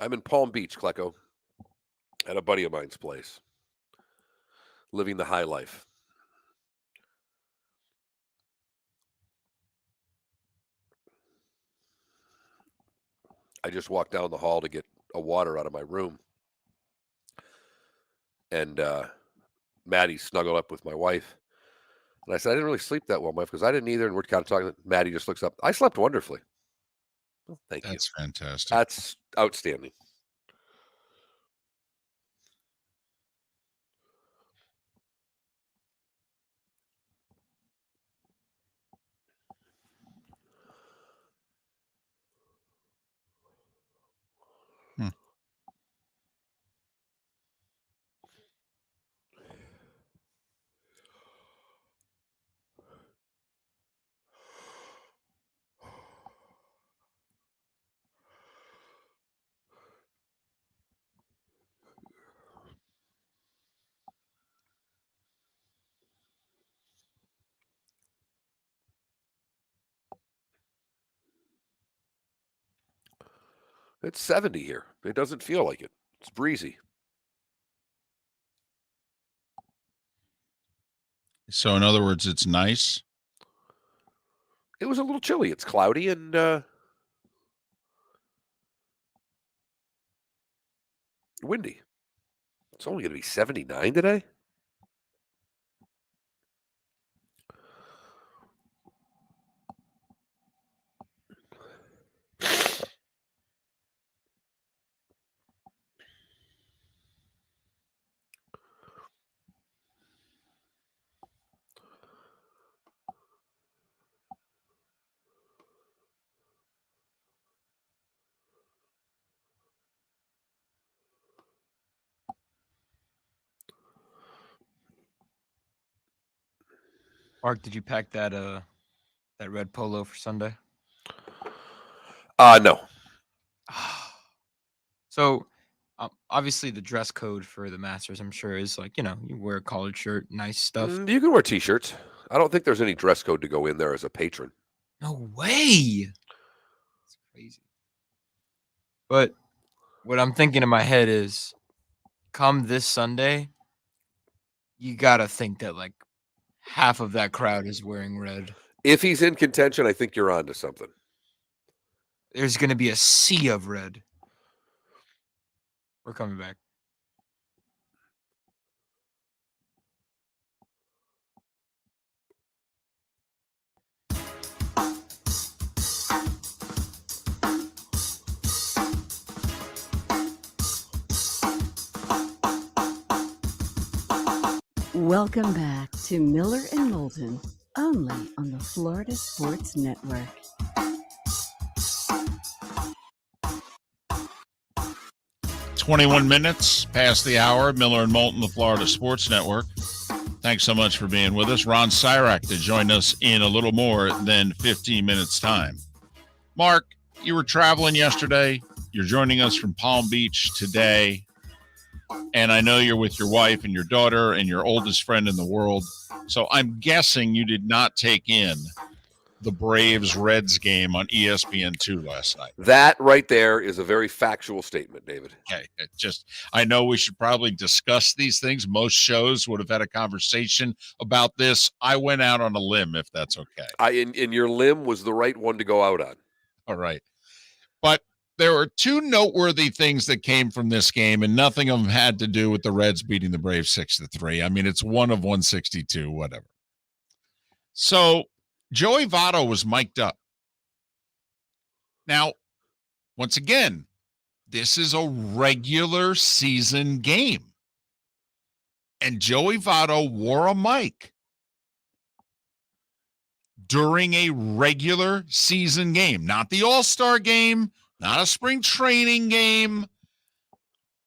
I'm in Palm Beach, Klecko, at a buddy of mine's place, living the high life. I just walked down the hall to get a water out of my room. And Maddie snuggled up with my wife. And I said, I didn't really sleep that well, wife, because I didn't either. And we're kind of talking. Maddie just looks up. I slept wonderfully. Well, thank you. That's fantastic. That's outstanding. It's 70 here. It doesn't feel like it. It's breezy. So, in other words, it's nice. It was a little chilly. It's cloudy and windy. It's only going to be 79 today. Mark, did you pack that red polo for Sunday? No. So, obviously, the dress code for the Masters, I'm sure, is like, you wear a collared shirt, nice stuff. You can wear T-shirts. I don't think there's any dress code to go in there as a patron. No way. It's crazy. But what I'm thinking in my head is, come this Sunday, you got to think that like half of that crowd is wearing red. If he's in contention, I think you're on to something. There's going to be a sea of red. We're coming back. Welcome back to Miller and Moulton, only on the Florida Sports Network. "21 past the hour. Miller and Moulton, the Florida Sports Network. Thanks so much for being with us. Ron Sirak to join us in a little more than 15 minutes time. Mark, you were traveling yesterday. You're joining us from Palm Beach today. And I know you're with your wife and your daughter and your oldest friend in the world. So I'm guessing you did not take in the Braves-Reds game on ESPN2 last night. That right there is a very factual statement, David. Okay. I know we should probably discuss these things. Most shows would have had a conversation about this. I went out on a limb, if that's okay. And your limb was the right one to go out on. All right. But there were two noteworthy things that came from this game, and nothing of them had to do with the Reds beating the Braves 6-3. I mean, it's one of 162, whatever. So Joey Votto was mic'd up. Now, once again, this is a regular season game. And Joey Votto wore a mic during a regular season game, not the All-Star game, not a spring training game,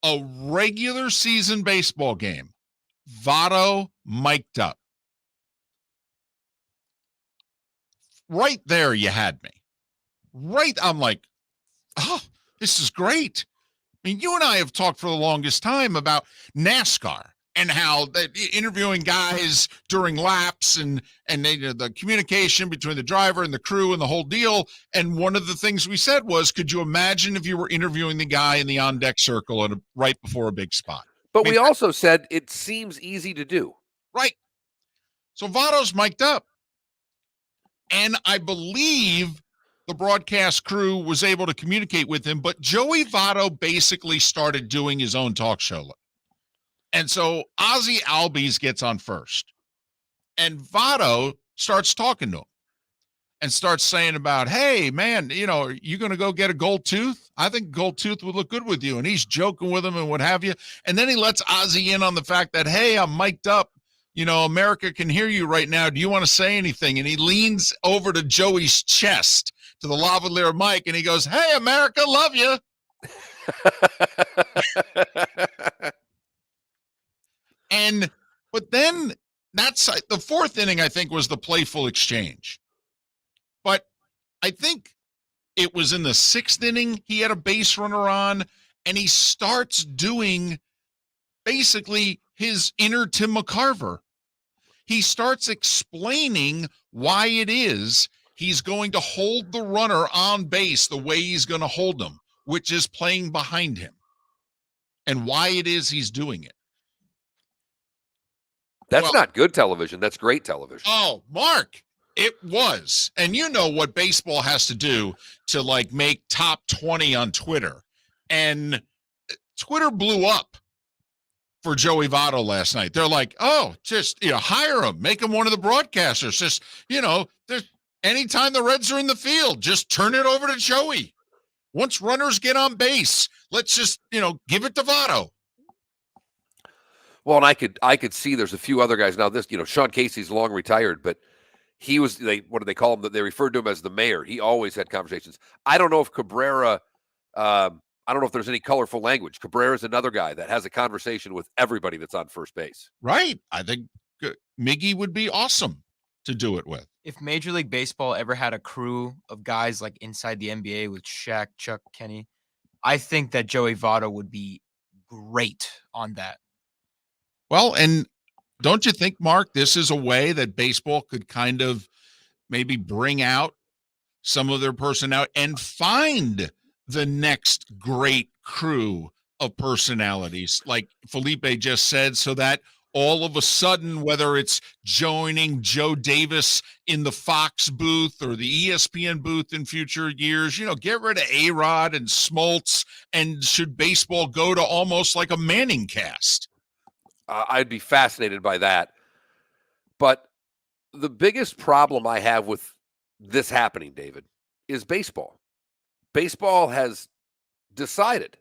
a regular season baseball game. Votto mic'd up. Right there, you had me. Right, I'm like, oh, this is great. I mean, you and I have talked for the longest time about NASCAR and how interviewing guys during laps and the communication between the driver and the crew and the whole deal. And one of the things we said was, could you imagine if you were interviewing the guy in the on-deck circle right before a big spot? But we also said it seems easy to do. Right. So Votto's mic'd up. And I believe the broadcast crew was able to communicate with him, but Joey Votto basically started doing his own talk show. And so Ozzie Albies gets on first. And Votto starts talking to him and starts saying about, hey, man, are you going to go get a gold tooth? I think gold tooth would look good with you. And he's joking with him and what have you. And then he lets Ozzie in on the fact that, hey, I'm mic'd up. America can hear you right now. Do you want to say anything? And he leans over to Joey's chest, to the lavalier mic, and he goes, hey, America, love you. But then that's the fourth inning, I think, was the playful exchange. But I think it was in the sixth inning, he had a base runner on, and he starts doing basically his inner Tim McCarver. He starts explaining why it is he's going to hold the runner on base the way he's going to hold him, which is playing behind him, and why it is he's doing it. That's not good television. That's great television. Oh, Mark, it was. And you know what baseball has to do to make top 20 on Twitter. And Twitter blew up for Joey Votto last night. They're like, oh, just, hire him, make him one of the broadcasters. Just, anytime the Reds are in the field, just turn it over to Joey. Once runners get on base, let's just, give it to Votto. Well, and I could see there's a few other guys now. This, Sean Casey's long retired, but he was, what do they call him? They referred to him as the mayor. He always had conversations. I don't know if Cabrera, I don't know if there's any colorful language. Cabrera is another guy that has a conversation with everybody that's on first base. Right. I think Miggy would be awesome to do it with. If Major League Baseball ever had a crew of guys like inside the NBA with Shaq, Chuck, Kenny, I think that Joey Votto would be great on that. Well, and don't you think, Mark, this is a way that baseball could kind of maybe bring out some of their personality and find the next great crew of personalities, like Felipe just said, so that all of a sudden, whether it's joining Joe Davis in the Fox booth or the ESPN booth in future years, get rid of A-Rod and Smoltz, and should baseball go to almost like a Manning cast? I'd be fascinated by that. But the biggest problem I have with this happening, David, is baseball. Baseball has decided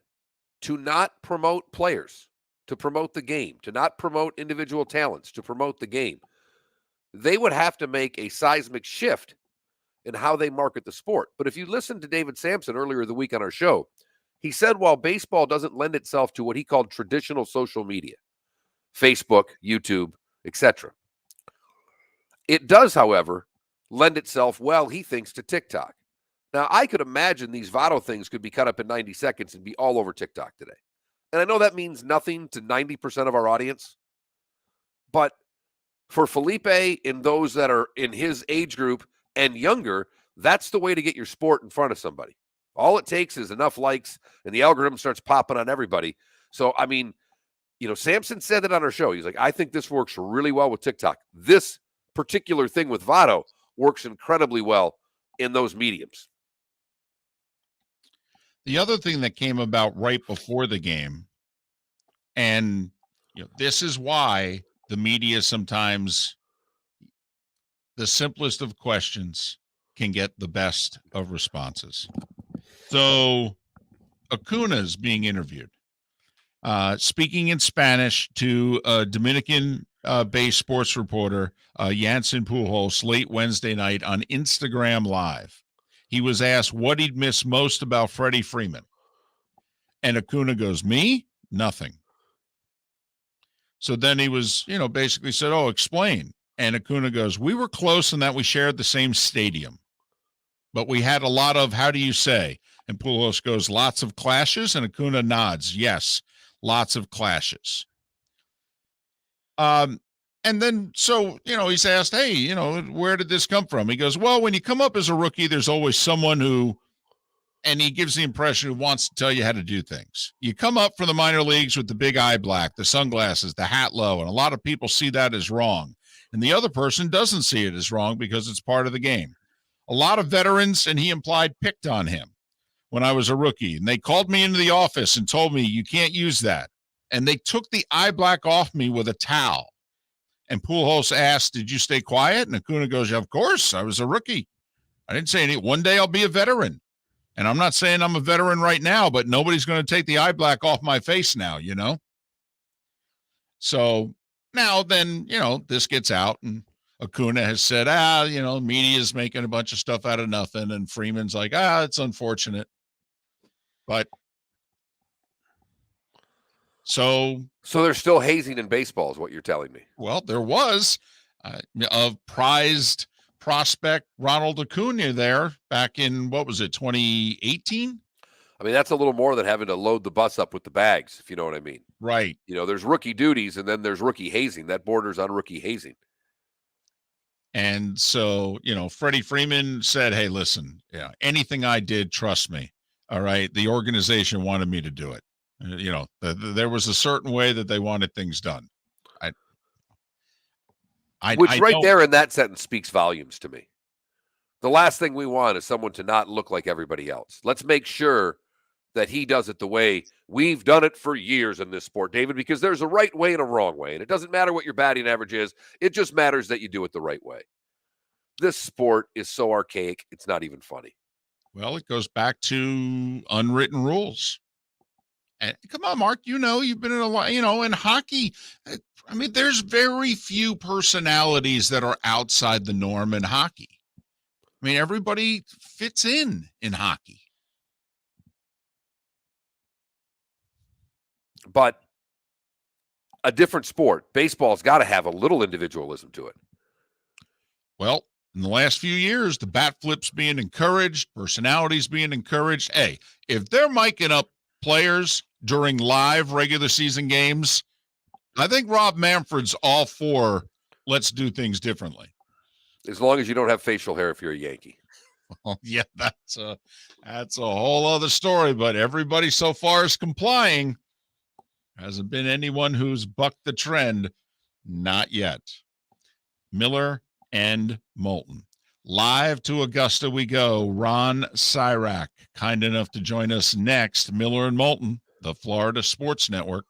to not promote players, to promote the game, to not promote individual talents, to promote the game. They would have to make a seismic shift in how they market the sport. But if you listen to David Sampson earlier the week on our show, he said while baseball doesn't lend itself to what he called traditional social media, Facebook, YouTube, etc., it does, however, lend itself, well, he thinks, to TikTok. Now, I could imagine these Votto things could be cut up in 90 seconds and be all over TikTok today. And I know that means nothing to 90% of our audience. But for Felipe and those that are in his age group and younger, that's the way to get your sport in front of somebody. All it takes is enough likes, and the algorithm starts popping on everybody. So, I mean, Sampson said that on our show. He's like, I think this works really well with TikTok. This particular thing with Votto works incredibly well in those mediums. The other thing that came about right before the game, and this is why the media sometimes, the simplest of questions can get the best of responses. So Acuna's being interviewed, speaking in Spanish to a Dominican-based sports reporter, Jansen Pujols, late Wednesday night on Instagram Live. He was asked what he'd miss most about Freddie Freeman. And Acuna goes, me? Nothing. So then he was, basically said, oh, explain. And Acuna goes, we were close in that we shared the same stadium. But we had a lot of, how do you say, And Pujols goes, lots of clashes, and Acuna nods. Yes, lots of clashes. And then, so, he's asked, hey, where did this come from? He goes, well, when you come up as a rookie, there's always someone who, and he gives the impression who wants to tell you how to do things. You come up from the minor leagues with the big eye black, the sunglasses, the hat low, and a lot of people see that as wrong. And the other person doesn't see it as wrong because it's part of the game. A lot of veterans, and he implied, picked on him when I was a rookie. And they called me into the office and told me, you can't use that. And they took the eye black off me with a towel. And Pujols asked, did you stay quiet? And Acuna goes, yeah, of course, I was a rookie. I didn't say anything. One day I'll be a veteran. And I'm not saying I'm a veteran right now, but nobody's going to take the eye black off my face now, So now then, this gets out, and Acuna has said, media is making a bunch of stuff out of nothing. And Freeman's like, it's unfortunate. But so there's still hazing in baseball is what you're telling me. Well, there was a prized prospect, Ronald Acuna, there back in, 2018? I mean, that's a little more than having to load the bus up with the bags, if you know what I mean. Right. There's rookie duties, and then there's rookie hazing. That borders on rookie hazing. And so, Freddie Freeman said, hey, listen, anything I did, trust me. All right. The organization wanted me to do it. There was a certain way that they wanted things done. Which right there in that sentence speaks volumes to me. The last thing we want is someone to not look like everybody else. Let's make sure that he does it the way we've done it for years in this sport, David, because there's a right way and a wrong way. And it doesn't matter what your batting average is. It just matters that you do it the right way. This sport is so archaic, it's not even funny. Well, it goes back to unwritten rules. And come on, Mark, you've been in a lot, in hockey. I mean, there's very few personalities that are outside the norm in hockey. I mean, everybody fits in hockey. But a different sport. Baseball's got to have a little individualism to it. Well, in the last few years, the bat flips being encouraged, personalities being encouraged. Hey, if they're miking up players during live regular season games, I think Rob Manfred's all for let's do things differently. As long as you don't have facial hair if you're a Yankee. Well, yeah, that's a whole other story, but everybody so far is complying. Hasn't been anyone who's bucked the trend. Not yet. Miller and Moulton. Live to Augusta we go. Ron Sirak, kind enough to join us next. Miller and Moulton, the Florida Sports Network.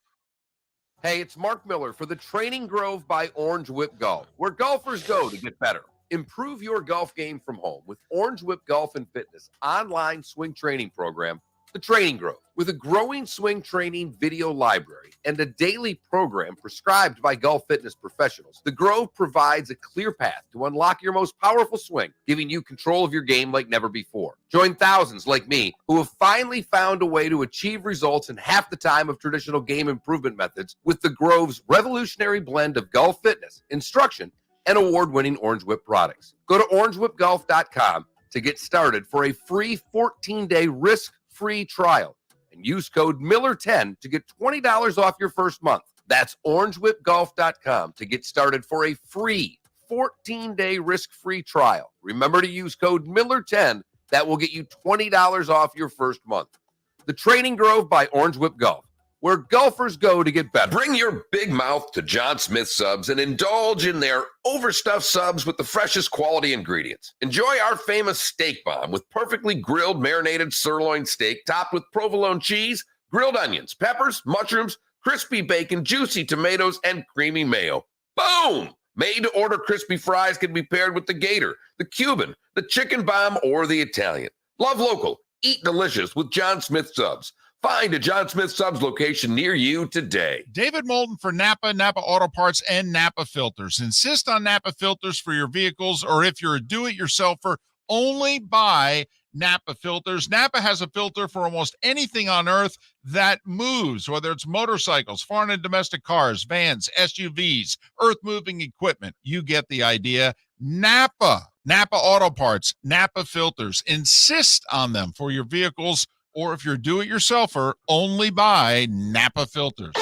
Hey, it's Mark Miller for the Training Grove by Orange Whip Golf, where golfers go to get better. Improve your golf game from home with Orange Whip Golf and Fitness online swing training program, The Training Grove. With a growing swing training video library and a daily program prescribed by golf fitness professionals, The Grove provides a clear path to unlock your most powerful swing, giving you control of your game like never before. Join thousands like me who have finally found a way to achieve results in half the time of traditional game improvement methods with The Grove's revolutionary blend of golf fitness, instruction, and award-winning Orange Whip products. Go to orangewhipgolf.com to get started for a free 14-day risk-free trial and use code Miller10 to get $20 off your first month. That's orangewhipgolf.com to get started for a free 14-day risk-free trial. Remember to use code Miller10. That will get you $20 off your first month. The Training Grove by Orange Whip Golf, where golfers go to get better. Bring your big mouth to John Smith Subs and indulge in their overstuffed subs with the freshest quality ingredients. Enjoy our famous steak bomb with perfectly grilled marinated sirloin steak topped with provolone cheese, grilled onions, peppers, mushrooms, crispy bacon, juicy tomatoes, and creamy mayo. Boom! Made-to-order crispy fries can be paired with the Gator, the Cuban, the chicken bomb, or the Italian. Love local. Eat delicious with John Smith Subs. Find a John Smith Subs location near you today. David Moulton for Napa, Napa Auto Parts, and Napa Filters. Insist on Napa filters for your vehicles, or if you're a do-it-yourselfer, only buy Napa filters. Napa has a filter for almost anything on earth that moves, whether it's motorcycles, foreign and domestic cars, vans, SUVs, earth-moving equipment. You get the idea. Napa Napa Auto Parts, Napa Filters. Insist on them for your vehicles, or if you're do-it-yourselfer, only buy Napa Filters.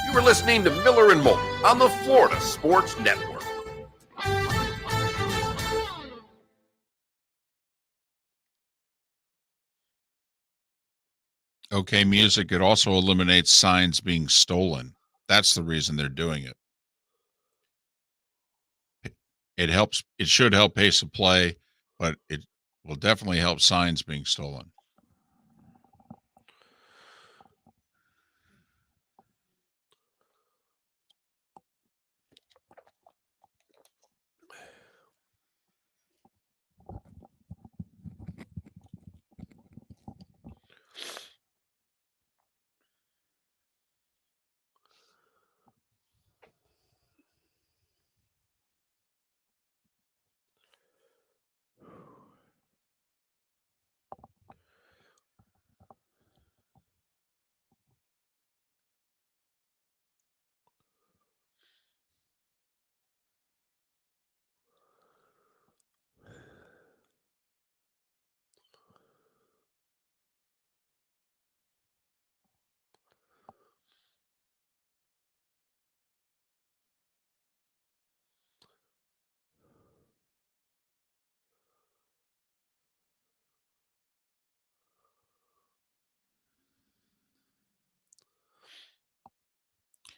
You were listening to Miller and Moulton on the Florida Sports Network. Okay, music. It also eliminates signs being stolen. That's the reason they're doing it. It helps. It should help pace of play, but it will definitely help signs being stolen.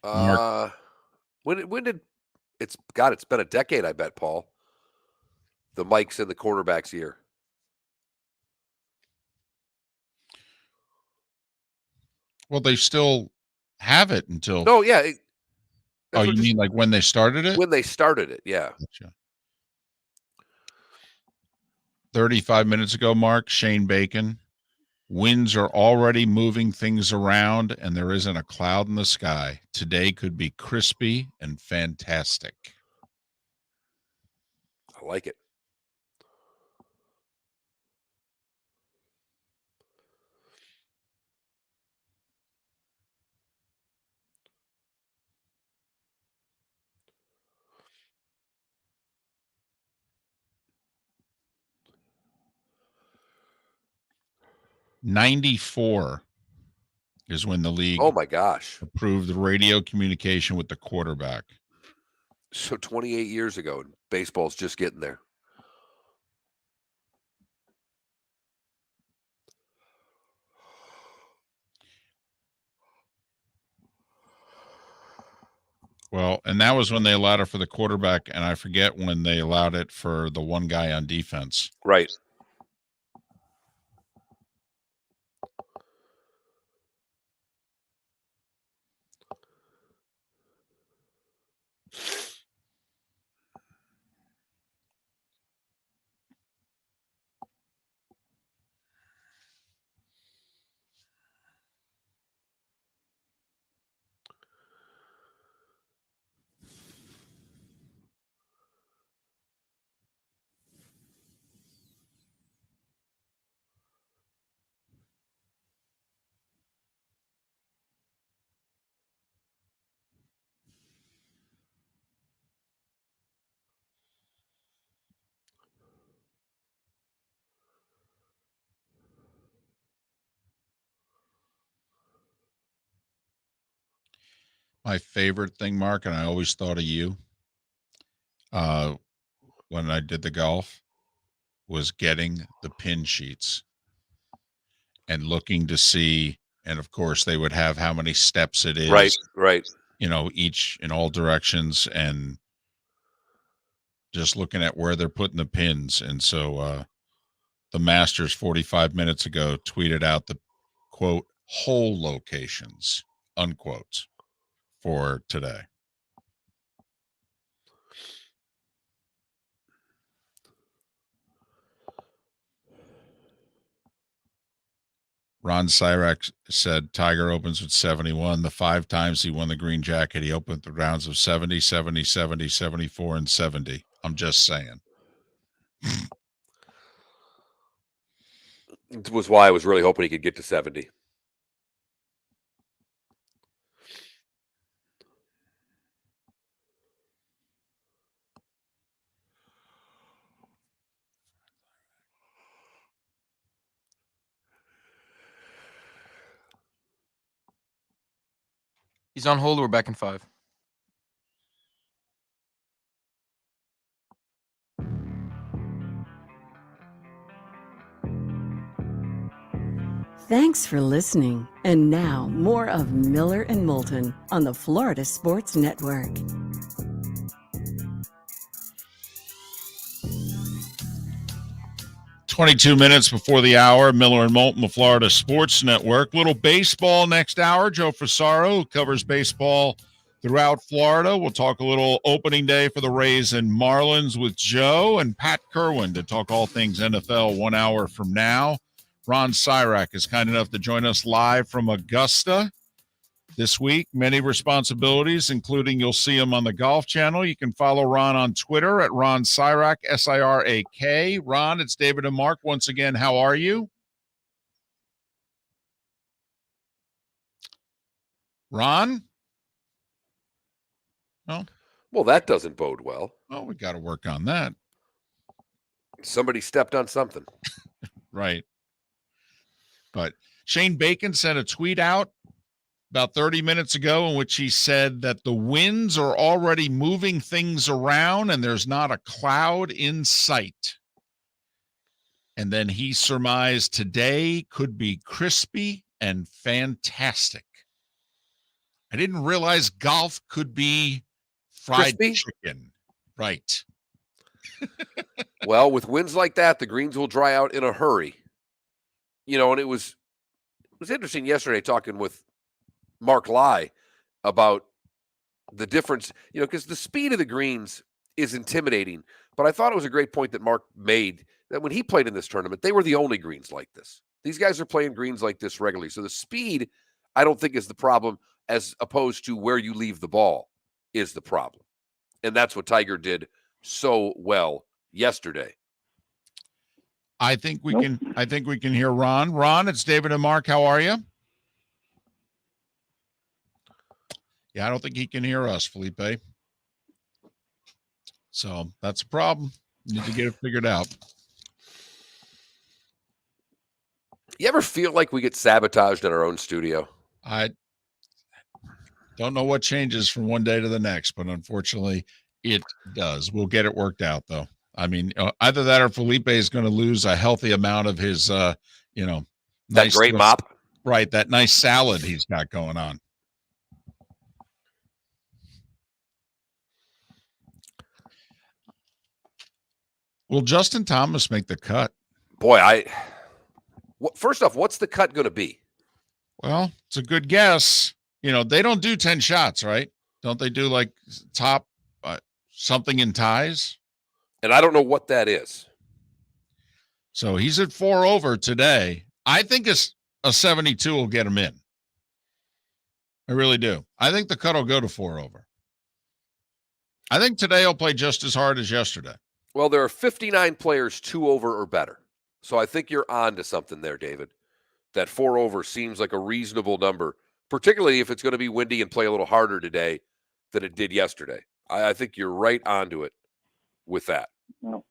Mark. When did it's been a decade, I bet, Paul. The Mike's in the quarterback's ear. Well, they still have it until. No, yeah. Oh, you mean like when they started it? When they started it, yeah. Gotcha. 35 minutes ago, Mark, Shane Bacon. Winds are already moving things around, and there isn't a cloud in the sky. Today could be crispy and fantastic. I like it. '94 is when the league, oh my gosh, approved radio communication with the quarterback. So 28 years ago, and baseball's just getting there. Well, and that was when they allowed it for the quarterback, and I forget when they allowed it for the one guy on defense. Right. My favorite thing, Mark, and I always thought of you when I did the golf, was getting the pin sheets and looking to see, and of course they would have how many steps it is, right, each in all directions, and just looking at where they're putting the pins. And so the Masters 45 minutes ago tweeted out the quote hole locations unquote for today. Ron Sirak said Tiger opens with 71. The 5 times he won the green jacket, he opened the rounds of 70, 70, 70, 74, and 70. I'm just saying. It was why I was really hoping he could get to 70. He's on hold. We're back in 5. Thanks for listening. And now, more of Miller and Moulton on the Florida Sports Network. "22 minutes before the hour, Miller and Moulton, the Florida Sports Network. Little baseball next hour. Joe Frisaro, who covers baseball throughout Florida. We'll talk a little opening day for the Rays and Marlins with Joe, and Pat Kirwan to talk all things NFL 1 hour from now. Ron Sirak is kind enough to join us live from Augusta this week. Many responsibilities, including you'll see him on the Golf Channel. You can follow Ron on Twitter at Ron Sirak, Sirak. Ron, it's David and Mark. Once again, how are you? Ron? No? Well, that doesn't bode well. Well, we got to work on that. Somebody stepped on something. Right. But Shane Bacon sent a tweet out about 30 minutes ago in which he said that the winds are already moving things around and there's not a cloud in sight. And then he surmised today could be crispy and fantastic. I didn't realize golf could be fried Crispy? chicken. Right. Well, with winds like that, the greens will dry out in a hurry. And it was interesting yesterday talking with Mark Lai about the difference, because the speed of the greens is intimidating. But I thought it was a great point that Mark made that when he played in this tournament, they were the only greens like this. These guys are playing greens like this regularly. So the speed, I don't think, is the problem, as opposed to where you leave the ball is the problem. And that's what Tiger did so well yesterday. I think we can hear Ron. Ron, it's David and Mark. How are you? Yeah, I don't think he can hear us, Felipe. So that's a problem. Need to get it figured out. You ever feel like we get sabotaged in our own studio? I don't know what changes from one day to the next, but unfortunately it does. We'll get it worked out, though. I mean, either that or Felipe is going to lose a healthy amount of his, That nice great mop. Right, that nice salad he's got going on. Will Justin Thomas make the cut? Boy, first off, what's the cut going to be? Well, it's a good guess. They don't do 10 shots, right? Don't they do like top something in ties? And I don't know what that is. So he's at 4 over today. I think a 72 will get him in. I really do. I think the cut will go to 4 over. I think today he'll play just as hard as yesterday. Well, there are 59 players 2 over or better. So I think you're on to something there, David. That 4 over seems like a reasonable number, particularly if it's going to be windy and play a little harder today than it did yesterday. I think you're right onto it with that. Well,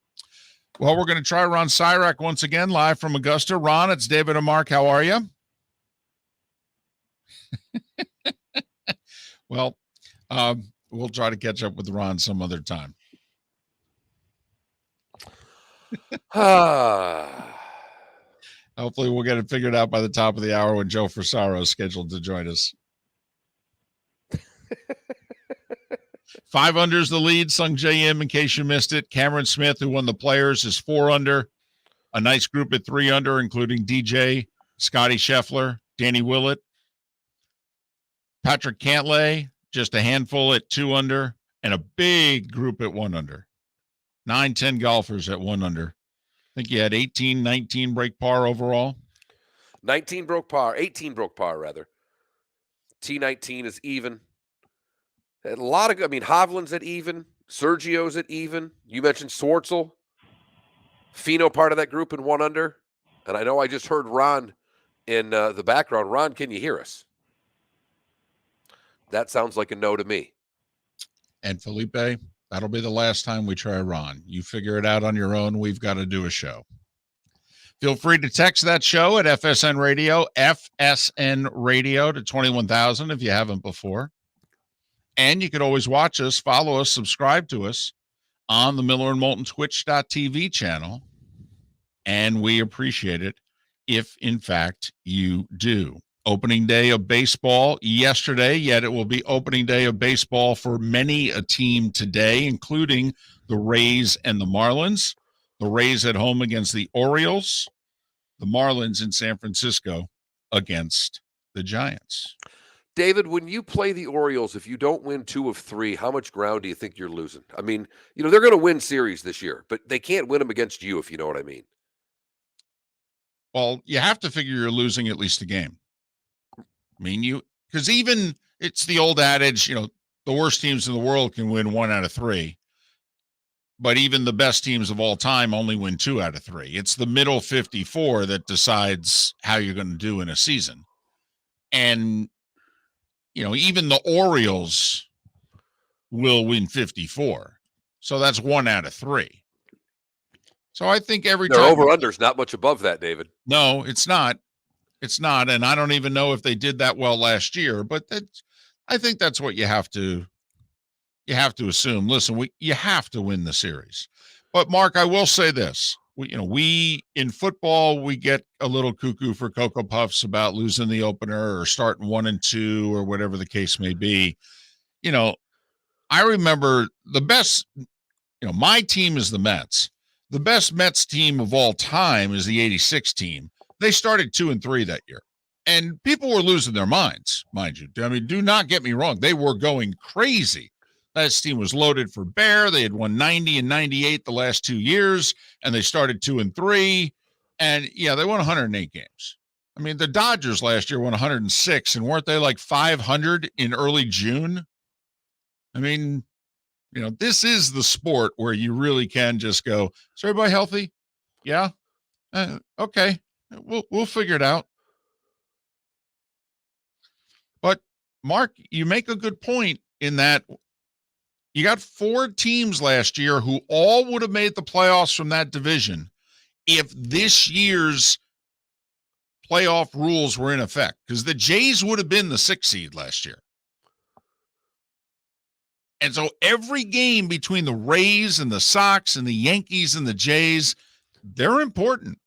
we're going to try Ron Sirak once again, live from Augusta. Ron, it's David and Mark. How are you? Well, we'll try to catch up with Ron some other time. Hopefully we'll get it figured out by the top of the hour when Joe Frisaro is scheduled to join us. 5 under's the lead. Sung J M, in case you missed it. Cameron Smith, who won the Players, is 4 under. A nice group at 3 under, including DJ, Scotty Scheffler, Danny Willett, Patrick Cantlay, just a handful at 2 under, and a big group at 1 under. 9-10 golfers at 1 under. I think you had 18, 19 break par overall. 19 broke par, 18 broke par, rather. T19 is even. A lot of, Hovland's at even. Sergio's at even. You mentioned Swartzel. Fino part of that group in 1 under. And I know I just heard Ron in the background. Ron, can you hear us? That sounds like a no to me. And Felipe, that'll be the last time we try Ron. You figure it out on your own. We've got to do a show. Feel free to text that show at FSN Radio to 21,000 if you haven't before. And you could always watch us, follow us, subscribe to us on the Miller and Moulton Twitch.tv channel. And we appreciate it if, in fact, you do. Opening day of baseball yesterday, yet it will be opening day of baseball for many a team today, including the Rays and the Marlins. The Rays at home against the Orioles, the Marlins in San Francisco against the Giants. David, when you play the Orioles, if you don't win 2 of 3, how much ground do you think you're losing? I mean, they're going to win series this year, but they can't win them against you, if you know what I mean. Well, you have to figure you're losing at least a game. I mean, because even it's the old adage, the worst teams in the world can win 1 out of 3. But even the best teams of all time only win 2 out of 3. It's the middle 54 that decides how you're going to do in a season. And, even the Orioles will win 54. So that's 1 out of 3. So I think every Their time over-under's not much above that, David. No, it's not. It's not. And I don't even know if they did that well last year, but I think that's what you have to assume. Listen, you have to win the series. But Mark, I will say this. We in football, we get a little cuckoo for Cocoa Puffs about losing the opener or starting 1-2 or whatever the case may be. I remember the best, my team is the Mets. The best Mets team of all time is the 86 team. They started 2-3 that year. And people were losing their minds, mind you. I mean, do not get me wrong. They were going crazy. That team was loaded for bear. They had won 90 and 98 the last 2 years, and they started 2-3. And, they won 108 games. I mean, the Dodgers last year won 106, and weren't they like 500 in early June? I mean, this is the sport where you really can just go, is everybody healthy? Yeah. Okay. We'll figure it out. But Mark, you make a good point in that you got 4 teams last year who all would have made the playoffs from that division if this year's playoff rules were in effect, because the Jays would have been the 6th seed last year. And so every game between the Rays and the Sox and the Yankees and the Jays, they're important.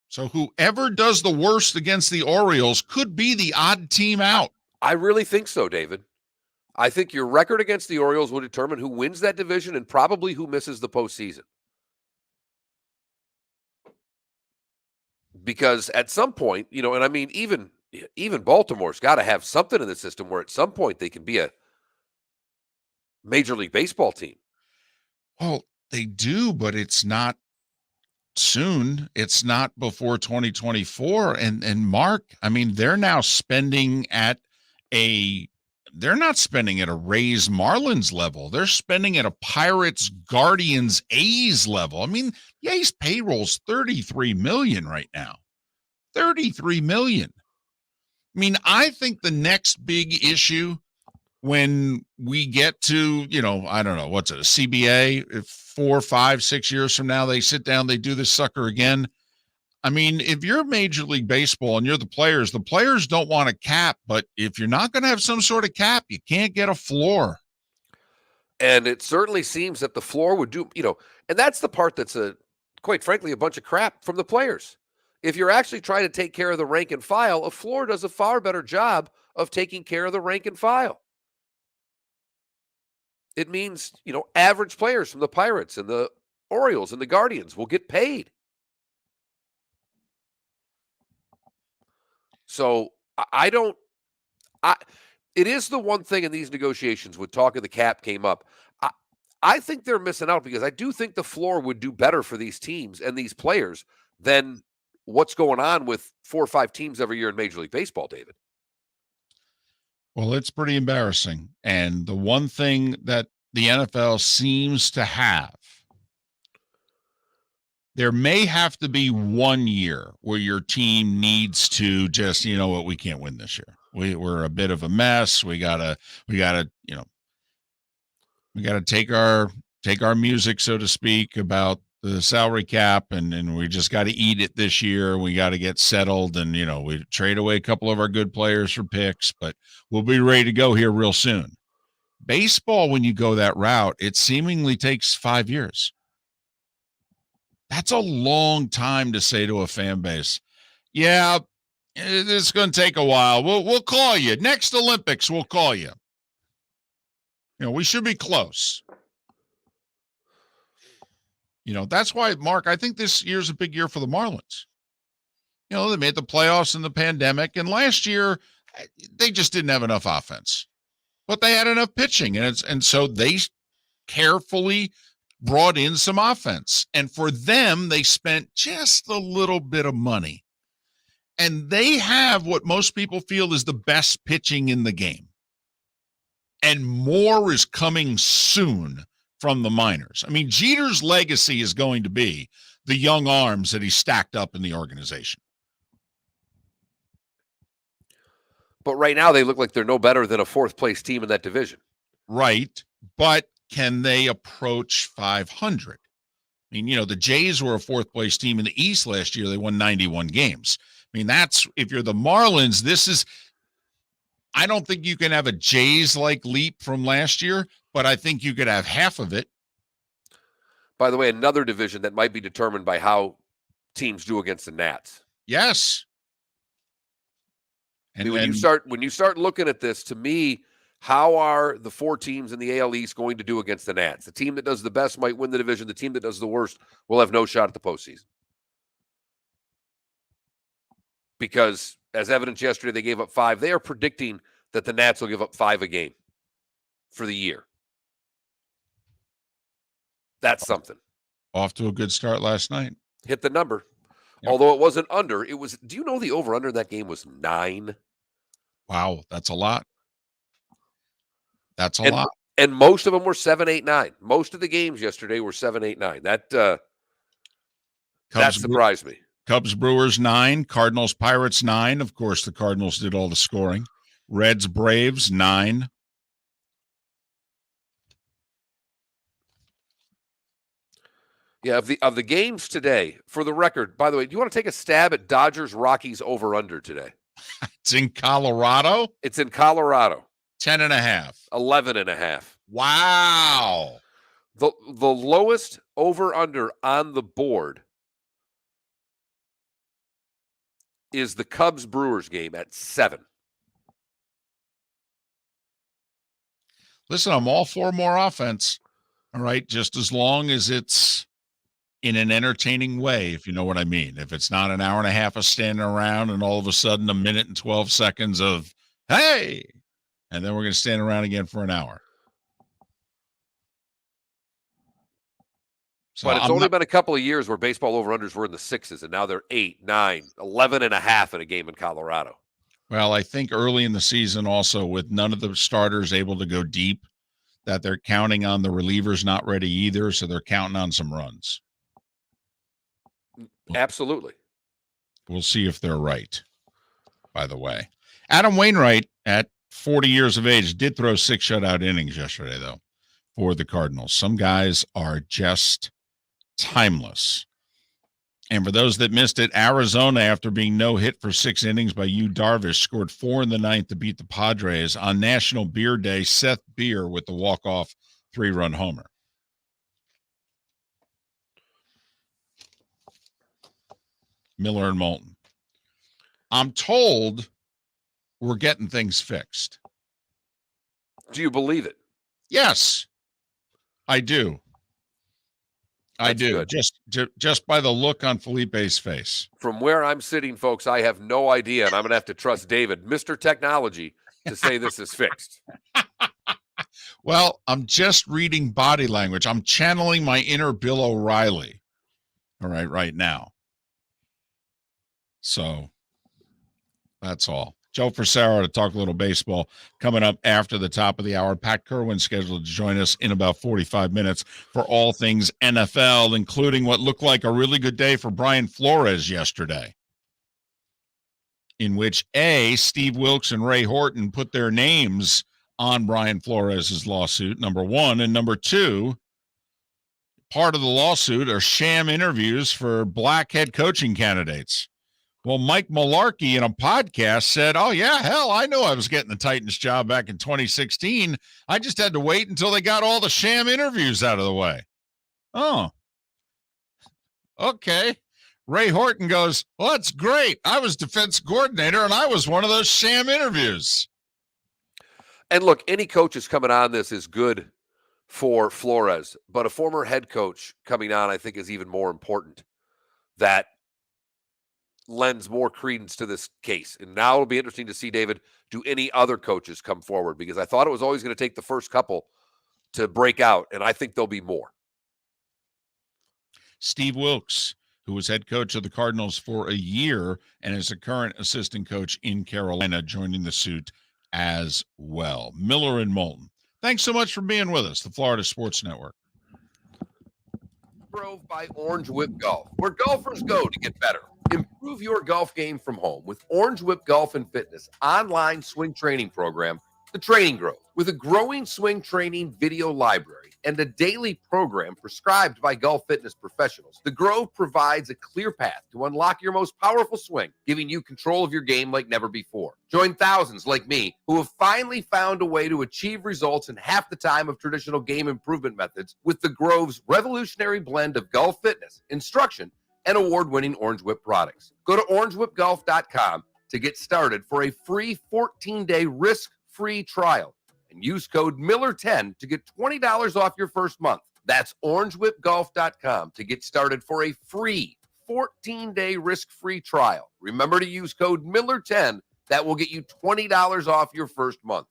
So whoever does the worst against the Orioles could be the odd team out. I really think so, David. I think your record against the Orioles will determine who wins that division and probably who misses the postseason. Because at some point, and I mean, even Baltimore's got to have something in the system where at some point they can be a Major League Baseball team. Well, they do, but it's not soon. It's not before 2024. And Mark, I mean, they're now spending they're not spending at a Rays Marlins level. They're spending at a Pirates Guardians A's level. I mean, the A's payroll's $33 million right now. $33 million. I mean, I think the next big issue when we get to, I don't know, what's it, a CBA, if 4, 5, 6 years from now, they sit down, they do this sucker again. I mean, if you're Major League Baseball and you're the players don't want a cap, but if you're not going to have some sort of cap, you can't get a floor. And it certainly seems that the floor would do, and that's the part that's quite frankly, a bunch of crap from the players. If you're actually trying to take care of the rank and file, a floor does a far better job of taking care of the rank and file. It means, average players from the Pirates and the Orioles and the Guardians will get paid. So it is the one thing in these negotiations with talk of the cap came up. I think they're missing out because I do think the floor would do better for these teams and these players than what's going on with 4 or 5 teams every year in Major League Baseball, David. Well, it's pretty embarrassing. And the one thing that the NFL seems to have, there may have to be 1 year where your team needs to just, we can't win this year. We're a bit of a mess. We gotta take our music, so to speak, about the salary cap, and we just got to eat it this year. We got to get settled, and we trade away a couple of our good players for picks, but we'll be ready to go here real soon. Baseball, when you go that route, it seemingly takes 5 years. That's a long time to say to a fan base, yeah, it's going to take a while. We'll call you. Next Olympics, we'll call you. We should be close. That's why, Mark, I think this year's a big year for the Marlins. They made the playoffs in the pandemic, and last year they just didn't have enough offense. But they had enough pitching, and so they carefully brought in some offense. And for them, they spent just a little bit of money. And they have what most people feel is the best pitching in the game. And more is coming soon from the minors. I mean, Jeter's legacy is going to be the young arms that he stacked up in the organization. But right now they look like they're no better than a fourth-place team in that division. Right, but can they approach 500? I mean, the Jays were a fourth-place team in the East last year. They won 91 games. I mean, that's, if you're the Marlins, I don't think you can have a Jays-like leap from last year, but I think you could have half of it. By the way, another division that might be determined by how teams do against the Nats. Yes. And when you start looking at this, to me, how are the four teams in the AL East going to do against the Nats? The team that does the best might win the division. The team that does the worst will have no shot at the postseason. Because, as evidenced yesterday, they gave up 5. They are predicting that the Nats will give up 5 a game for the year. That's something. Off to a good start last night. Hit the number. Yep. Although it wasn't under, it was, do you know the over-under in that game was 9? Wow, that's a lot. That's a lot. And most of them were 7, 8, 9. Most of the games yesterday were 7, 8, 9. That surprised me. Cubs, Brewers, 9. Cardinals, Pirates, 9. Of course, the Cardinals did all the scoring. Reds, Braves, 9. Yeah, of the games today, for the record, by the way, do you want to take a stab at Dodgers, Rockies over-under today? It's in Colorado? It's in Colorado. 10.5. 11.5. Wow. The lowest over-under on the board is the Cubs-Brewers game at 7. Listen, I'm all for more offense. All right, just as long as it's in an entertaining way, if you know what I mean. If it's not an hour and a half of standing around and all of a sudden a minute and 12 seconds of, hey, and then we're going to stand around again for an hour. So but it's only been a couple of years where baseball over-unders were in the 6s, and now they're 8, 9, 11.5 in a game in Colorado. Well, I think early in the season also, with none of the starters able to go deep, that they're counting on the relievers not ready either, so they're counting on some runs. Absolutely. We'll see if they're right, by the way. Adam Wainwright, at 40 years of age, did throw 6 shutout innings yesterday, though, for the Cardinals. Some guys are just timeless. And for those that missed it, Arizona, after being no hit for 6 innings by Yu Darvish, scored 4 in the 9th to beat the Padres. On National Beer Day, Seth Beer with the walk-off 3-run homer. Miller and Moulton. I'm told we're getting things fixed. Do you believe it? Yes, I do. I do. Good. Just by the look on Felipe's face. From where I'm sitting, folks, I have no idea, and I'm going to have to trust David, Mr. Technology, to say this is fixed. Well, I'm just reading body language. I'm channeling my inner Bill O'Reilly. All right now. So that's all. Joe Frisaro to talk a little baseball coming up after the top of the hour. Pat Kirwan scheduled to join us in about 45 minutes for all things NFL, including what looked like a really good day for Brian Flores yesterday, in which Steve Wilkes and Ray Horton put their names on Brian Flores' lawsuit, number 1, and number 2, part of the lawsuit are sham interviews for black head coaching candidates. Well, Mike Mularkey in a podcast said, oh, yeah, hell, I knew I was getting the Titans job back in 2016. I just had to wait until they got all the sham interviews out of the way. Oh, okay. Ray Horton goes, well, that's great. I was defense coordinator, and I was one of those sham interviews. And look, any coach is coming on this is good for Flores, but a former head coach coming on, I think, is even more important. That lends more credence to this case. And now it'll be interesting to see, David, do any other coaches come forward? Because I thought it was always going to take the first couple to break out, and I think there'll be more. Steve Wilkes, who was head coach of the Cardinals for a year and is a current assistant coach in Carolina, joining the suit as well. Miller and Moulton. Thanks so much for being with us, the Florida Sports Network. Grove by Orange Whip Golf, where golfers go to get better. Improve your golf game from home with Orange Whip Golf and Fitness online swing training program, The Training Grove, with a growing swing training video library and a daily program prescribed by golf fitness professionals. The Grove provides a clear path to unlock your most powerful swing, giving you control of your game like never before. Join thousands like me who have finally found a way to achieve results in half the time of traditional game improvement methods with the Grove's revolutionary blend of golf fitness, instruction, and award-winning Orange Whip products. Go to orangewhipgolf.com to get started for a free 14-day risk-free trial and use code Miller10 to get $20 off your first month. That's orangewhipgolf.com to get started for a free 14-day risk-free trial. Remember to use code Miller10. That will get you $20 off your first month.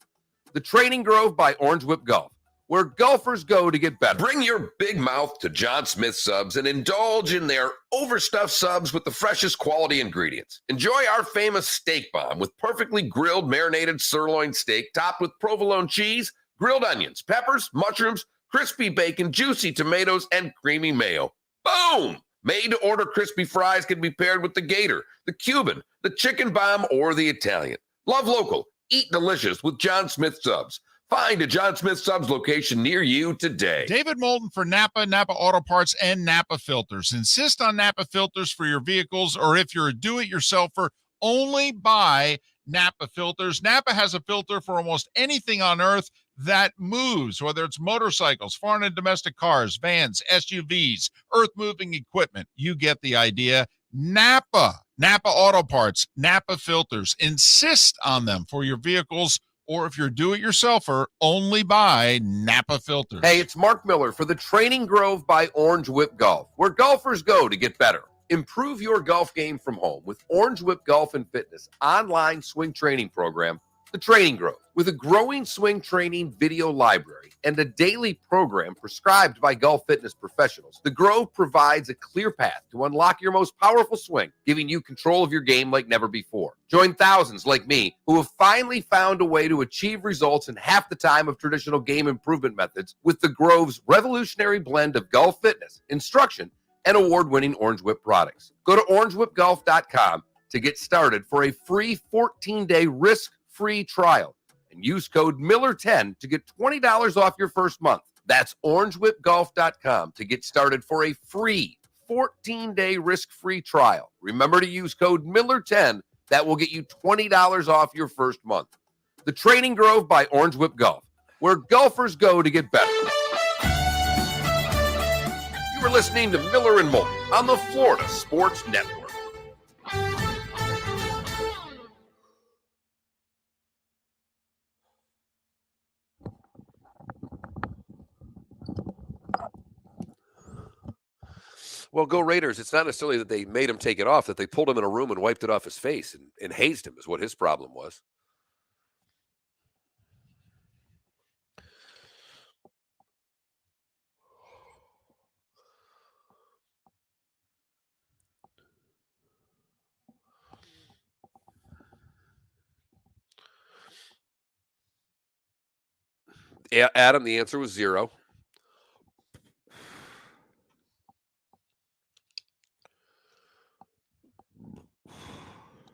The Training Grove by Orange Whip Golf, where golfers go to get better. Bring your big mouth to John Smith Subs and indulge in their overstuffed subs with the freshest quality ingredients. Enjoy our famous steak bomb with perfectly grilled marinated sirloin steak topped with provolone cheese, grilled onions, peppers, mushrooms, crispy bacon, juicy tomatoes, and creamy mayo. Boom! Made-to-order crispy fries can be paired with the Gator, the Cuban, the chicken bomb, or the Italian. Love local. Eat delicious with John Smith Subs. Find a John Smith Subs location near you today. David Moulton for Napa, Napa Auto Parts, and Napa Filters. Insist on Napa filters for your vehicles, or if you're a do-it-yourselfer, only buy Napa filters. Napa has a filter for almost anything on earth that moves, whether it's motorcycles, foreign and domestic cars, vans, SUVs, earth-moving equipment. You get the idea. Napa Auto Parts, Napa filters. Insist on them for your vehicles, or if you're do-it-yourselfer, only buy Napa filters. Hey, it's Mark Miller for the Training Grove by Orange Whip Golf, where golfers go to get better. Improve your golf game from home with Orange Whip Golf and Fitness online swing training program, The Training Grove, with a growing swing training video library and a daily program prescribed by golf fitness professionals. The Grove provides a clear path to unlock your most powerful swing, giving you control of your game like never before. Join thousands like me who have finally found a way to achieve results in half the time of traditional game improvement methods with the Grove's revolutionary blend of golf fitness, instruction, and award-winning Orange Whip products. Go to orangewhipgolf.com to get started for a free 14-day risk-free trial and use code Miller10 to get $20 off your first month. That's orangewhipgolf.com to get started for a free 14-day risk-free trial. Remember to use code Miller10. That will get you $20 off your first month. The Training Grove by Orange Whip Golf, where golfers go to get better. You are listening to Miller and Moulton on the Florida Sports Network. Well, go Raiders. It's not necessarily that they made him take it off, that they pulled him in a room and wiped it off his face and hazed him is what his problem was. Adam, the answer was 0.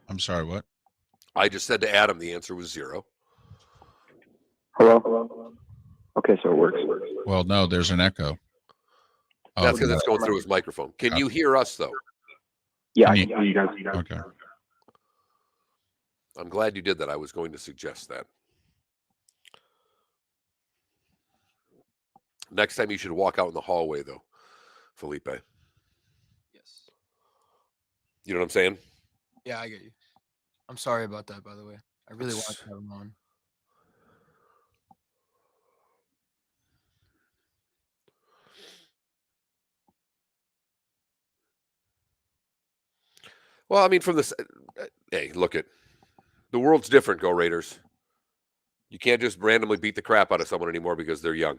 I'm sorry, what? I just said to Adam the answer was 0. Hello? Okay, so it works. Well, no, there's an echo. That's because it's going through his microphone. Can you hear us, though? Yeah, I can hear you guys. Okay. I'm glad you did that. I was going to suggest that. Next time you should walk out in the hallway, though, Felipe. Yes. You know what I'm saying? Yeah, I get you. I'm sorry about that, by the way. I really wanted to have him on. Well, I mean, from this, hey, look at the world's different. Go Raiders! You can't just randomly beat the crap out of someone anymore because they're young.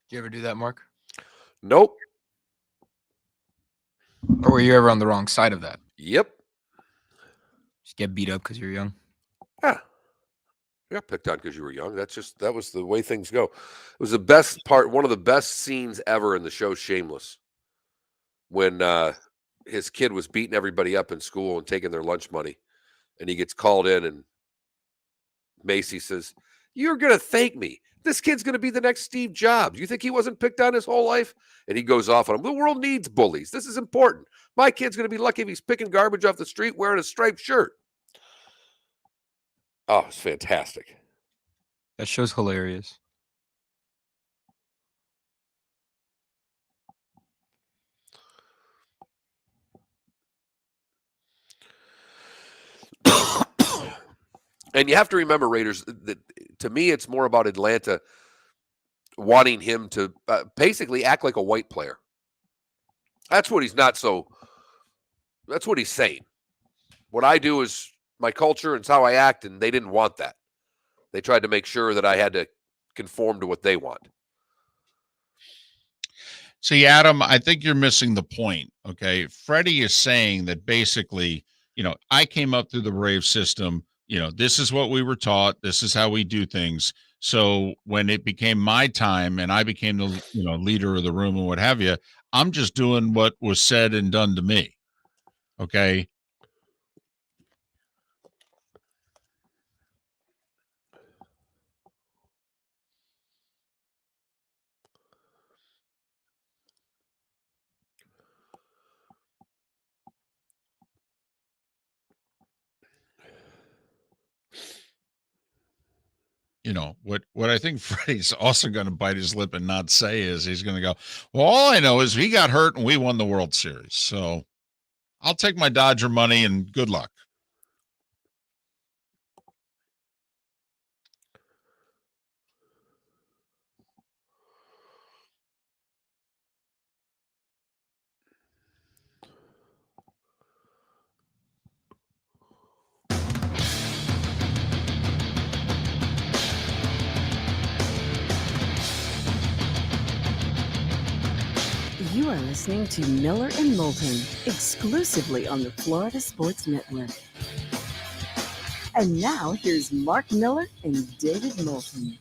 Did you ever do that, Mark? Nope. Or were you ever on the wrong side of that? Yep. Just get beat up because you're young? Yeah. You got picked on because you were young. That was the way things go. It was the best part, one of the best scenes ever in the show Shameless. When his kid was beating everybody up in school and taking their lunch money. And he gets called in and Macy says, "You're going to thank me. This kid's going to be the next Steve Jobs. You think he wasn't picked on his whole life?" And he goes off on him. The world needs bullies. This is important. My kid's going to be lucky if he's picking garbage off the street wearing a striped shirt. Oh, it's fantastic. That show's hilarious. And you have to remember, Raiders, that to me, it's more about Atlanta wanting him to basically act like a white player. That's what he's not so. That's what he's saying. What I do is my culture and it's how I act, and they didn't want that. They tried to make sure that I had to conform to what they want. See, Adam, I think you're missing the point. Okay. Freddie is saying that basically, I came up through the Brave system. This is what we were taught. This is how we do things. So when it became my time and I became the, leader of the room and what have you, I'm just doing what was said and done to me. Okay. What I think Freddie's also going to bite his lip and not say is he's going to go, well, all I know is he got hurt and we won the World Series. So I'll take my Dodger money and good luck. You are listening to Miller and Moulton, exclusively on the Florida Sports Network. And now, here's Mark Miller and David Moulton.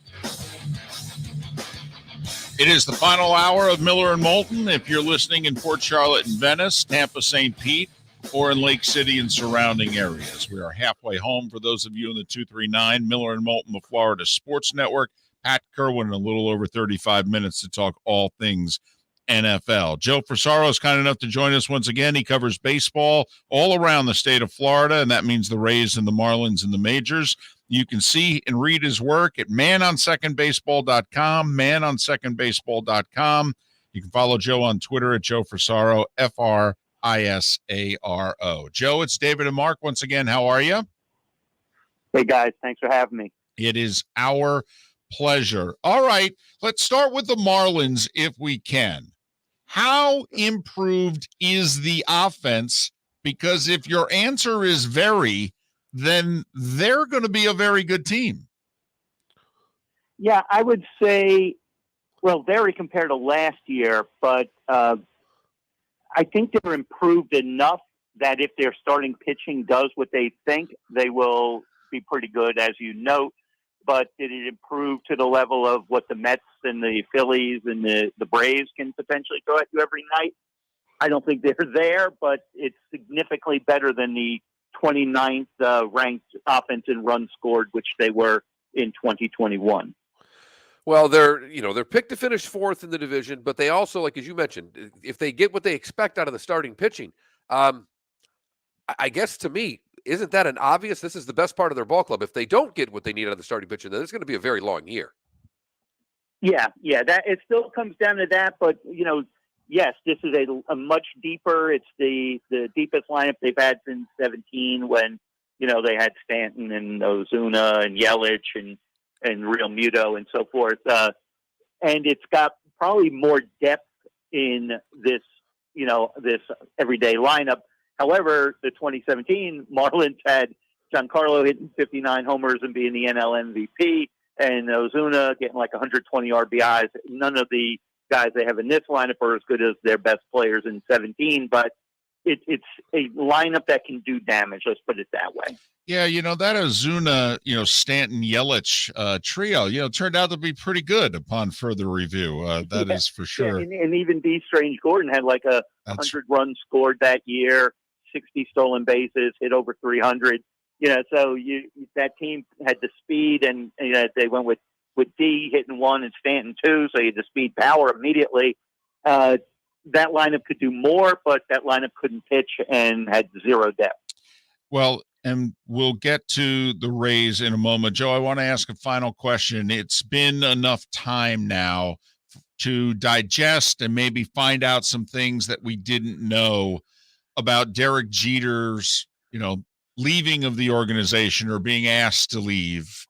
It is the final hour of Miller and Moulton. If you're listening in Port Charlotte and Venice, Tampa, St. Pete, or in Lake City and surrounding areas, we are halfway home for those of you in the 239. Miller and Moulton, the Florida Sports Network. Pat Kirwan in a little over 35 minutes to talk all things NFL. Joe Frisaro is kind enough to join us once again. He covers baseball all around the state of Florida, and that means the Rays and the Marlins and the majors. You can see and read his work at manonsecondbaseball.com, manonsecondbaseball.com. You can follow Joe on Twitter at Joe Frisaro, Frisaro. Joe, it's David and Mark once again. How are you? Hey, guys. Thanks for having me. It is our pleasure. All right, let's start with the Marlins if we can. How improved is the offense? Because if your answer is very, then they're going to be a very good team. Yeah, I would say, well, very compared to last year, but I think they're improved enough that if their starting pitching does what they think, they will be pretty good, as you note. But did it improve to the level of what the Mets and the Phillies and the Braves can potentially throw at you every night? I don't think they're there, but it's significantly better than the 29th ranked offense in runs scored, which they were in 2021. Well, they're picked to finish 4th in the division, but they also, like as you mentioned, if they get what they expect out of the starting pitching, I guess to me, isn't that an obvious? This is the best part of their ball club. If they don't get what they need out of the starting pitching, then it's going to be a very long year. Yeah, that it still comes down to that, but yes, this is a much deeper. It's the deepest lineup they've had since 17, when they had Stanton and Ozuna and Yelich and Real Muto and so forth. And it's got probably more depth in this this everyday lineup. However, the 2017 Marlins had Giancarlo hitting 59 homers and being the NL MVP, and Ozuna getting like 120 RBIs. None of the guys they have in this lineup are as good as their best players in 17, but it's a lineup that can do damage. Let's put it that way. Yeah, that Ozuna, Stanton, Yelich trio, turned out to be pretty good upon further review. That is for sure. Yeah, and even D. Strange Gordon had like 100 runs scored that year, 60 stolen bases, hit over 300. So that team had the speed, and they went with D hitting 1 and Stanton 2, so you had the speed power immediately. That lineup could do more, but that lineup couldn't pitch and had zero depth. Well, and we'll get to the Rays in a moment. Joe, I want to ask a final question. It's been enough time now to digest and maybe find out some things that we didn't know about Derek Jeter's, leaving of the organization or being asked to leave.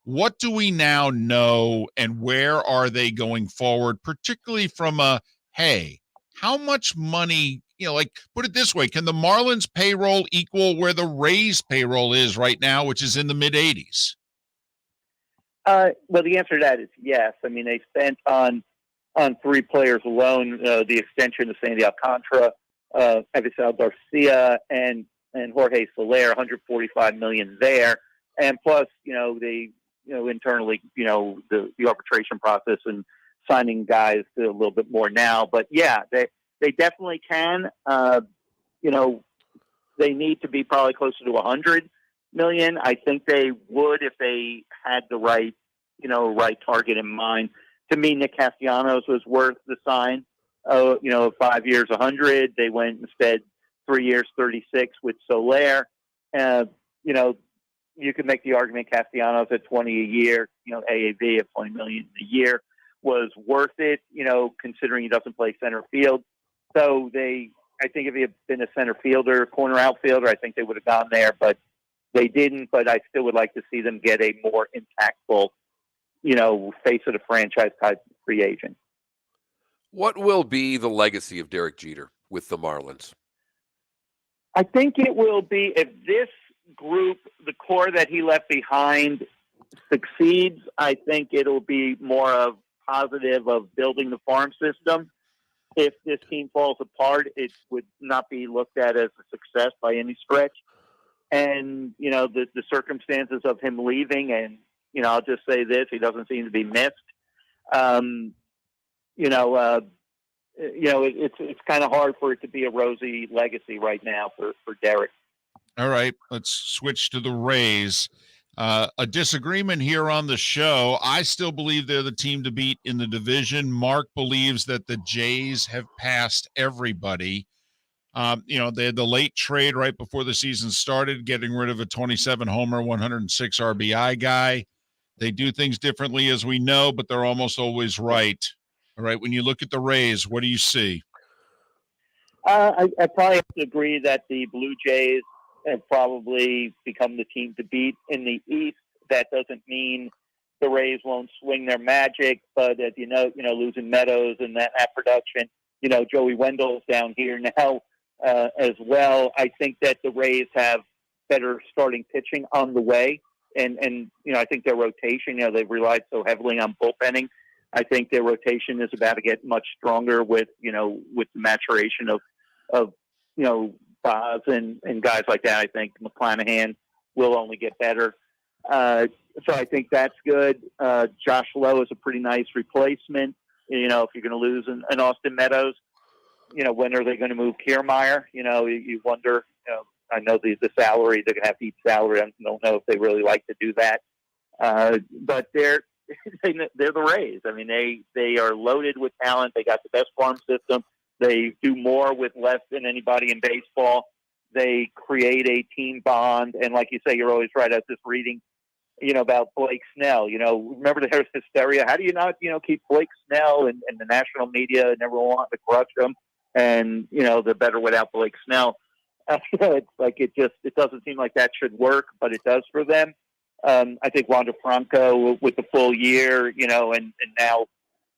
What do we now know, and where are they going forward, particularly from hey, how much money, put it this way, can the Marlins payroll equal where the Rays payroll is right now, which is in the mid-80s? Well, the answer to that is yes. I mean, they spent on 3 players alone, the extension of Sandy Alcantara, Avisal Garcia, and Jorge Soler, $145 million there. And plus, they, internally, the arbitration process and signing guys a little bit more now. But yeah, they definitely can. They need to be probably closer to 100 million. I think they would if they had the right target in mind. To me, Nick Castellanos was worth the sign. 5 years, 100. They went instead 3 years, 36 with Soler. You could make the argument Castellanos at 20 a year, AAV of 20 million a year was worth it, considering he doesn't play center field. So I think if he had been a center fielder, corner outfielder, I think they would have gone there, but they didn't. But I still would like to see them get a more impactful, face of the franchise type free agent. What will be the legacy of Derek Jeter with the Marlins? I think it will be, if this group, the core that he left behind, succeeds, I think it'll be more of positive of building the farm system. If this team falls apart, it would not be looked at as a success by any stretch. And, the circumstances of him leaving, and, I'll just say this, he doesn't seem to be missed. It's kind of hard for it to be a rosy legacy right now for Derek. All right, let's switch to the Rays. A disagreement here on the show. I still believe they're the team to beat in the division. Mark believes that the Jays have passed everybody. They had the late trade right before the season started, getting rid of a 27-homer, 106 RBI guy. They do things differently, as we know, but they're almost always right. All right, when you look at the Rays, what do you see? I probably have to agree that the Blue Jays have probably become the team to beat in the East. That doesn't mean the Rays won't swing their magic, but as losing Meadows and that production, Joey Wendell's down here now as well. I think that the Rays have better starting pitching on the way, and I think their rotation, they've relied so heavily on bullpenning. I think their rotation is about to get much stronger with the maturation of Boz and guys like that. I think McClanahan will only get better. So I think that's good. Josh Lowe is a pretty nice replacement. If you're going to lose an Austin Meadows, when are they going to move Kiermaier? You wonder. I know the salary, they're going to have to eat salary. I don't know if they really like to do that. But they're they're the Rays. I mean, they are loaded with talent. They got the best farm system. They do more with less than anybody in baseball. They create a team bond. And like you say, you're always right. I was just reading, about Blake Snell. Remember there was hysteria. How do you not, keep Blake Snell and the national media and everyone wanting to crush him? And, they're better without Blake Snell. It's like it doesn't seem like that should work, but it does for them. I think Wander Franco with the full year, and now,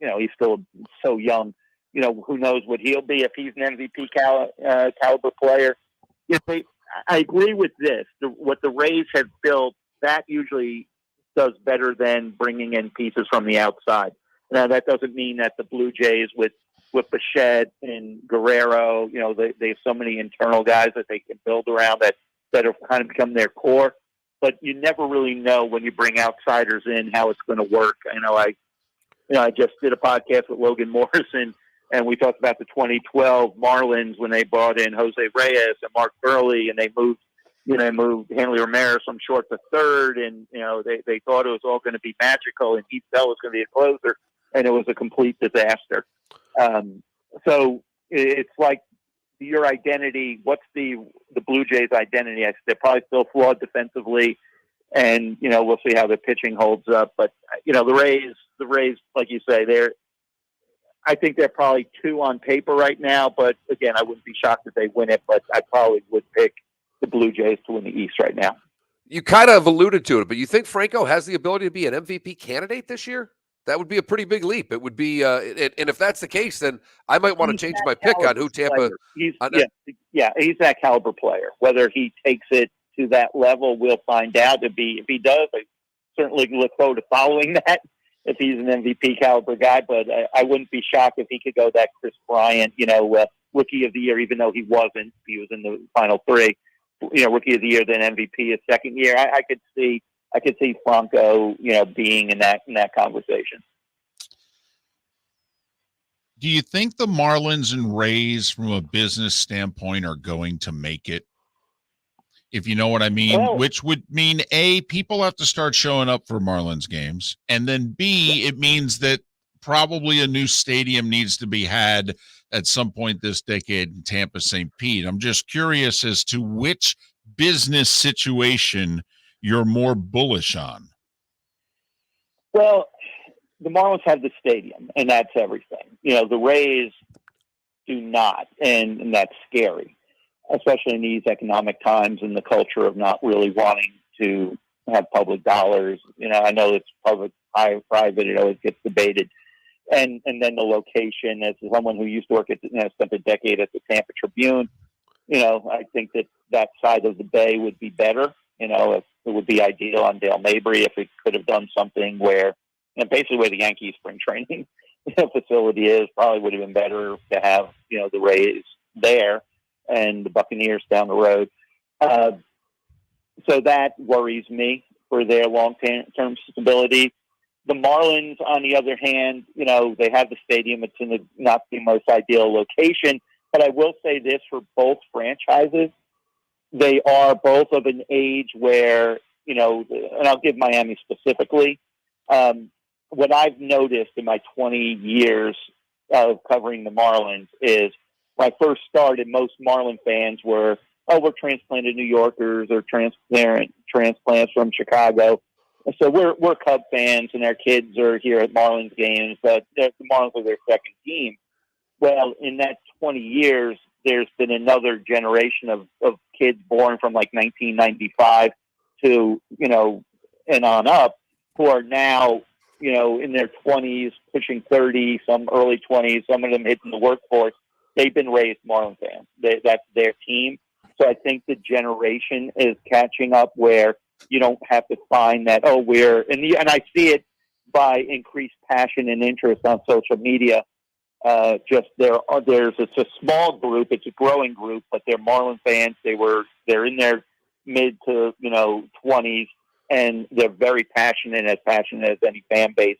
he's still so young. Who knows what he'll be if he's an MVP caliber player. I agree with this. What the Rays have built, that usually does better than bringing in pieces from the outside. Now, that doesn't mean that the Blue Jays with Bichette and Guerrero, they have so many internal guys that they can build around that have kind of become their core. But you never really know when you bring outsiders in how it's going to work. I just did a podcast with Logan Morrison, and we talked about the 2012 Marlins when they brought in Jose Reyes and Mark Burley, and they moved Hanley Ramirez from short to third, and they thought it was all going to be magical, and Heath Bell was going to be a closer, and it was a complete disaster. So it's like your identity. What's the Blue Jays' identity? They're probably still flawed defensively, and we'll see how their pitching holds up. But the Rays, like you say, I think they're probably 2 on paper right now. But again, I wouldn't be shocked if they win it. But I probably would pick the Blue Jays to win the East right now. You kind of alluded to it, but you think Franco has the ability to be an MVP candidate this year? That would be a pretty big leap. It would be, and if that's the case, then I might want to change my pick on who Tampa. He's that caliber player. Whether he takes it to that level, we'll find out. If he does, I certainly look forward to following that. If he's an MVP caliber guy, but I wouldn't be shocked if he could go that Chris Bryant, Rookie of the Year, even though he wasn't. He was in the final 3. Rookie of the Year, then MVP his second year. I could see Franco, being in that conversation. Do you think the Marlins and Rays, from a business standpoint, are going to make it? If you know what I mean, which would mean A, people have to start showing up for Marlins games, and then B, it means that probably a new stadium needs to be had at some point this decade in Tampa St. Pete. I'm just curious as to which business situation you're more bullish on. Well, the Marlins have the stadium, and that's everything. The Rays do not, and that's scary, especially in these economic times and the culture of not really wanting to have public dollars. I know it's public, private, it always gets debated. And then the location, as someone who used to work spent a decade at the Tampa Tribune, I think that side of the bay would be better. If it would be ideal on Dale Mabry if it could have done something where, basically where the Yankees spring training facility is, probably would have been better to have, the Rays there and the Buccaneers down the road. So that worries me for their long-term stability. The Marlins, on the other hand, they have the stadium. It's in not the most ideal location. But I will say this for both franchises. They are both of an age where, and I'll give Miami specifically. What I've noticed in my 20 years of covering the Marlins is when I first started, most Marlin fans were, we're transplanted New Yorkers or transplants from Chicago. So we're Cub fans and our kids are here at Marlins games, but the Marlins are their second team. Well, in that 20 years, there's been another generation of kids born from like 1995 to, and on up, who are now, in their 20s, pushing 30, some early 20s, some of them hitting the workforce. They've been raised Marlin fans. That's their team. So I think the generation is catching up where you don't have to find that, and I see it by increased passion and interest on social media. It's a small group, it's a growing group, but they're Marlin fans. They're in their mid to 20s, and they're very passionate as any fan base.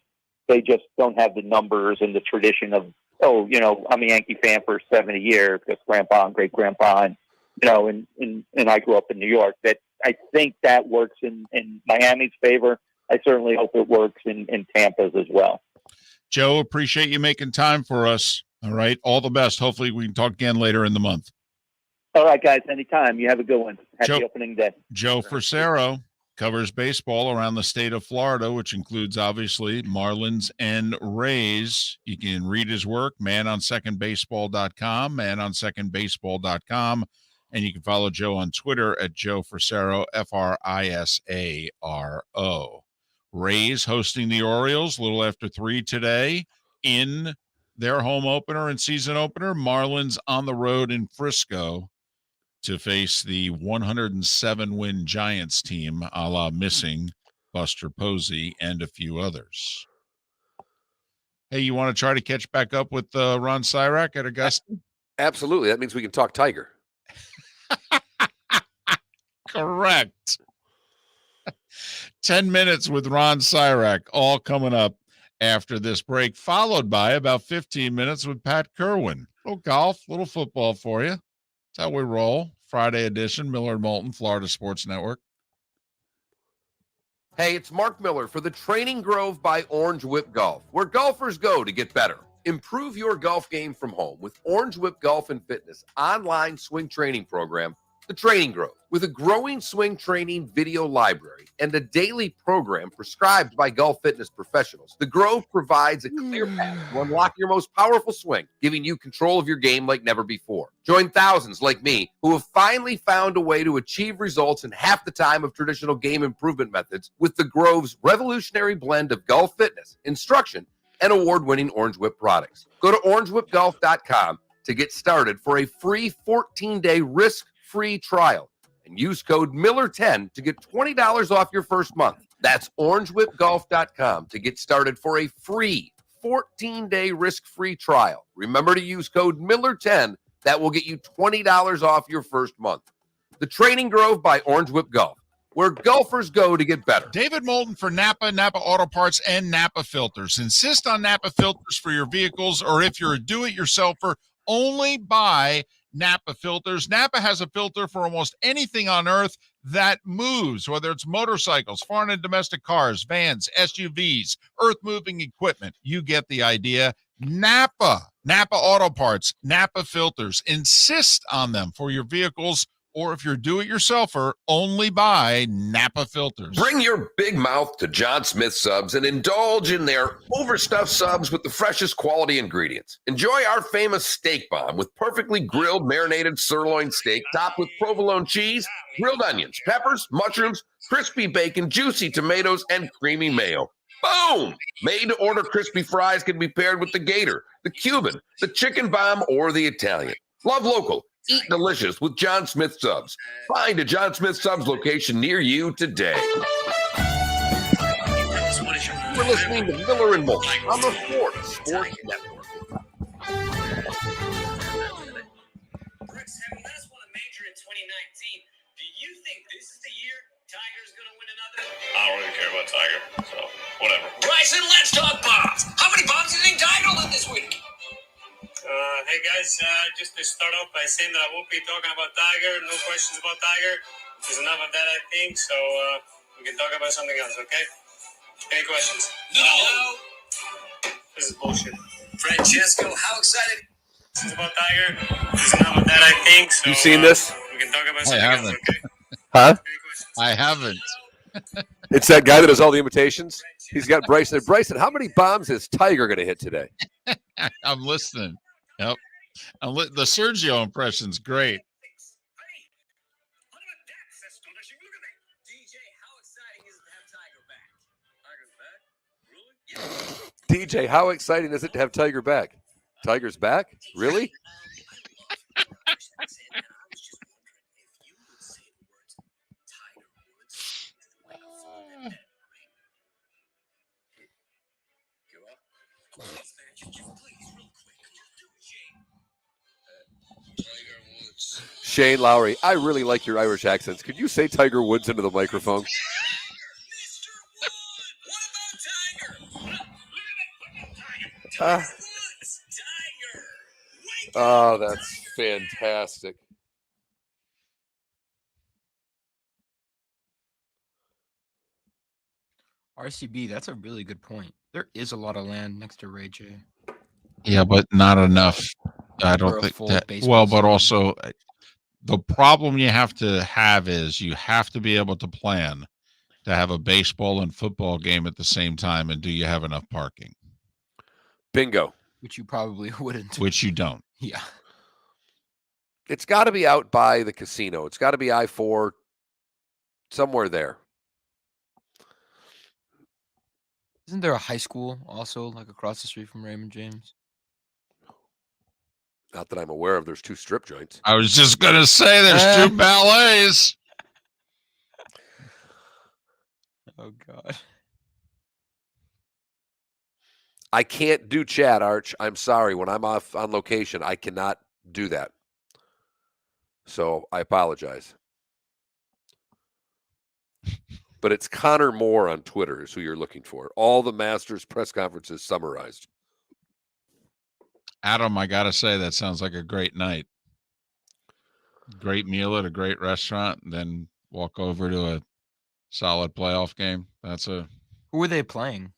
They just don't have the numbers and the tradition of I'm a Yankee fan for 70 years because grandpa and great grandpa, and I grew up in New York. That I think that works in Miami's favor. I certainly hope it works in Tampa's as well. Joe, appreciate you making time for us. All right. All the best. Hopefully we can talk again later in the month. All right, guys. Anytime. You have a good one. Happy opening day. Joe Frisaro covers baseball around the state of Florida, which includes obviously Marlins and Rays. You can read his work, manonsecondbaseball.com, manonsecondbaseball.com. And you can follow Joe on Twitter at Joe Frisaro, Frisaro. Rays hosting the Orioles a little after 3 today in their home opener and season opener. Marlins on the road in Frisco to face the 107-win Giants team, a la missing Buster Posey and a few others. Hey, you want to try to catch back up with Ron Sirak at Augusta? Absolutely. That means we can talk Tiger. Correct. 10 minutes with Ron Sirak, all coming up after this break, followed by about 15 minutes with Pat Kirwan. Little golf, little football for you. That's how we roll. Friday edition, Miller and Moulton, Florida Sports Network. Hey, it's Mark Miller for the Training Grove by Orange Whip Golf, where golfers go to get better. Improve your golf game from home with Orange Whip Golf and Fitness online swing training program, The Training Grove. With a growing swing training video library and a daily program prescribed by golf fitness professionals, The Grove provides a clear path to unlock your most powerful swing, giving you control of your game like never before. Join thousands like me who have finally found a way to achieve results in half the time of traditional game improvement methods with The Grove's revolutionary blend of golf fitness, instruction, and award-winning Orange Whip products. Go to orangewhipgolf.com to get started for a free 14-day risk-free trial and use code Miller10 to get $20 off your first month. That's orangewhipgolf.com to get started for a free 14-day risk-free trial. Remember to use code Miller10. That will get you $20 off your first month. The Training Grove by Orange Whip Golf, where golfers go to get better. David Moulton for Napa, Napa Auto Parts, and Napa Filters. Insist on Napa filters for your vehicles, or if you're a do-it-yourselfer, only buy Napa filters. Napa has a filter for almost anything on earth that moves, whether it's motorcycles, foreign and domestic cars, vans, SUVs, earth-moving equipment. You get the idea. Napa Auto Parts, Napa filters. Insist on them for your vehicles, or if you're do-it-yourselfer, only buy Napa filters. Bring your big mouth to John Smith Subs and indulge in their overstuffed subs with the freshest quality ingredients. Enjoy our famous steak bomb with perfectly grilled, marinated sirloin steak topped with provolone cheese, grilled onions, peppers, mushrooms, crispy bacon, juicy tomatoes, and creamy mayo. Boom! Made-to-order crispy fries can be paired with the gator, the Cuban, the chicken bomb, or the Italian. Love local. Eat delicious with John Smith Subs. Find a John Smith Subs location near you today. We're listening to Miller and Moulton on the Florida Sports Network. Brooks, having last won a major in 2019, do you think this is the year Tiger's going to win another? I don't really care about Tiger, so whatever. Bryson, let's talk bombs. How many bombs do you think Tiger won this week? Hey guys, just to start off by saying that I won't be talking about Tiger. No questions about Tiger. There's enough of that, I think. So we can talk about something else, okay? Any questions? No. This is bullshit. Francesco, how excited? This is about Tiger. There's enough of that, I think. So You seen this? we can talk about something else, haven't. okay? Huh? Any questions? I haven't. It's that guy that does all the imitations. He's got Bryson. Bryson, how many bombs is Tiger going to hit today? I'm listening. Yep. The Sergio impression's great. DJ, how exciting is it to have Tiger back? Tiger's back? Really? DJ, how exciting is it to have Tiger back? Tiger's back? Really? Shane Lowry, I really like your Irish accents. Could you say Tiger Woods into the microphone? Mr. Wood! What about Tiger? Look at Ah. Tiger Woods! Tiger! Wake Oh, up, that's Tiger! fantastic. RCB, that's a really good point. There is a lot of land next to Ray J. Yeah, but not enough. I For don't a think full that. baseball Well, but stadium. also the problem you have to have is you have to be able to plan to have a baseball and football game at the same time, and do you have enough parking? Bingo. Which you probably wouldn't. Which you don't. Yeah. It's got to be out by the casino. It's got to be I-4, somewhere there. Isn't there a high school also like across the street from Raymond James? Not that I'm aware of. There's 2 strip joints. I was just gonna say there's 2 ballets. Oh God. I can't do chat, Arch. I'm sorry. When I'm off on location, I cannot do that. So I apologize. But it's Connor Moore on Twitter is who you're looking for. All the Masters press conferences summarized. Adam, I gotta say that sounds like a great night. Great meal at a great restaurant, and then walk over to a solid playoff game. That's a. Who are they playing?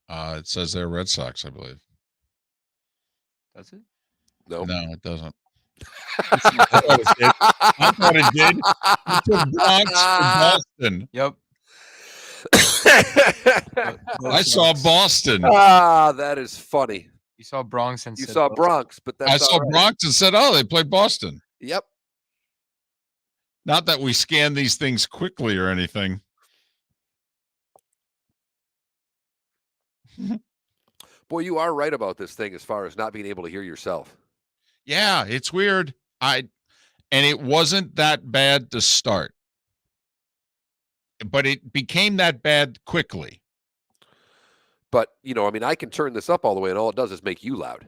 It says they're Red Sox, I believe. Does it? No, it doesn't. I thought it did. It took Bronx for Boston. Yep. I saw Boston. That is funny. You saw Bronx and You said saw Boston. Bronx, but that's I saw all right. Bronx and said, "Oh, they played Boston." Yep. Not that we scan these things quickly or anything. Boy, you are right about this thing as far as not being able to hear yourself. Yeah, it's weird. And it wasn't that bad to start, but it became that bad quickly. But, I can turn this up all the way, and all it does is make you loud.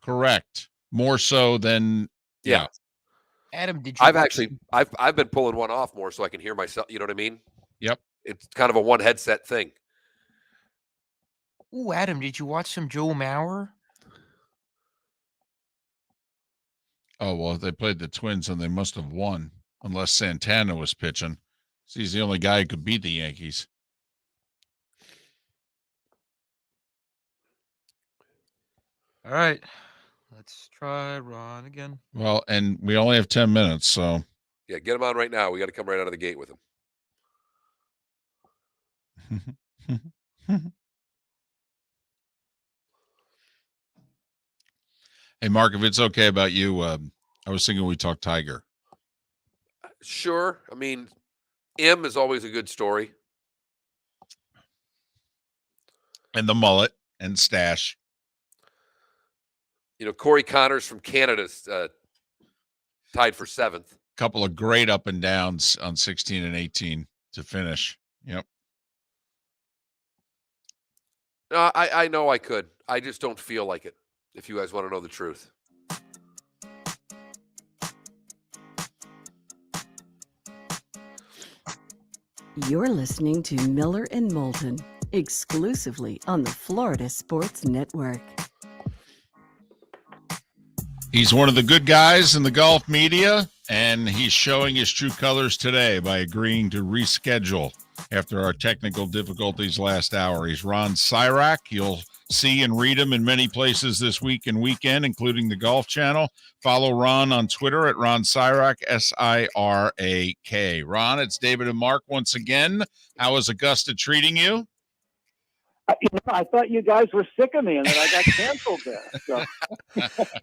Correct. More so than yeah. Adam, did you? I've been pulling one off more so I can hear myself. You know what I mean? Yep. It's kind of a one headset thing. Ooh, Adam, did you watch some Joe Mauer? Oh, well, they played the Twins and they must have won, unless Santana was pitching. So he's the only guy who could beat the Yankees. All right. Let's try Ron again. Well, and we only have 10 minutes, so. Yeah, get him on right now. We got to come right out of the gate with him. Hey, Mark, if it's okay about you, I was thinking we talk Tiger. Sure. M is always a good story. And the mullet and stash. Corey Connors from Canada's tied for 7th. Couple of great up and downs on 16 and 18 to finish. Yep. I know I could. I just don't feel like it, if you guys want to know the truth. You're listening to Miller and Moulton, exclusively on the Florida Sports Network. He's one of the good guys in the golf media, and he's showing his true colors today by agreeing to reschedule after our technical difficulties last hour. He's Ron Sirak. You'll see and read him in many places this week and weekend, including the Golf Channel. Follow Ron on Twitter at Ron Sirak, Sirak. Ron, it's David and Mark once again. How is Augusta treating you? I thought you guys were sick of me and that I got canceled there. So.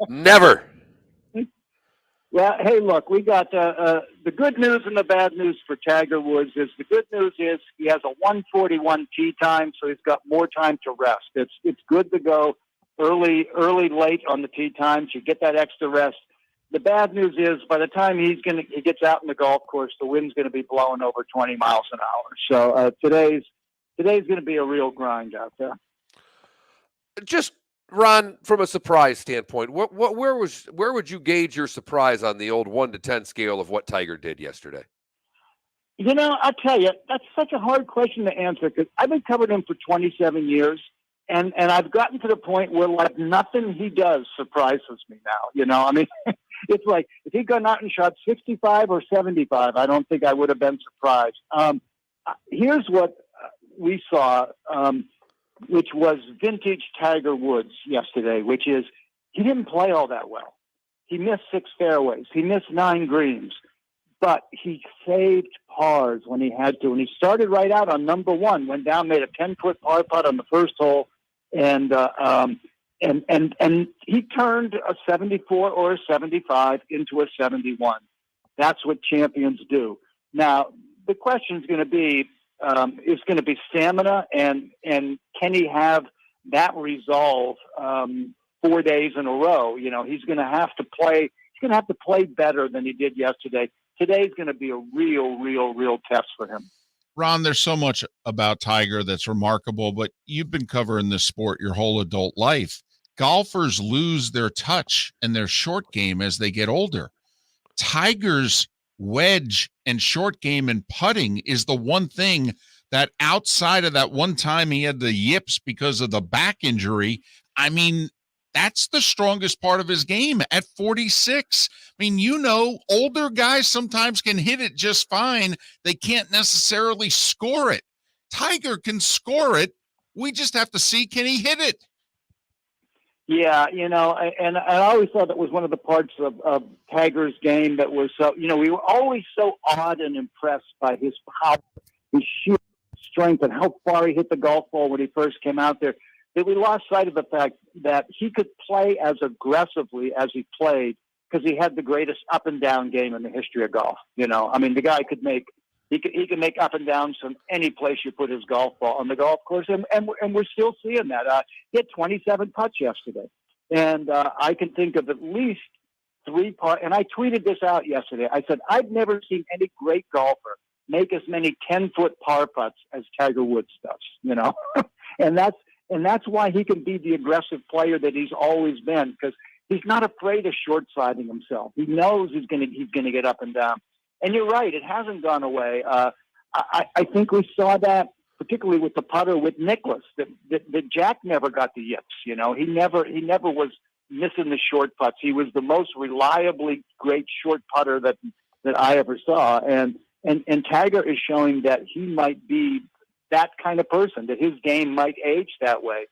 Never. Well, hey, look, we got the good news and the bad news for Tiger Woods is the good news is he has a 1:41 tee time, so he's got more time to rest. It's good to go early, late on the tee times. You get that extra rest. The bad news is by the time he gets out in the golf course, the wind's going to be blowing over 20 miles an hour. So today's going to be a real grind out there. Just Ron, from a surprise standpoint, where would you gauge your surprise on the old 1 to 10 scale of what Tiger did yesterday? I'll tell you, that's such a hard question to answer because I've been covering him for 27 years, and I've gotten to the point where like nothing he does surprises me now. It's like if he'd gone out and shot 65 or 75, I don't think I would have been surprised. Here's what we saw, which was vintage Tiger Woods yesterday, which is he didn't play all that well. He missed 6 fairways. He missed 9 greens, but he saved pars when he had to. And he started right out on number 1, went down, made a 10-foot par putt on the first hole, and he turned a 74 or a 75 into a 71. That's what champions do. Now, the question is going to be stamina, and can he have that resolve 4 days in a row? You know, he's going to have to play. He's going to have to play better than he did yesterday. Today's going to be a real test for him. Ron, there's so much about Tiger that's remarkable, but you've been covering this sport your whole adult life. Golfers lose their touch and their short game as they get older. Tiger's wedge and short game and putting is the one thing that, outside of that one time he had the yips because of the back injury, I mean, that's the strongest part of his game at 46. I mean, you know, older guys sometimes can hit it just fine. They can't necessarily score it. Tiger can score it. We just have to see, can he hit it? Yeah, you know, and I always thought that was one of the parts of Tiger's game that was so, you know, we were always so awed and impressed by his power, his sheer strength, and how far he hit the golf ball when he first came out there, that we lost sight of the fact that he could play as aggressively as he played because he had the greatest up and down game in the history of golf. You know, I mean, the guy could make up and downs from any place you put his golf ball on the golf course, and we're still seeing that. He had 27 putts yesterday, and I can think of at least 3 putts. And I tweeted this out yesterday. I said I've never seen any great golfer make as many 10-foot par putts as Tiger Woods does. You know, and that's why he can be the aggressive player that he's always been, because he's not afraid of short-siding himself. He knows he's going to get up and down. And you're right, it hasn't gone away. I think we saw that particularly with the putter with Nicklaus, that Jack never got the yips. You know, he never was missing the short putts. He was the most reliably great short putter that I ever saw. And Tiger is showing that he might be that kind of person, that his game might age that way.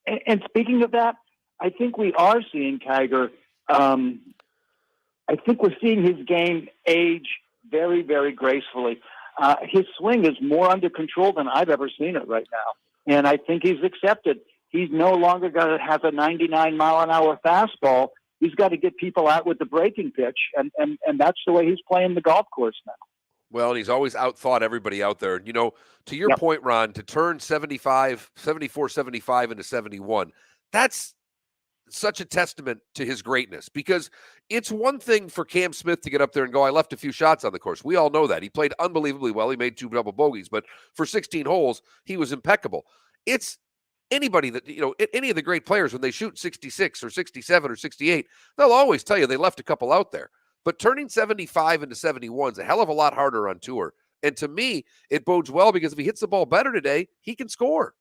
And speaking of that, I think we are seeing Tiger. I think we're seeing his game age very, very gracefully. His swing is more under control than I've ever seen it right now. And I think he's accepted. He's no longer going to have a 99-mile-an-hour fastball. He's got to get people out with the breaking pitch, and that's the way he's playing the golf course now. Well, and he's always outthought everybody out there. You know, to your point, Ron, to turn 74, 75 into 71, that's such a testament to his greatness, because it's one thing for Cam Smith to get up there and go, I left a few shots on the course. We all know that. He played unbelievably well. He made 2 double bogeys, but for 16 holes, he was impeccable. It's anybody that, you know, any of the great players, when they shoot 66 or 67 or 68, they'll always tell you they left a couple out there. But turning 75 into 71 is a hell of a lot harder on tour. And to me, it bodes well, because if he hits the ball better today, he can score.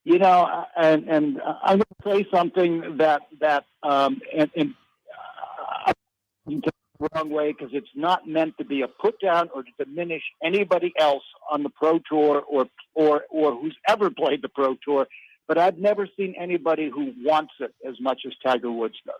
You know, and I'm going to say something that the wrong way, because it's not meant to be a put down or to diminish anybody else on the pro tour or who's ever played the pro tour. But I've never seen anybody who wants it as much as Tiger Woods does.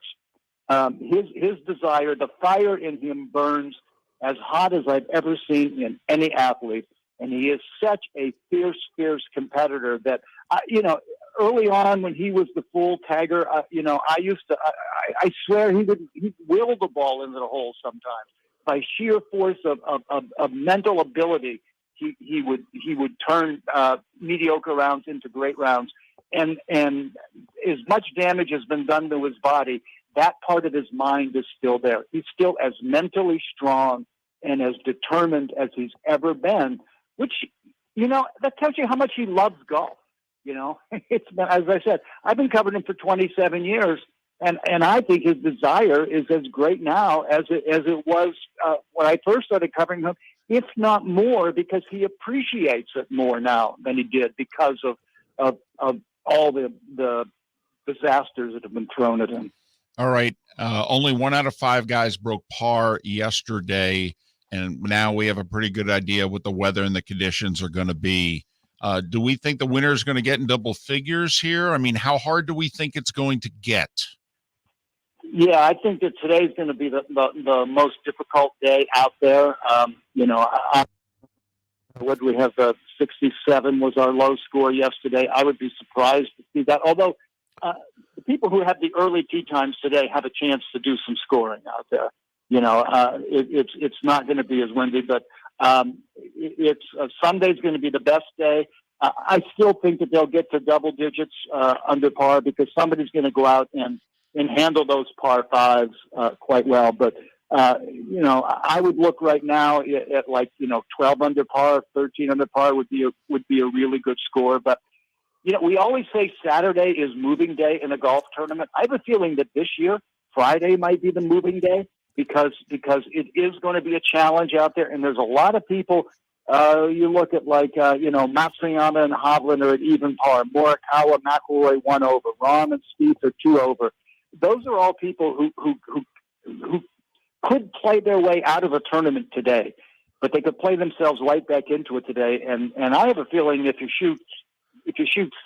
His desire, the fire in him burns as hot as I've ever seen in any athlete. And he is such a fierce competitor that, you know, early on when he was the full Tiger, you know, I swear he'd will the ball into the hole sometimes. By sheer force of mental ability, he would turn mediocre rounds into great rounds. And as much damage has been done to his body, that part of his mind is still there. He's still as mentally strong and as determined as he's ever been, which, you know, that tells you how much he loves golf. You know, it's been, as I said, I've been covering him for 27 years, and I think his desire is as great now as it was when I first started covering him, if not more, because he appreciates it more now than he did because of all the disasters that have been thrown at him. All right. Only 1 out of 5 guys broke par yesterday. and now we have a pretty good idea what the weather and the conditions are going to be. Do we think the winner is going to get in double figures here? I mean, how hard do we think it's going to get? Yeah, I think that today's going to be the most difficult day out there. What we have, 67 was our low score yesterday. I would be surprised to see that. Although the people who have the early tee times today have a chance to do some scoring out there. It's not going to be as windy, but Sunday's going to be the best day. I still think that they'll get to double digits under par because somebody's going to go out and handle those par fives quite well. But I would look right now at 12 under par, 13 under par would be a really good score. But we always say Saturday is moving day in a golf tournament. I have a feeling that this year Friday might be the moving day because it is going to be a challenge out there, and there's a lot of people. You look at Matsuyama and Hovland are at even par. Morikawa, McIlroy 1 over. Rahm and Spieth are 2 over. Those are all people who could play their way out of a tournament today, but they could play themselves right back into it today. And I have a feeling if you shoot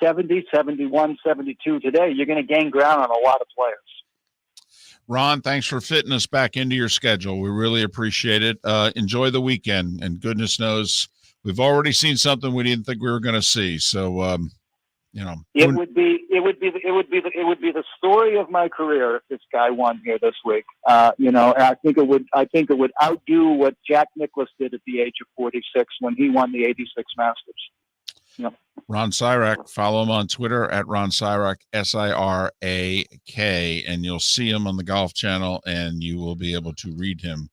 70, 71, 72 today, you're going to gain ground on a lot of players. Ron, thanks for fitting us back into your schedule. We really appreciate it. Enjoy the weekend, and goodness knows we've already seen something we didn't think we were going to see. So, it would be the story of my career if this guy won here this week. And I think it would outdo what Jack Nicklaus did at the age of 46 when he won the '86 Masters. Yep. Ron Sirak, follow him on Twitter at Ron Sirak, Sirak, and you'll see him on the Golf Channel, and you will be able to read him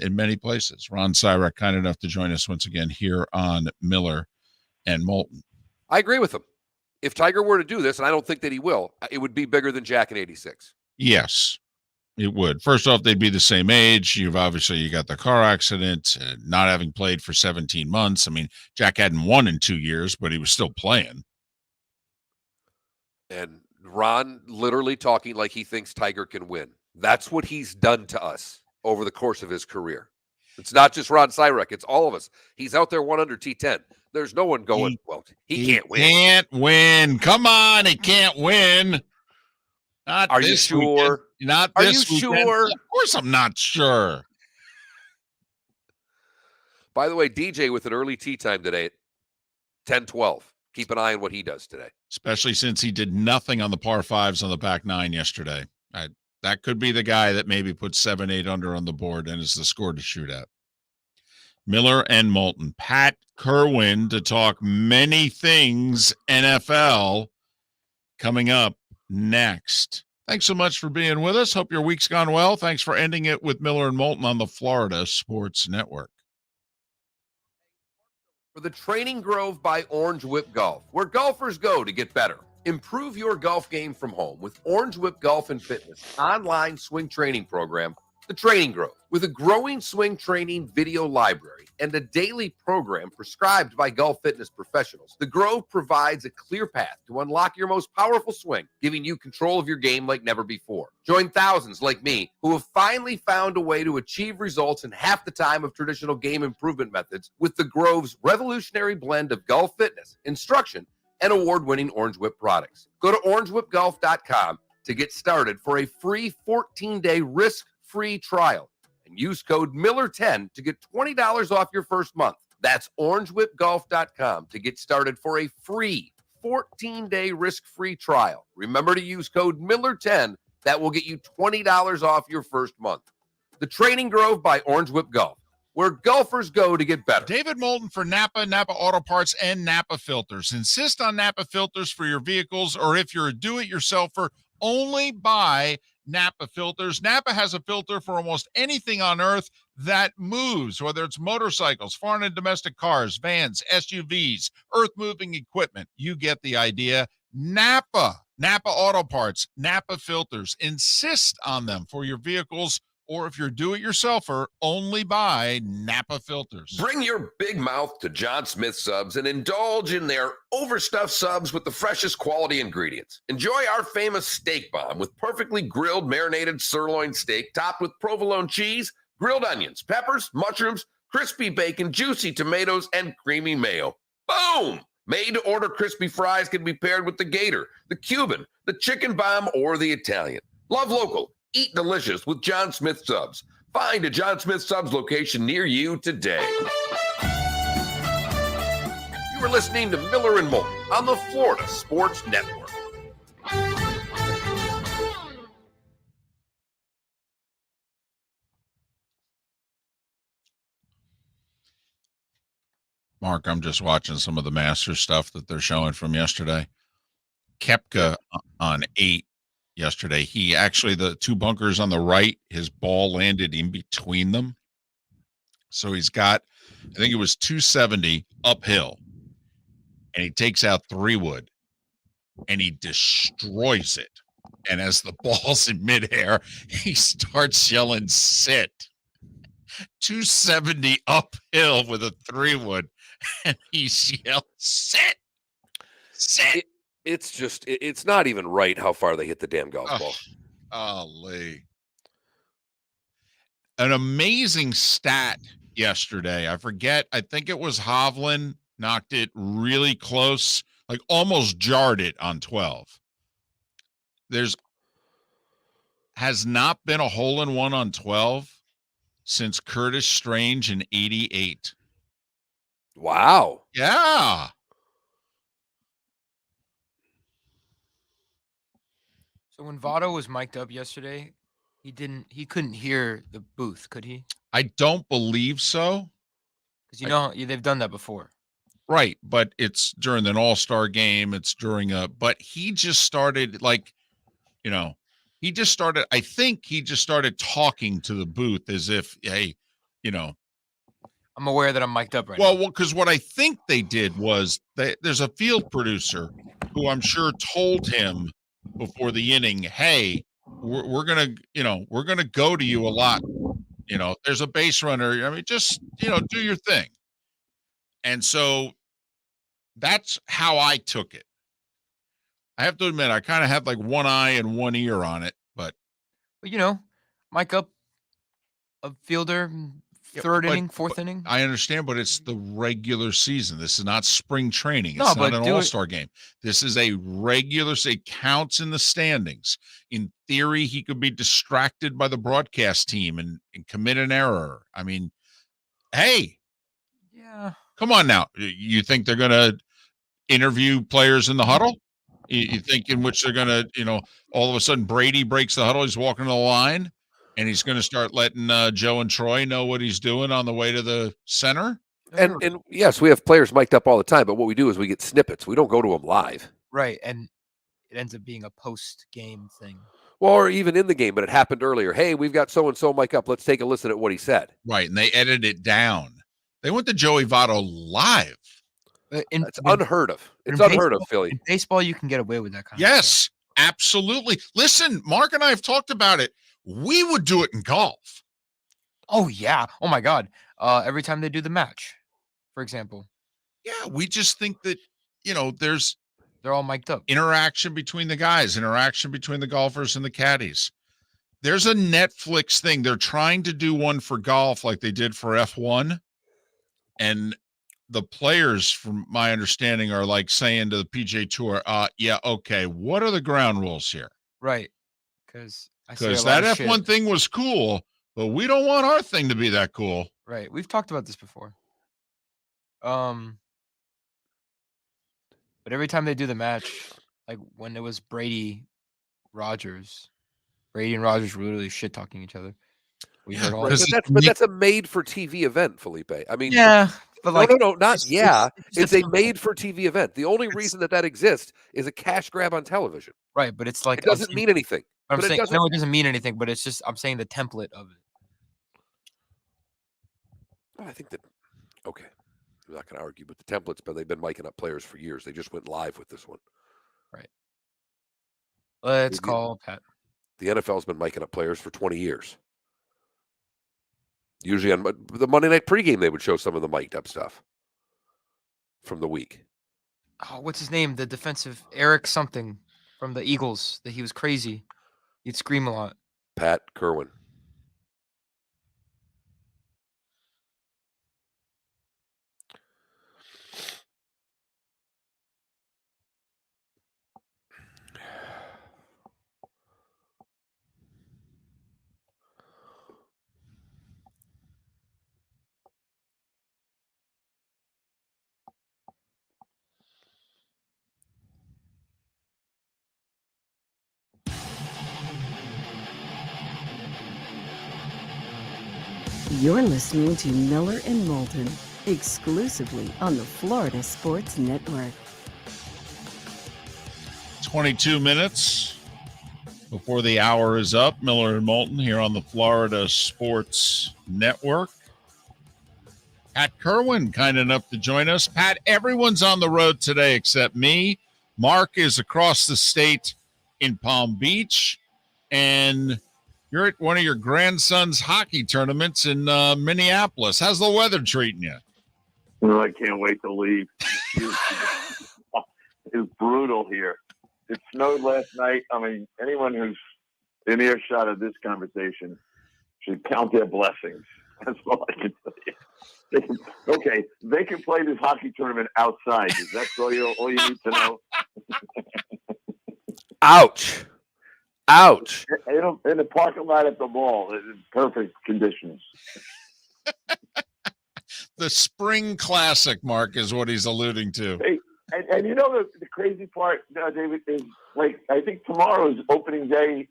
in many places. Ron Sirak, kind enough to join us once again here on Miller and Moulton. I agree with him. If Tiger were to do this, and I don't think that he will, it would be bigger than Jack in '86. Yes, it would. First off, they'd be the same age. You got the car accident, not having played for 17 months. I mean, Jack hadn't won in 2 years, but he was still playing. And Ron literally talking like he thinks Tiger can win. That's what he's done to us over the course of his career. It's not just Ron Sirak. It's all of us. He's out there 1 under T10. There's no one going, he can't win. He can't win. Come on, he can't win. Are you sure? Not Are this you weekend. sure? Of course I'm not sure. By the way, DJ with an early tee time today at 10-12. Keep an eye on what he does today. Especially since he did nothing on the par fives on the back 9 yesterday. That could be the guy that maybe puts 7, 8 under on the board and is the score to shoot at. Miller and Moulton. Pat Kirwan to talk many things NFL coming up next. Thanks so much for being with us. Hope your week's gone well. Thanks for ending it with Miller and Moulton on the Florida Sports Network. For the Training Grove by Orange Whip Golf, where golfers go to get better. Improve your golf game from home with Orange Whip Golf and Fitness online swing training program, The Training Grove. With a growing swing training video library and a daily program prescribed by golf fitness professionals, The Grove provides a clear path to unlock your most powerful swing, giving you control of your game like never before. Join thousands like me who have finally found a way to achieve results in half the time of traditional game improvement methods with The Grove's revolutionary blend of golf fitness, instruction, and award-winning Orange Whip products. Go to orangewhipgolf.com to get started for a free 14-day risk-free trial and use code Miller10 to get $20 off your first month. That's orangewhipgolf.com to get started for a free 14-day risk-free trial. Remember to use code Miller10. That will get you $20 off your first month. The Training Grove by Orange Whip Golf, where golfers go to get better. David Moulton for Napa Auto Parts, and Napa Filters. Insist on Napa Filters for your vehicles, or if you're a do-it-yourselfer, only buy Napa Filters. Napa has a filter for almost anything on earth that moves, whether it's motorcycles, foreign and domestic cars, vans, SUVs, earth-moving equipment. You get the idea. Napa Auto Parts, Napa Filters. Insist on them for your vehicles, or if you're do-it-yourselfer, only buy Napa Filters. Bring your big mouth to John Smith Subs and indulge in their overstuffed subs with the freshest quality ingredients. Enjoy our famous steak bomb with perfectly grilled marinated sirloin steak topped with provolone cheese, grilled onions, peppers, mushrooms, crispy bacon, juicy tomatoes, and creamy mayo. Boom! Made-to-order crispy fries can be paired with the Gator, the Cuban, the Chicken Bomb, or the Italian. Love local. Eat delicious with John Smith Subs. Find a John Smith Subs location near you today. You are listening to Miller and Moulton on the Florida Sports Network. Mark, I'm just watching some of the Masters stuff that they're showing from yesterday. Koepka on 8 yesterday. He actually, the 2 bunkers on the right, his ball landed in between them. So he's got, I think it was 270 uphill, and he takes out 3-wood, and he destroys it. And as the ball's in midair, he starts yelling, sit. 270 uphill with a 3-wood, and he yells, sit. It's not even right how far they hit the damn golf ball. Golly. An amazing stat yesterday. I forget. I think it was Hovland knocked it really close, like almost jarred it on 12. Has not been a hole-in-one on 12 since Curtis Strange in 88. Wow. Yeah. So when Votto was mic'd up yesterday, he couldn't hear the booth, could he? I don't believe so. Because they've done that before. Right, but it's during an all-star game. It's during but he just started I think he just started talking to the booth as if, hey, I'm aware that I'm mic'd up right now. now. Well, because what I think they did was there's a field producer who I'm sure told him before the inning, hey, we're gonna go to you a lot. There's a base runner. I mean, just do your thing. And so that's how I took it. I have to admit, I kind of had like one eye and one ear on it, but mic up a fielder, third inning, fourth inning. I understand, but it's the regular season. This is not spring training. It's not an all-star game. This is a regular. It counts in the standings. In theory, he could be distracted by the broadcast team and commit an error. I mean, hey, yeah, come on now. You think they're going to interview players in the huddle? You think in which they're going to, all of a sudden Brady breaks the huddle. He's walking to the line. And he's going to start letting Joe and Troy know what he's doing on the way to the center. And yes, we have players mic'd up all the time, but what we do is we get snippets. We don't go to them live. Right, and it ends up being a post-game thing. Well, or even in the game, but it happened earlier. Hey, we've got so-and-so mic up. Let's take a listen at what he said. Right, and they edited it down. They went to Joey Votto live. It's unheard of. It's unheard of, Philly. In baseball, you can get away with that kind of stuff. Absolutely. Listen, Mark and I have talked about it. We would do it in golf. Oh, yeah. Oh, my God. Every time they do the match, for example. Yeah, we just think that, they're all mic'd up. Interaction between the guys, interaction between the golfers and the caddies. There's a Netflix thing. They're trying to do one for golf like they did for F1. And the players, from my understanding, are like saying to the PGA Tour, yeah, okay, what are the ground rules here? Right. Because that F1 thing was cool, but we don't want our thing to be that cool. Right. We've talked about this before. But every time they do the match, like when it was Brady and Rogers were literally shit talking each other. We heard all but that's a made-for-TV event, Felipe. I mean, yeah, but no, not yeah. It's a made-for-TV event. The only reason that exists is a cash grab on television. Right, but it's like it doesn't mean anything. I'm saying no, it doesn't mean anything. But it's just I'm saying the template of it. I think that okay. I'm not going to argue with the templates, but they've been miking up players for years. They just went live with this one. Right. Let's call Pat. The NFL's been miking up players for 20 years. Usually on the Monday night pregame, they would show some of the mic'd up stuff from the week. Oh, what's his name? The defensive Eric something from the Eagles. That he was crazy. He'd scream a lot. Pat Kirwan. You're listening to Miller and Moulton, exclusively on the Florida Sports Network. 22 minutes before the hour is up. Miller and Moulton here on the Florida Sports Network. Pat Kirwan, kind enough to join us. Pat, everyone's on the road today except me. Mark is across the state in Palm Beach, and you're at one of your grandson's hockey tournaments in Minneapolis. How's the weather treating you? Well, I can't wait to leave. It's brutal here. It snowed last night. I mean, anyone who's in earshot of this conversation should count their blessings. That's all I can tell you. They can play this hockey tournament outside. Is that all you need to know? Ouch. In the parking lot at the mall, in perfect conditions. The spring classic, Mark, is what he's alluding to. Hey, and you know the crazy part, David, is like I think tomorrow is opening day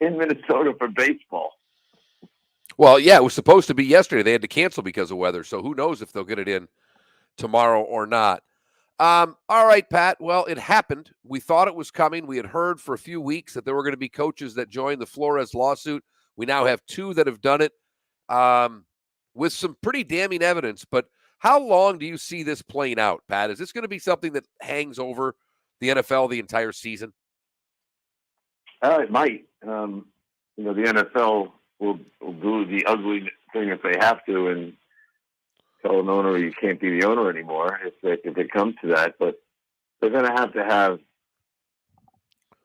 in Minnesota for baseball. Well, yeah, it was supposed to be yesterday. They had to cancel because of weather. So who knows if they'll get it in tomorrow or not. All right, Pat. Well, it happened. We thought it was coming. We had heard for a few weeks that there were going to be coaches that joined the Flores lawsuit. We now have 2 that have done it with some pretty damning evidence. But how long do you see this playing out, Pat? Is this going to be something that hangs over the NFL the entire season? It might. The NFL will do the ugly thing if they have to and tell an owner you can't be the owner anymore if it comes to that. But they're going to have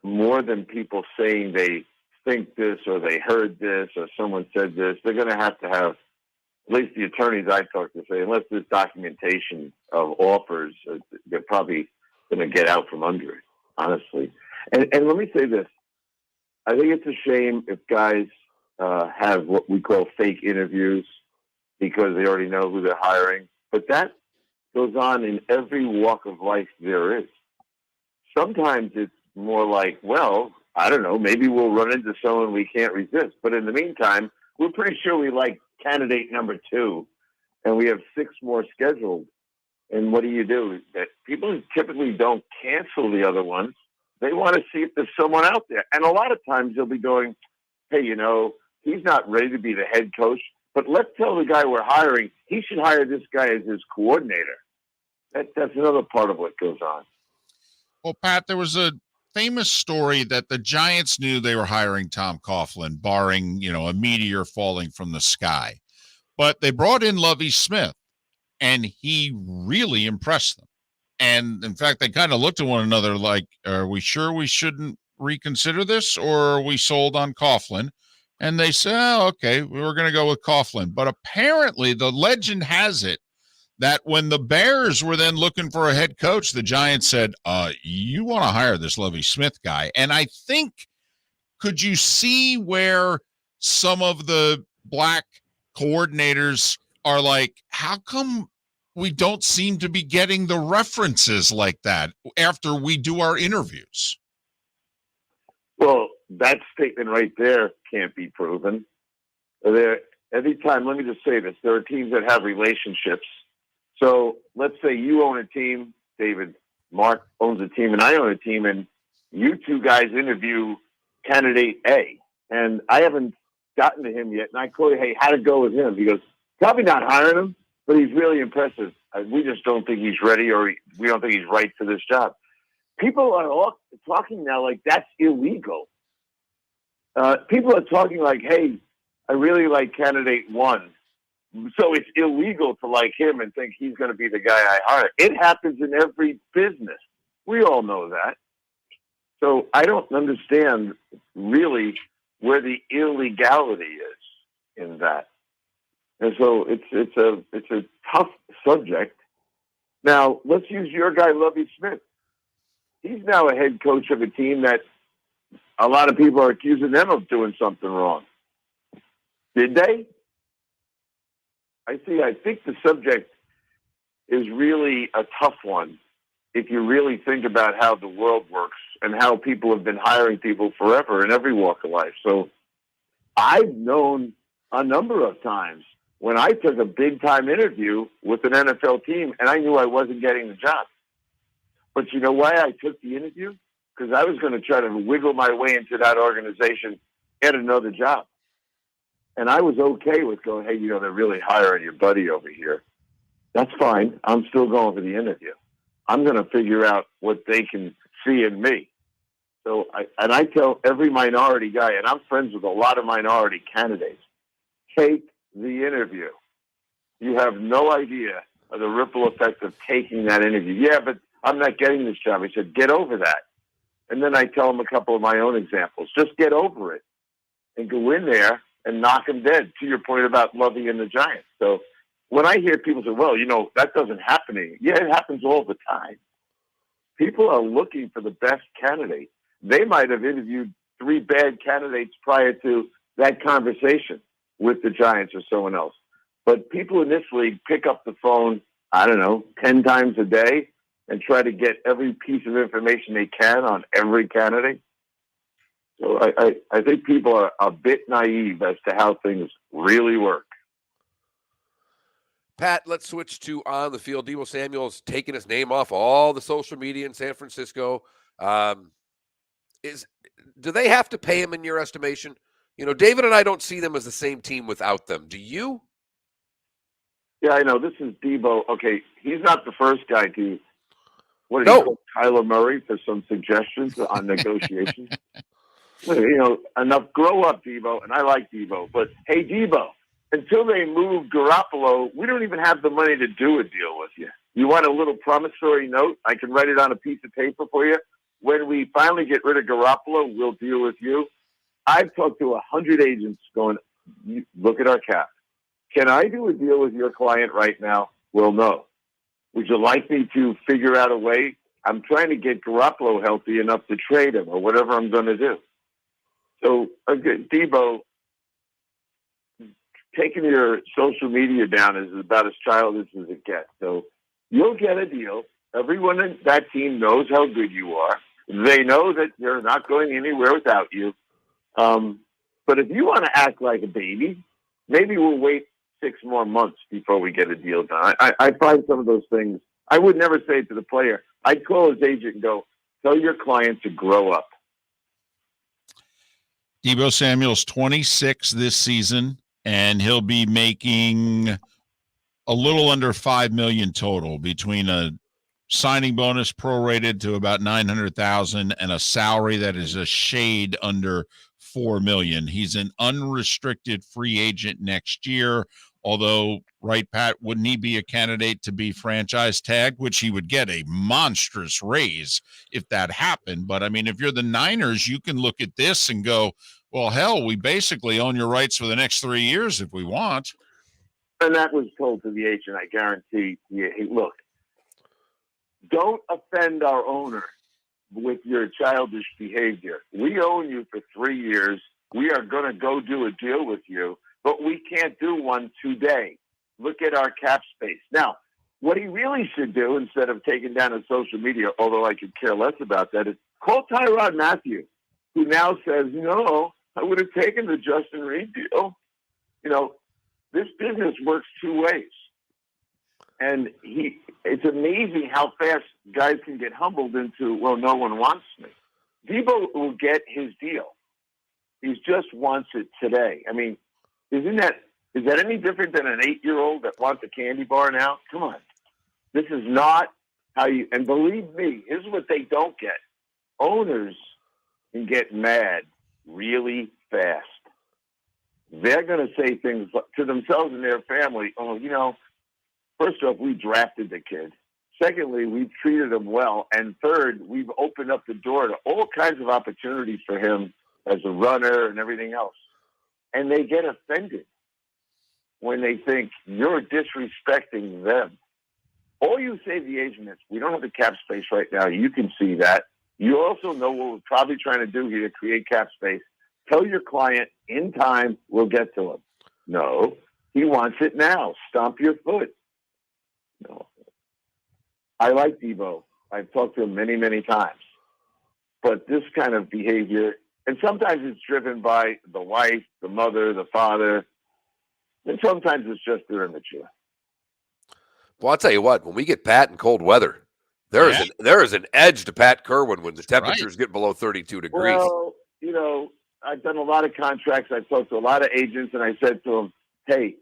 more than people saying they think this or they heard this or someone said this. They're going to have, at least the attorneys I talked to say, unless there's documentation of offers, they're probably going to get out from under it, honestly. And let me say this. I think it's a shame if guys have what we call fake interviews because they already know who they're hiring. But that goes on in every walk of life there is. Sometimes it's more like, well, I don't know, maybe we'll run into someone we can't resist. But in the meantime, we're pretty sure we like candidate number 2, and we have 6 more scheduled. And what do? That people typically don't cancel the other ones. They want to see if there's someone out there. And a lot of times they'll be going, hey, he's not ready to be the head coach, but let's tell the guy we're hiring, he should hire this guy as his coordinator. That's another part of what goes on. Well, Pat, there was a famous story that the Giants knew they were hiring Tom Coughlin, barring, a meteor falling from the sky. But they brought in Lovie Smith, and he really impressed them. And, in fact, they kind of looked at one another like, are we sure we shouldn't reconsider this, or are we sold on Coughlin? And they said, okay, we were going to go with Coughlin. But apparently the legend has it that when the Bears were then looking for a head coach, the Giants said, you want to hire this Lovie Smith guy. And I think, could you see where some of the black coordinators are like, how come we don't seem to be getting the references like that after we do our interviews? Well, that statement right there can't be proven. Every time, let me just say this, there are teams that have relationships. So let's say you own a team, David, Mark owns a team, and I own a team, and you 2 guys interview candidate A. And I haven't gotten to him yet. And I call you, hey, how'd it go with him? He goes, probably not hiring him, but he's really impressive. We just don't think he's ready, or we don't think he's right for this job. People are all talking now like that's illegal. People are talking like, hey, I really like candidate 1. So it's illegal to like him and think he's going to be the guy I hire. It happens in every business. We all know that. So I don't understand really where the illegality is in that. And so it's a tough subject. Now, let's use your guy, Lovie Smith. He's now a head coach of a team that a lot of people are accusing them of doing something wrong. Did they? I think the subject is really a tough one if you really think about how the world works and how people have been hiring people forever in every walk of life. So I've known a number of times when I took a big-time interview with an NFL team and I knew I wasn't getting the job. But you know why I took the interview? Because I was going to try to wiggle my way into that organization, get another job. And I was okay with going, hey, they're really hiring your buddy over here. That's fine. I'm still going for the interview. I'm going to figure out what they can see in me. So I tell every minority guy, and I'm friends with a lot of minority candidates, take the interview. You have no idea of the ripple effect of taking that interview. Yeah, but I'm not getting this job. He said, get over that. And then I tell him a couple of my own examples. Just get over it and go in there and knock them dead, to your point about Lovey and the Giants. So when I hear people say, well, that doesn't happen to you. Yeah, it happens all the time. People are looking for the best candidate. They might have interviewed 3 bad candidates prior to that conversation with the Giants or someone else. But people in this league pick up the phone, 10 times a day and try to get every piece of information they can on every candidate. So I think people are a bit naive as to how things really work. Pat, let's switch to on the field. Deebo Samuel's taking his name off all the social media in San Francisco. Do they have to pay him in your estimation? David and I don't see them as the same team without them. Do you? Yeah, I know. This is Deebo. Okay, he's not the first guy to. What did he call Tyler Murray for some suggestions on negotiations? Enough. Grow up, Deebo. And I like Deebo. But hey, Deebo, until they move Garoppolo, we don't even have the money to do a deal with you. You want a little promissory note? I can write it on a piece of paper for you. When we finally get rid of Garoppolo, we'll deal with you. I've talked to 100 agents going, look at our cap. Can I do a deal with your client right now? Well, no. Would you like me to figure out a way? I'm trying to get Garoppolo healthy enough to trade him or whatever I'm going to do. So, Deebo, taking your social media down is about as childish as it gets. So you'll get a deal. Everyone in that team knows how good you are. They know that you're not going anywhere without you. But if you want to act like a baby, maybe we'll wait 6 more months before we get a deal done. I find some of those things, I would never say it to the player. I'd call his agent and go, tell your client to grow up. Deebo Samuel's 26 this season, and he'll be making a little under $5 million total between a signing bonus prorated to about $900,000 and a salary that is a shade under $4 million. He's an unrestricted free agent next year. Although, right, Pat, wouldn't he be a candidate to be franchise tagged, which he would get a monstrous raise if that happened. But, I mean, if you're the Niners, you can look at this and go, well, hell, we basically own your rights for the next 3 years if we want. And that was told to the agent, I guarantee you. Hey, look, don't offend our owner with your childish behavior. We own you for 3 years. We are going to go do a deal with you. But we can't do one today. Look at our cap space. Now, what he really should do, instead of taking down his social media, although I could care less about that, is call Tyrod Matthew, who now says, no, I would have taken the Justin Reed deal. This business works 2 ways. And it's amazing how fast guys can get humbled into, well, no one wants me. Deebo will get his deal. He just wants it today. I mean, is that any different than an 8-year-old that wants a candy bar now? Come on. This is not how you, and believe me, here's what they don't get. Owners can get mad really fast. They're going to say things to themselves and their family. Oh, first off, we drafted the kid. Secondly, we've treated him well. And third, we've opened up the door to all kinds of opportunities for him as a runner and everything else. And they get offended when they think you're disrespecting them. All you say to the agent is, we don't have the cap space right now. You can see that. You also know what we're probably trying to do here to create cap space. Tell your client in time, we'll get to him. No, he wants it now. Stomp your foot. No. I like Deebo. I've talked to him many, many times. But this kind of behavior, and sometimes it's driven by the wife, the mother, the father. And sometimes it's just they're immature. Well, I'll tell you what, when we get Pat in cold weather, there is an edge to Pat Kirwan when the temperatures get below 32 degrees. Well, I've done a lot of contracts. I've talked to a lot of agents, and I said to them, hey,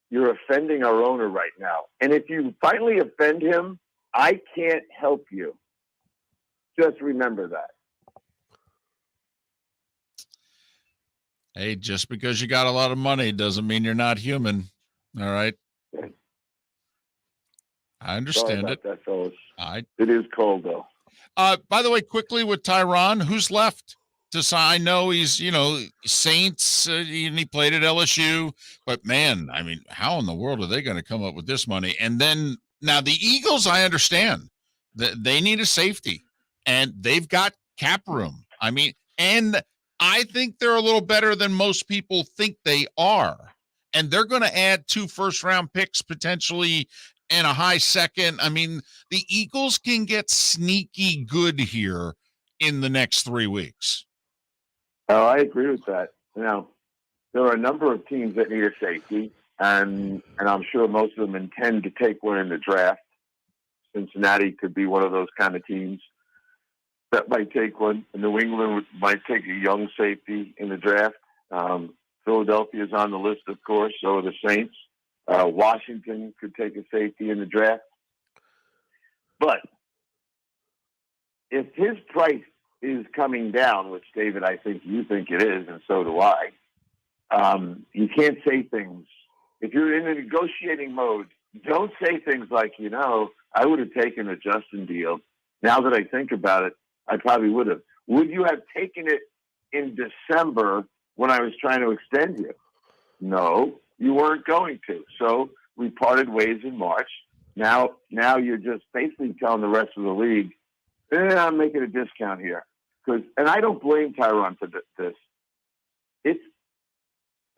you're offending our owner right now. And if you finally offend him, I can't help you. Just remember that. Hey, just because you got a lot of money doesn't mean you're not human. All right. I understand Sorry it. about that, fellas. It is cold, though. By the way, quickly with Tyron, who's left to sign? I know he's, Saints, and he played at LSU, but man, I mean, how in the world are they going to come up with this money? And then now the Eagles, I understand that they need a safety and they've got cap room. I mean, and I think they're a little better than most people think they are. And they're going to add 2 first-round picks potentially and a high second. I mean, the Eagles can get sneaky good here in the next 3 weeks. Oh, I agree with that. Now, there are a number of teams that need a safety, and I'm sure most of them intend to take one in the draft. Cincinnati could be one of those kind of teams that might take one. New England might take a young safety in the draft. Philadelphia is on the list, of course, so are the Saints. Washington could take a safety in the draft. But if his price is coming down, which, David, I think you think it is, and so do I, you can't say things. If you're in a negotiating mode, don't say things like, I would have taken a Justin deal. Now that I think about it, I probably would have. Would you have taken it in December when I was trying to extend you? No, you weren't going to. So we parted ways in March. Now you're just basically telling the rest of the league, I'm making a discount here. And I don't blame Tyron for this. It's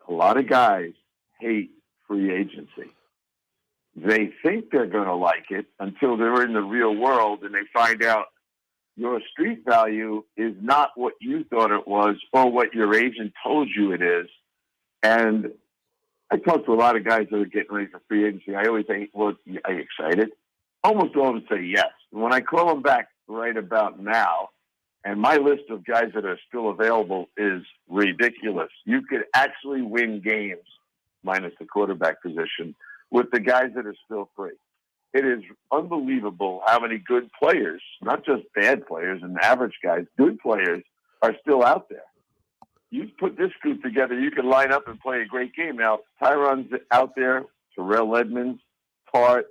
a lot of guys hate free agency. They think they're going to like it until they're in the real world and they find out your street value is not what you thought it was or what your agent told you it is. And I talk to a lot of guys that are getting ready for free agency. I always think, well, are you excited? Almost all of them say yes. And when I call them back right about now, and my list of guys that are still available is ridiculous. You could actually win games, minus the quarterback position, with the guys that are still free. It is unbelievable how many good players, not just bad players and average guys, good players are still out there. You put this group together, you can line up and play a great game. Now, Tyron's out there, Terrell Edmonds, Tart,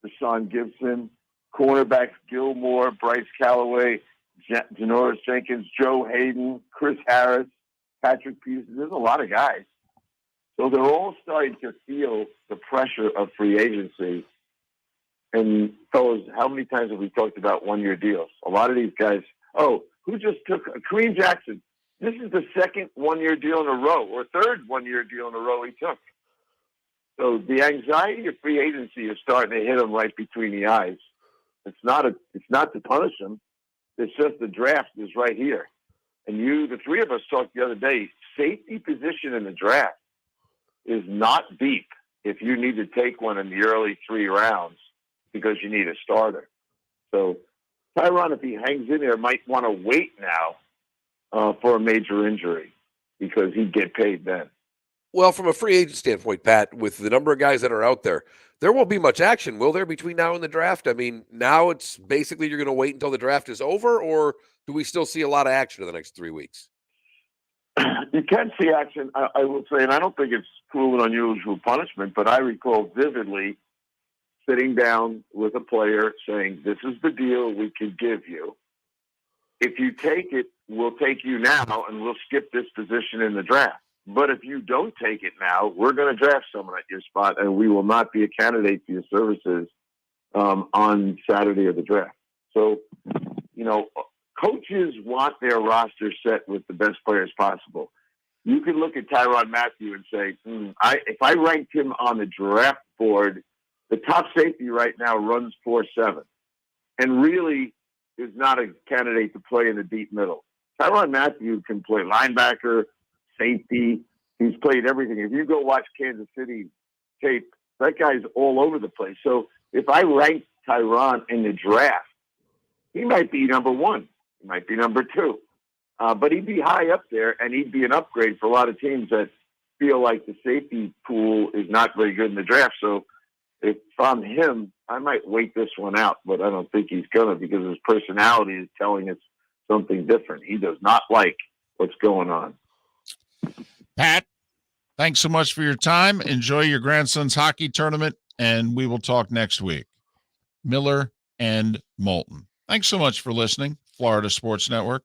Deshaun Gibson, cornerbacks Gilmore, Bryce Callaway, Janoris Jenkins, Joe Hayden, Chris Harris, Patrick Peterson. There's a lot of guys. So they're all starting to feel the pressure of free agency. And fellas, how many times have we talked about one-year deals? A lot of these guys, who just took Kareem Jackson? This is the second one-year deal in a row, or third one-year deal in a row he took. So the anxiety of free agency is starting to hit him right between the eyes. It's not to punish him. It's just the draft is right here. And the three of us talked the other day, safety position in the draft is not deep if you need to take one in the early 3 rounds because you need a starter. So Tyron, if he hangs in there, might want to wait now for a major injury because he'd get paid then. Well, from a free agent standpoint, Pat, with the number of guys that are out there won't be much action, will there, between now and the draft? I mean, now it's basically you're going to wait until the draft is over, or do we still see a lot of action in the next 3 weeks? You can see action, I will say, and I don't think it's cruel and unusual punishment, but I recall vividly sitting down with a player saying, this is the deal we can give you. If you take it, we'll take you now, and we'll skip this position in the draft. But if you don't take it now, we're going to draft someone at your spot, and we will not be a candidate for your services on Saturday of the draft. So, coaches want their roster set with the best players possible. You can look at Tyrann Mathieu and say, if I ranked him on the draft board, the top safety right now runs 4.7 and really is not a candidate to play in the deep middle. Tyrann Mathieu can play linebacker, safety, He's played everything. If you go watch Kansas City tape, that guy's all over the place. So if I rank Tyron in the draft, he might be number one. He might be number two. But he'd be high up there, and he'd be an upgrade for a lot of teams that feel like the safety pool is not very good in the draft. So if I'm him, I might wait this one out, but I don't think he's going to, because his personality is telling us something different. He does not like what's going on. Pat, thanks so much for your time. Enjoy your grandson's hockey tournament, and we will talk next week. Miller and Moulton. Thanks so much for listening. Florida Sports Network.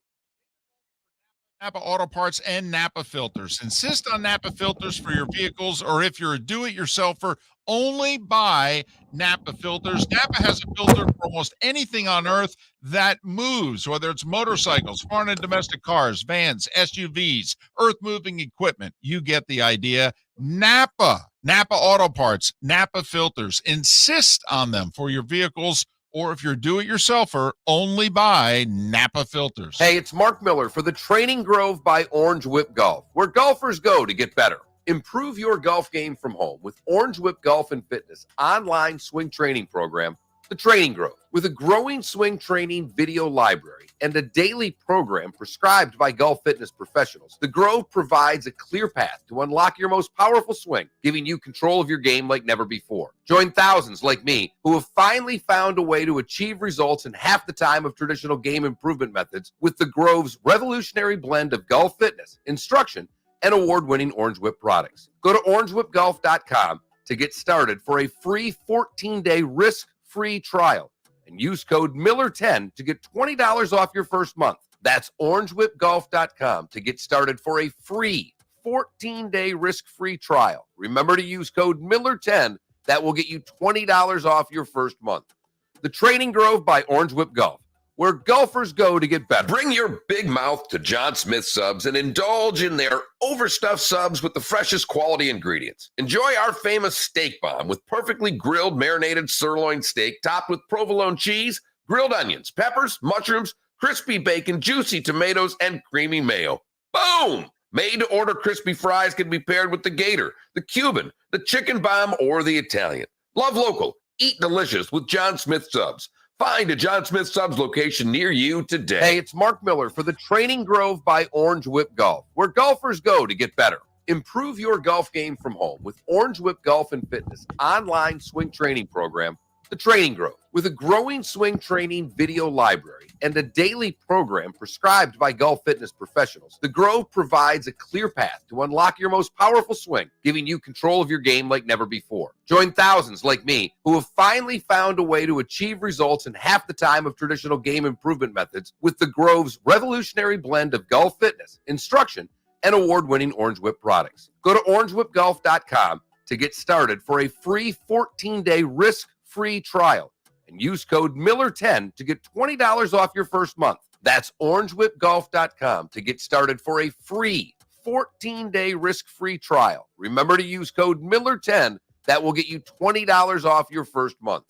Napa Auto Parts and Napa Filters. Insist on Napa Filters for your vehicles, or if you're a do-it-yourselfer, only buy Napa Filters. Napa has a filter for almost anything on earth that moves, whether it's motorcycles, foreign and domestic cars, vans, SUVs, earth-moving equipment. You get the idea. Napa Auto Parts, Napa Filters. Insist on them for your vehicles, or if you're do-it-yourselfer, only buy Napa Filters. Hey, it's Mark Miller for the Training Grove by Orange Whip Golf, where golfers go to get better. Improve your golf game from home with Orange Whip Golf and Fitness online swing training program, The Training Grove. With a growing swing training video library and a daily program prescribed by golf fitness professionals, The Grove provides a clear path to unlock your most powerful swing, giving you control of your game like never before. Join thousands like me who have finally found a way to achieve results in half the time of traditional game improvement methods with The Grove's revolutionary blend of golf fitness, instruction, and award-winning Orange Whip products. Go to orangewhipgolf.com to get started for a free 14-day risk-free trial and use code Miller10 to get $20 off your first month. That's orangewhipgolf.com to get started for a free 14-day risk-free trial. Remember to use code Miller10. That will get you $20 off your first month. The Training Grove by Orange Whip Golf, where golfers go to get better. Bring your big mouth to John Smith Subs and indulge in their overstuffed subs with the freshest quality ingredients. Enjoy our famous steak bomb with perfectly grilled marinated sirloin steak topped with provolone cheese, grilled onions, peppers, mushrooms, crispy bacon, juicy tomatoes, and creamy mayo. Boom! Made-to-order crispy fries can be paired with the Gator, the Cuban, the Chicken Bomb, or the Italian. Love local. Eat delicious with John Smith Subs. Find a John Smith Subs location near you today. Hey, it's Mark Miller for the Training Grove by Orange Whip Golf, where golfers go to get better. Improve your golf game from home with Orange Whip Golf and Fitness online swing training program, The Training Grove. With a growing swing training video library and a daily program prescribed by golf fitness professionals, The Grove provides a clear path to unlock your most powerful swing, giving you control of your game like never before. Join thousands like me who have finally found a way to achieve results in half the time of traditional game improvement methods with The Grove's revolutionary blend of golf fitness, instruction, and award-winning Orange Whip products. Go to orangewhipgolf.com to get started for a free 14-day risk-free trial and use code Miller10 to get $20 off your first month. That's orangewhipgolf.com to get started for a free 14-day risk-free trial. Remember to use code Miller10. That will get you $20 off your first month.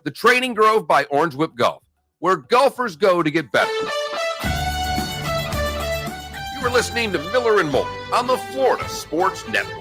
The Training Grove by Orange Whip Golf, where golfers go to get better. You are listening to Miller and Moulton on the Florida Sports Network.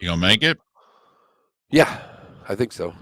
You gonna make it? Yeah, I think so.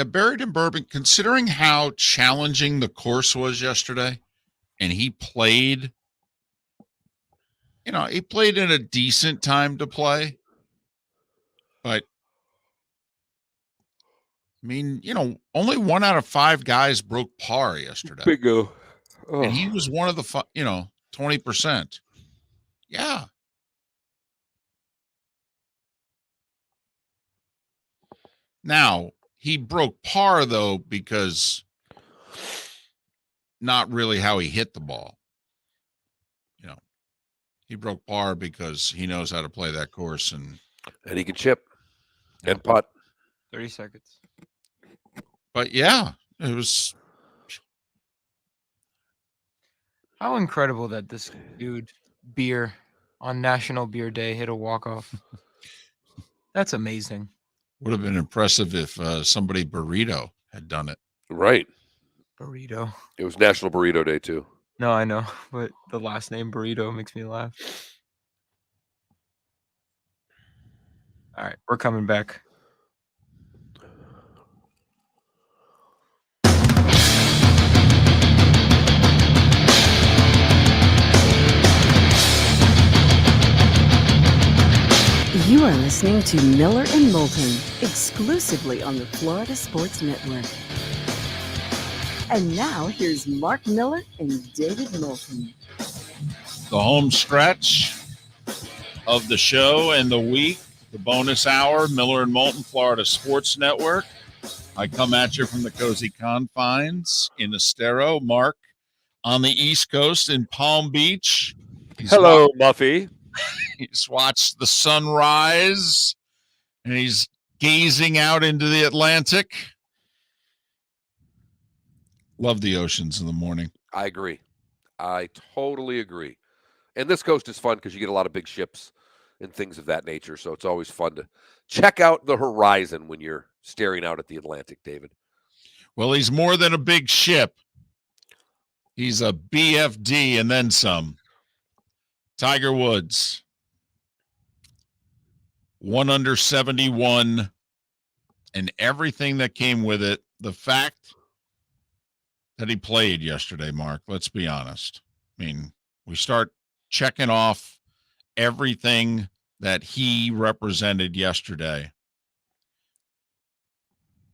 Buried in Bourbon, considering how challenging the course was yesterday, and he played, he played in a decent time to play, but I mean, only 1 out of 5 guys broke par yesterday. Bingo. Oh. And he was one of the, 20%. Yeah. Now, he broke par, though, because not really how he hit the ball. He broke par because he knows how to play that course. And he can chip and putt. 30 seconds. But, yeah, it was. How incredible that this dude, Beer, on National Beer Day, hit a walk-off. That's amazing. Would have been impressive if somebody Burrito had done it. Right. Burrito. It was National Burrito Day, too. No, I know, but the last name Burrito makes me laugh. All right, we're coming back. You are listening to Miller and Moulton, exclusively on the Florida Sports Network. And now, here's Mark Miller and David Moulton. The home stretch of the show and the week, the bonus hour, Miller and Moulton, Florida Sports Network. I come at you from the cozy confines in Estero. Mark on the East Coast in Palm Beach. Hello, Muffy. He's watched the sunrise, and he's gazing out into the Atlantic. Love the oceans in the morning. I agree. I totally agree. And this coast is fun because you get a lot of big ships and things of that nature. So it's always fun to check out the horizon when you're staring out at the Atlantic, David. Well, he's more than a big ship. He's a BFD and then some. Tiger Woods. 1 under 71 and everything that came with it. The fact that he played yesterday, Mark, let's be honest. I mean, we start checking off everything that he represented yesterday.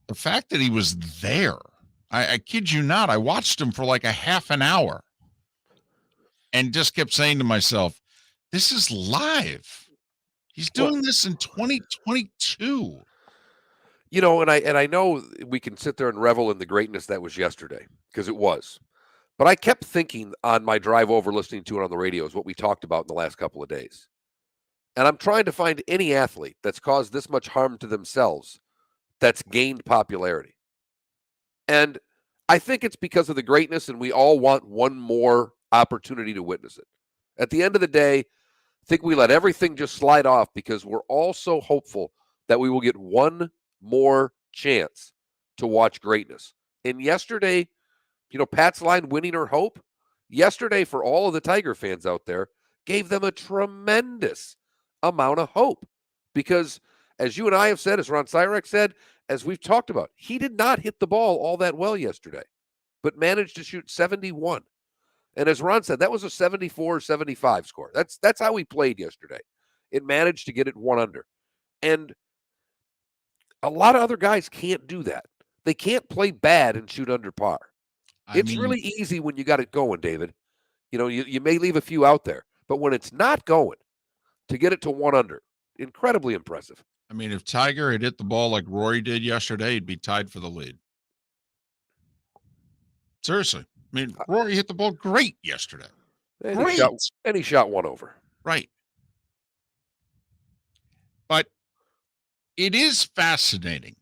The fact that he was there, I kid you not, I watched him for like a half an hour and just kept saying to myself, this is live. He's doing this in 2022. And I know we can sit there and revel in the greatness that was yesterday, because it was. But I kept thinking on my drive over, listening to it on the radio, is what we talked about in the last couple of days. And I'm trying to find any athlete that's caused this much harm to themselves that's gained popularity. And I think it's because of the greatness, and we all want one more opportunity to witness it. At the end of the day, I think we let everything just slide off because we're all so hopeful that we will get one more chance to watch greatness. And yesterday, Pat's line, winning or hope, yesterday for all of the Tiger fans out there, gave them a tremendous amount of hope. Because as you and I have said, as Ron Sirak said, as we've talked about, he did not hit the ball all that well yesterday, but managed to shoot 71. And as Ron said, that was a 74-75 score. That's how he played yesterday. It managed to get it 1 under. And a lot of other guys can't do that. They can't play bad and shoot under par. It's really easy when you got it going, David. You may leave a few out there, but when it's not going, to get it to 1 under, incredibly impressive. I mean, if Tiger had hit the ball like Rory did yesterday, he'd be tied for the lead. Seriously. I mean, Rory hit the ball great yesterday. And he shot 1 over. Right. But it is fascinating.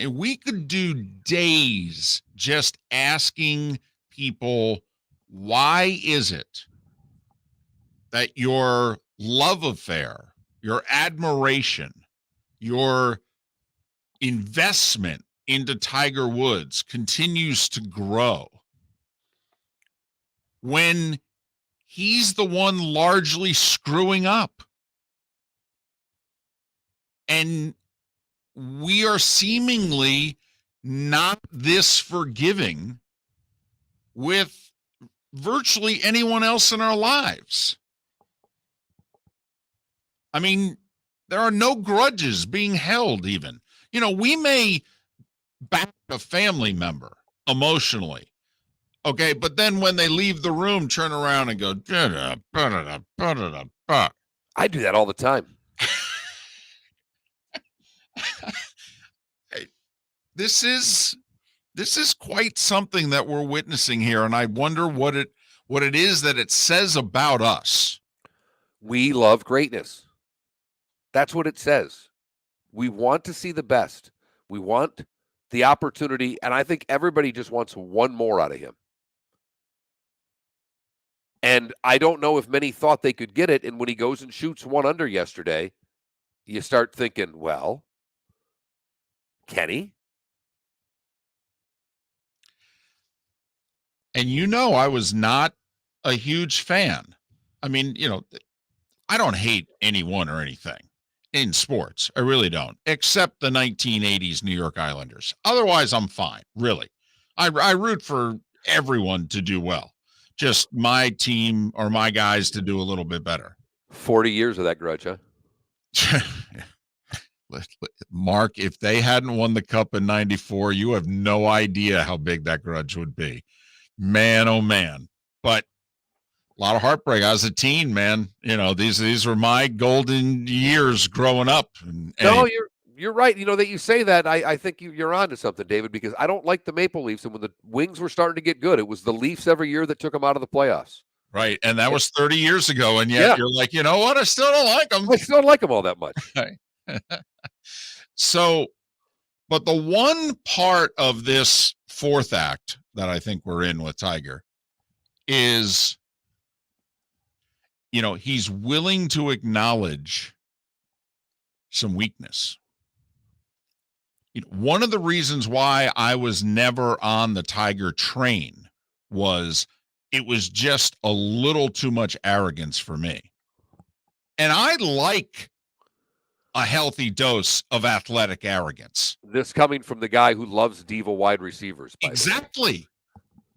We could do days just asking people, why is it that your love affair, your admiration, your investment into Tiger Woods continues to grow when he's the one largely screwing up? And we are seemingly not this forgiving with virtually anyone else in our lives. I mean, there are no grudges being held even. We may back a family member emotionally. Okay, but then when they leave the room, turn around and go, I do that all the time. This is quite something that we're witnessing here, and I wonder what it is that it says about us. We love greatness. That's what it says. We want to see the best. We want the opportunity, and I think everybody just wants one more out of him. And I don't know if many thought they could get it, and when he goes and shoots one under yesterday, you start thinking, well, can he? And I was not a huge fan. I mean, I don't hate anyone or anything in sports. I really don't, except the 1980s New York Islanders. Otherwise, I'm fine, really. I root for everyone to do well. Just my team or my guys to do a little bit better. 40 years of that grudge, huh? Mark, if they hadn't won the cup in 94, you have no idea how big that grudge would be. Man, oh man. But a lot of heartbreak. I was a teen, man. These were my golden years growing up. No, you're right. That you say that. I think you're on to something, David, because I don't like the Maple Leafs. And when the Wings were starting to get good, it was the Leafs every year that took them out of the playoffs. Right. And that was 30 years ago. And yet you're like, you know what? I still don't like them. I still don't like them all that much. So, but the one part of this fourth act that I think we're in with Tiger is, he's willing to acknowledge some weakness. One of the reasons why I was never on the Tiger train was it was just a little too much arrogance for me. And I like a healthy dose of athletic arrogance. This coming from the guy who loves diva wide receivers. Exactly.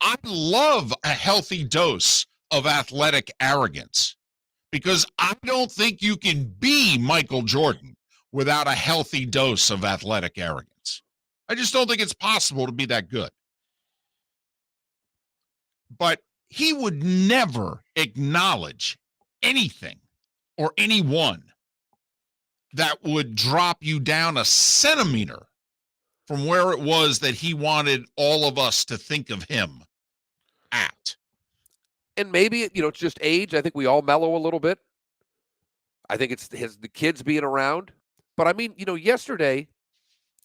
I love a healthy dose of athletic arrogance because I don't think you can be Michael Jordan without a healthy dose of athletic arrogance. I just don't think it's possible to be that good. But he would never acknowledge anything or anyone that would drop you down a centimeter from where it was that he wanted all of us to think of him at. And maybe, it's just age. I think we all mellow a little bit. I think it's the kids being around. But I mean, yesterday,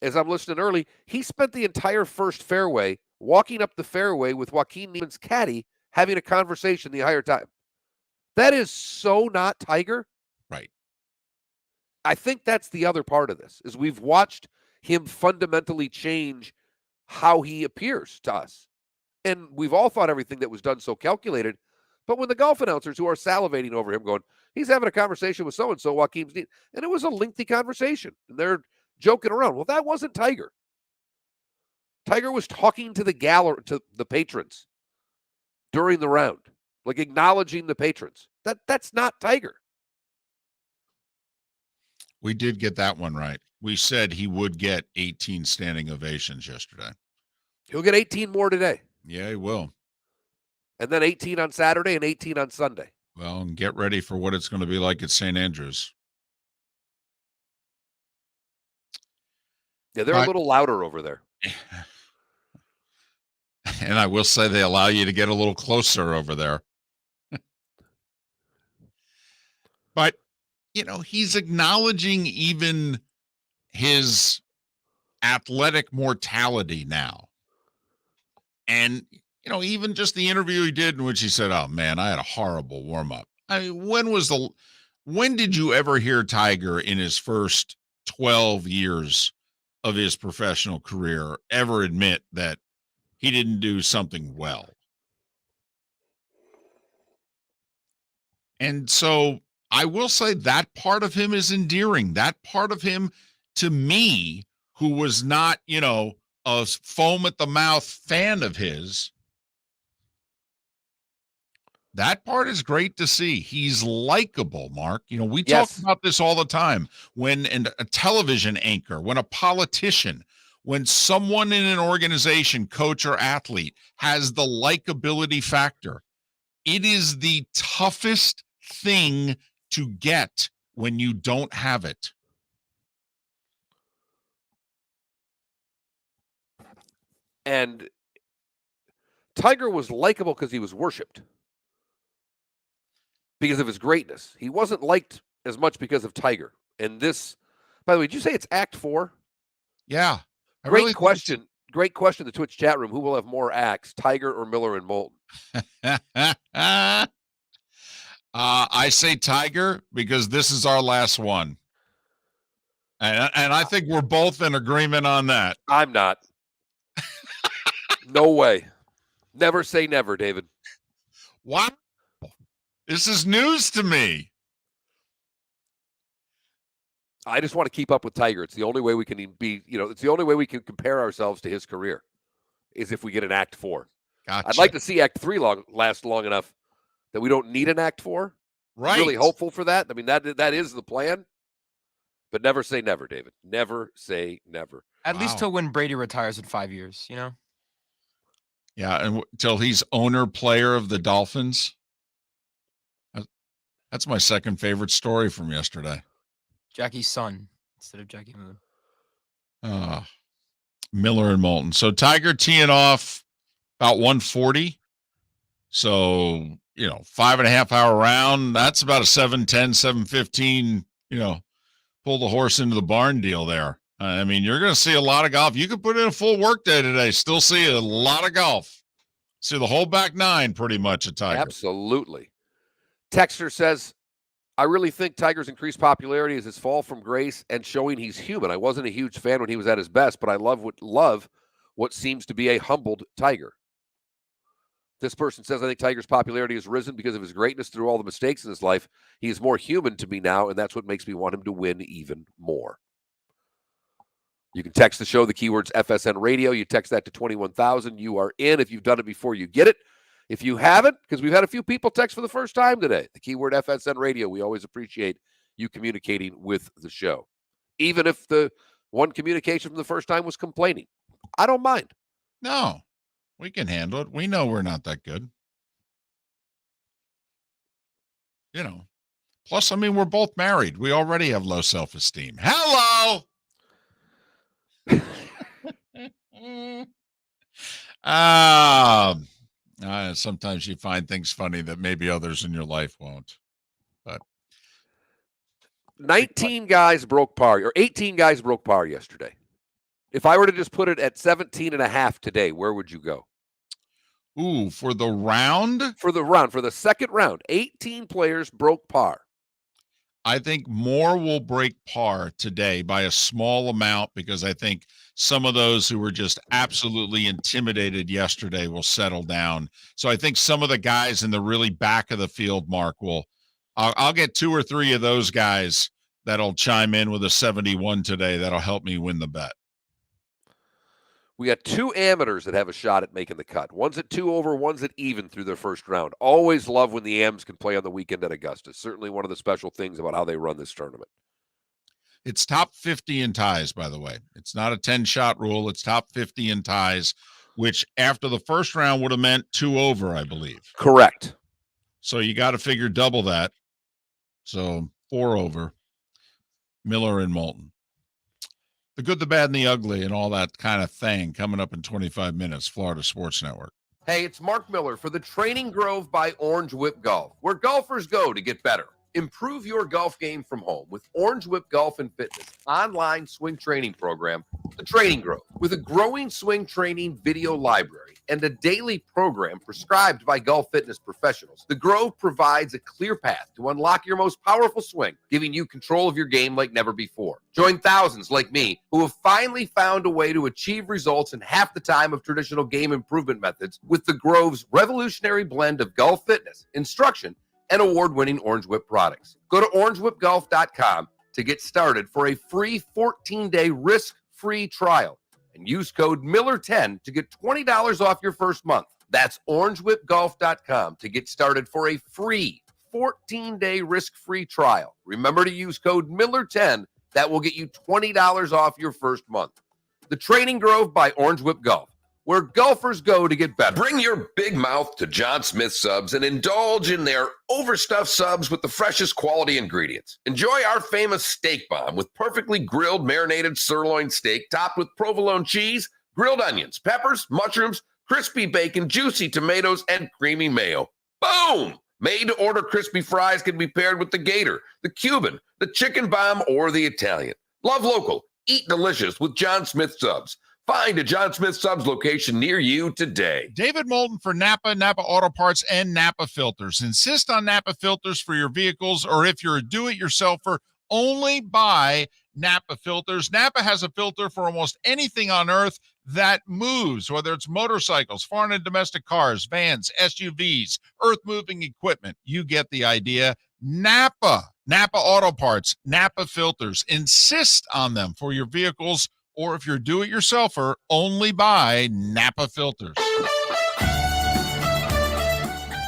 as I'm listening early, he spent the entire first fairway walking up the fairway with Joaquin Niemann's caddy, having a conversation the entire time. That is so not Tiger. Right. I think that's the other part of this, is we've watched him fundamentally change how he appears to us. And we've all thought everything that was done so calculated. But when the golf announcers who are salivating over him going, he's having a conversation with so-and-so, Joaquin's, and it was a lengthy conversation. And they're joking around. Well, that wasn't Tiger. Tiger was talking to the gallery, to the patrons during the round, like acknowledging the patrons. That's not Tiger. We did get that one right. We said he would get 18 standing ovations yesterday. He'll get 18 more today. Yeah, he will. And then 18 on Saturday and 18 on Sunday. Well, and get ready for what it's going to be like at St. Andrews. Yeah, they're a little louder over there. And I will say they allow you to get a little closer over there. But, he's acknowledging even his athletic mortality now. And, even just the interview he did in which he said, oh, man, I had a horrible warm-up. I mean, when did you ever hear Tiger in his first 12 years of his professional career ever admit that he didn't do something well? And so I will say that part of him is endearing. That part of him, to me, who was not, a foam at the mouth fan of his. That part is great to see. He's likable, Mark. You know, we talk about this all the time. When a television anchor, when a politician, when someone in an organization, coach or athlete, has the likability factor, it is the toughest thing to get when you don't have it. And Tiger was likable because he was worshipped. Because of his greatness. He wasn't liked as much because of Tiger. And this, by the way, did you say it's Act 4? Yeah. Great question. Great question in the Twitch chat room. Who will have more acts, Tiger or Miller and Moulton? I say Tiger because this is our last one. And I think we're both in agreement on that. I'm not. No way. Never say never, David. Wow. This is news to me. I just want to keep up with Tiger. It's the only way we can be, it's the only way we can compare ourselves to his career is if we get an Act 4. Gotcha. I'd like to see Act 3 last long enough that we don't need an Act 4. Right. I'm really hopeful for that. I mean, that is the plan. But never say never, David. Never say never. At least till when Brady retires in 5 years, you know? Yeah, and till he's owner player of the Dolphins. That's my second favorite story from yesterday. Jackie's son instead of Jackie Moon. Miller and Moulton. So Tiger teeing off about 140. So, 5.5 hour round. That's about a 7:10, 7:15, pull the horse into the barn deal there. I mean, you're going to see a lot of golf. You could put in a full work day today, still see a lot of golf. See the whole back nine pretty much at Tiger. Absolutely. Texter says, I really think Tiger's increased popularity is his fall from grace and showing he's human. I wasn't a huge fan when he was at his best, but I love what seems to be a humbled Tiger. This person says, I think Tiger's popularity has risen because of his greatness through all the mistakes in his life. He is more human to me now, and that's what makes me want him to win even more. You can text the show, the keywords FSN Radio. You text that to 21,000. You are in. If you've done it before, you get it. If you haven't, because we've had a few people text for the first time today, the keyword FSN Radio. We always appreciate you communicating with the show. Even if the one communication from the first time was complaining. I don't mind. No, we can handle it. We know we're not that good. Plus, I mean, we're both married. We already have low self-esteem. Hello! Sometimes you find things funny that maybe others in your life won't. But 19 guys broke par, or 18 guys broke par yesterday. If I were to just put it at 17.5 today, where would you go? Ooh, for the round? For the second round, 18 players broke par. I think more will break par today by a small amount because I think some of those who were just absolutely intimidated yesterday will settle down. So I think some of the guys in the really back of the field, Mark, I'll get 2 or 3 of those guys that'll chime in with a 71 today. That'll help me win the bet. We got 2 amateurs that have a shot at making the cut. One's at 2 over, one's at even through their first round. Always love when the AMs can play on the weekend at Augusta. Certainly one of the special things about how they run this tournament. It's top 50 in ties, by the way. It's not a 10-shot rule. It's top 50 in ties, which after the first round would have meant 2 over, I believe. Correct. So you got to figure double that. So 4 over. Miller and Moulton. The good, the bad, and the ugly, and all that kind of thing coming up in 25 minutes. Florida Sports Network. Hey, it's Mark Miller for the Training Grove by Orange Whip Golf, where golfers go to get better. Improve your golf game from home with Orange Whip Golf and Fitness online swing training program, The Training Grove, with a growing swing training video library and a daily program prescribed by golf fitness professionals. The Grove provides a clear path to unlock your most powerful swing, giving you control of your game like never before. Join thousands like me who have finally found a way to achieve results in half the time of traditional game improvement methods with the Grove's revolutionary blend of golf fitness, instruction, and award-winning Orange Whip products. Go to orangewhipgolf.com to get started for a free 14-day risk-free trial. and use code Miller10 to get $20 off your first month. That's orangewhipgolf.com to get started for a free 14-day risk-free trial. Remember to use code Miller10. That will get you $20 off your first month. The Training Grove by Orange Whip Golf, where golfers go to get better. Bring your big mouth to John Smith Subs and indulge in their overstuffed subs with the freshest quality ingredients. Enjoy our famous steak bomb with perfectly grilled marinated sirloin steak topped with provolone cheese, grilled onions, peppers, mushrooms, crispy bacon, juicy tomatoes, and creamy mayo. Boom! Made-to-order crispy fries can be paired with the Gator, the Cuban, the Chicken Bomb, or the Italian. Love local. Eat delicious with John Smith Subs. Find a John Smith Subs location near you today. David Moulton for Napa, Napa Auto Parts, and Napa Filters. Insist on Napa filters for your vehicles, or if you're a do-it-yourselfer, only buy Napa filters. Napa has a filter for almost anything on earth that moves, whether it's motorcycles, foreign and domestic cars, vans, SUVs, earth-moving equipment. You get the idea. Napa Auto Parts, Napa filters. Insist on them for your vehicles, or if you're a do-it-yourselfer, only buy Napa filters.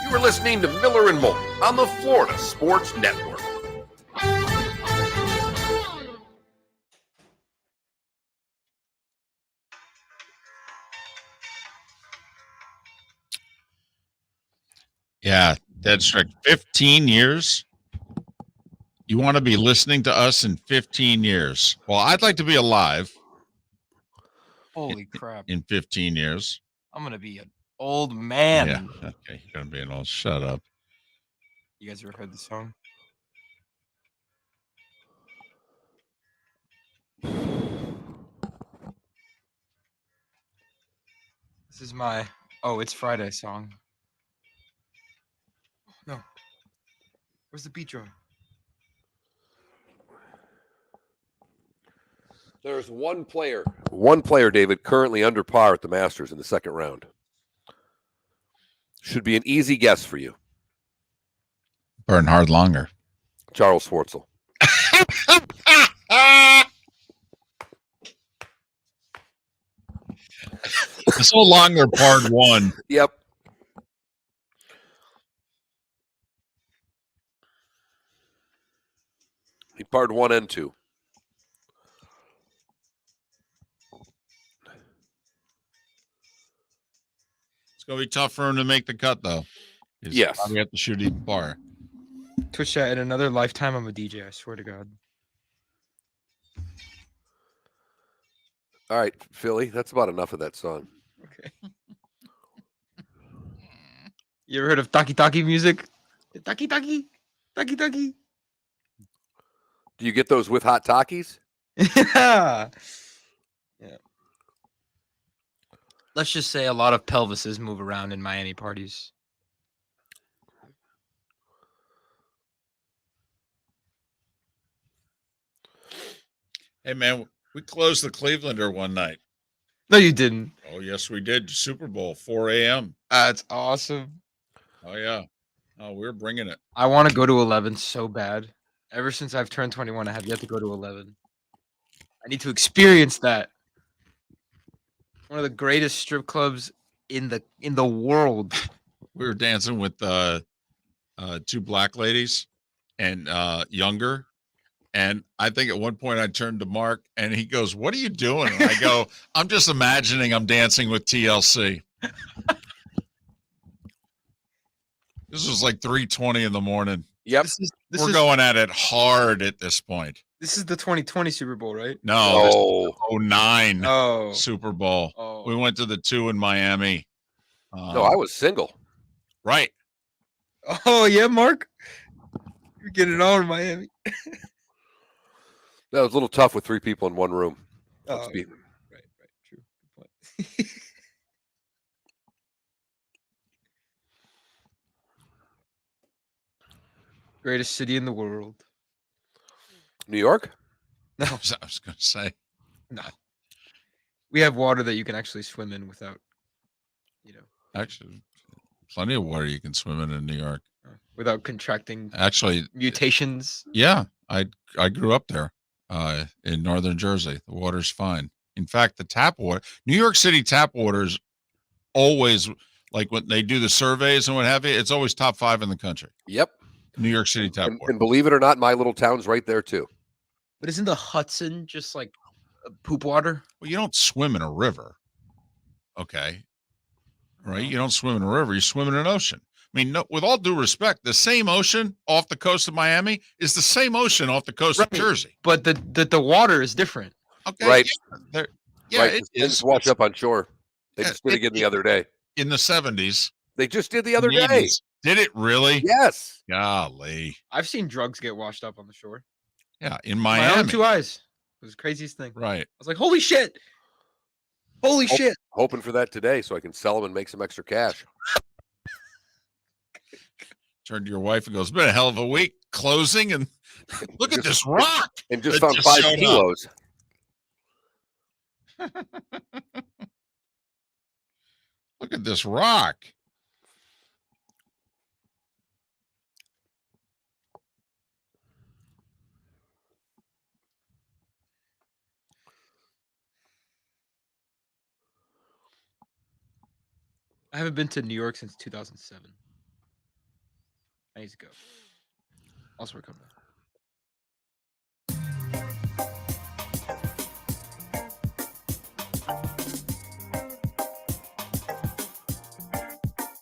You are listening to Miller and Moulton on the Florida Sports Network. Yeah, that's strict. 15 years? You want to be listening to us in 15 years? Well, I'd like to be alive Holy crap. in 15 years. I'm going to be an old man. Yeah, okay, you're going to be an old. Shut up. You guys ever heard the song? This is my It's Friday song. No. Where's the beat drum? There's one player, David, currently under par at the Masters in the second round. Should be an easy guess for you. Bernhard Langer. Charles Schwartzel. So Langer part one. Yep. He parred 1 and 2. It's going to be tough for him to make the cut, though. Yes. We have to shoot even bar. Twitch chat, in another lifetime, I'm a DJ. I swear to God. All right, Philly, that's about enough of that song. Okay. You ever heard of Taki Taki music? Taki Taki. Taki Taki. Do you get those with hot Takis? Yeah. Let's just say a lot of pelvises move around in Miami parties. Hey, man, we closed the Clevelander one night. No, you didn't. Oh, yes, we did. Super Bowl, 4 a.m. That's awesome. Oh, yeah. Oh, we're bringing it. I want to go to 11 so bad. Ever since I've turned 21, I have yet to go to 11. I need to experience that. One of the greatest strip clubs in the world. We were dancing with two black ladies and younger. And I think at one point I turned to Mark and he goes, "What are you doing?" And I go, "I'm just imagining I'm dancing with TLC." This was like 3:20 in the morning. Yep. We're going at it hard at this point. This is the 2020 Super Bowl, right? No, this is the 09 Oh. Super Bowl. Oh. We went to the 2 in Miami. No, I was single. Right. Oh, yeah, Mark? You're getting it all in Miami. That was a little tough with 3 people in one room. Oh, be- right, true. Good point. Greatest city in the world. New York? I was going to say. No. We have water that you can actually swim in without, Actually, plenty of water you can swim in New York. without contracting Actually, mutations. yeah, I grew up there in northern Jersey. The water's fine. In fact, the tap water, New York City tap water's always, like when they do the surveys and what have you, it's always top 5 in the country. Yep. New York City tap water. And believe it or not, my little town's right there too. But isn't the Hudson just like poop water? Well, you don't swim in a river. Okay. Right? You don't swim in a river, you swim in an ocean. I mean, no, with all due respect, the same ocean off the coast of Miami is the same ocean off the coast of Jersey. But the water is different. Okay. Right. Yeah, right. it Things is. wash up on shore. They Yeah, just did it again the other day. In the 70s. They just did the other in the day. 80s. Did it really? Yes. Golly. I've seen drugs get washed up on the shore. Yeah, in My own Miami. 2 eyes. It was the craziest thing. Right. I was like, holy shit. Holy shit. Hoping for that today so I can sell them and make some extra cash. Turn to your wife and goes, it's been a hell of a week closing, and look at this rock. And just that found just 5 showed up. kilos. Look at this rock. I haven't been to New York since 2007. I need to go. Also, we're coming back.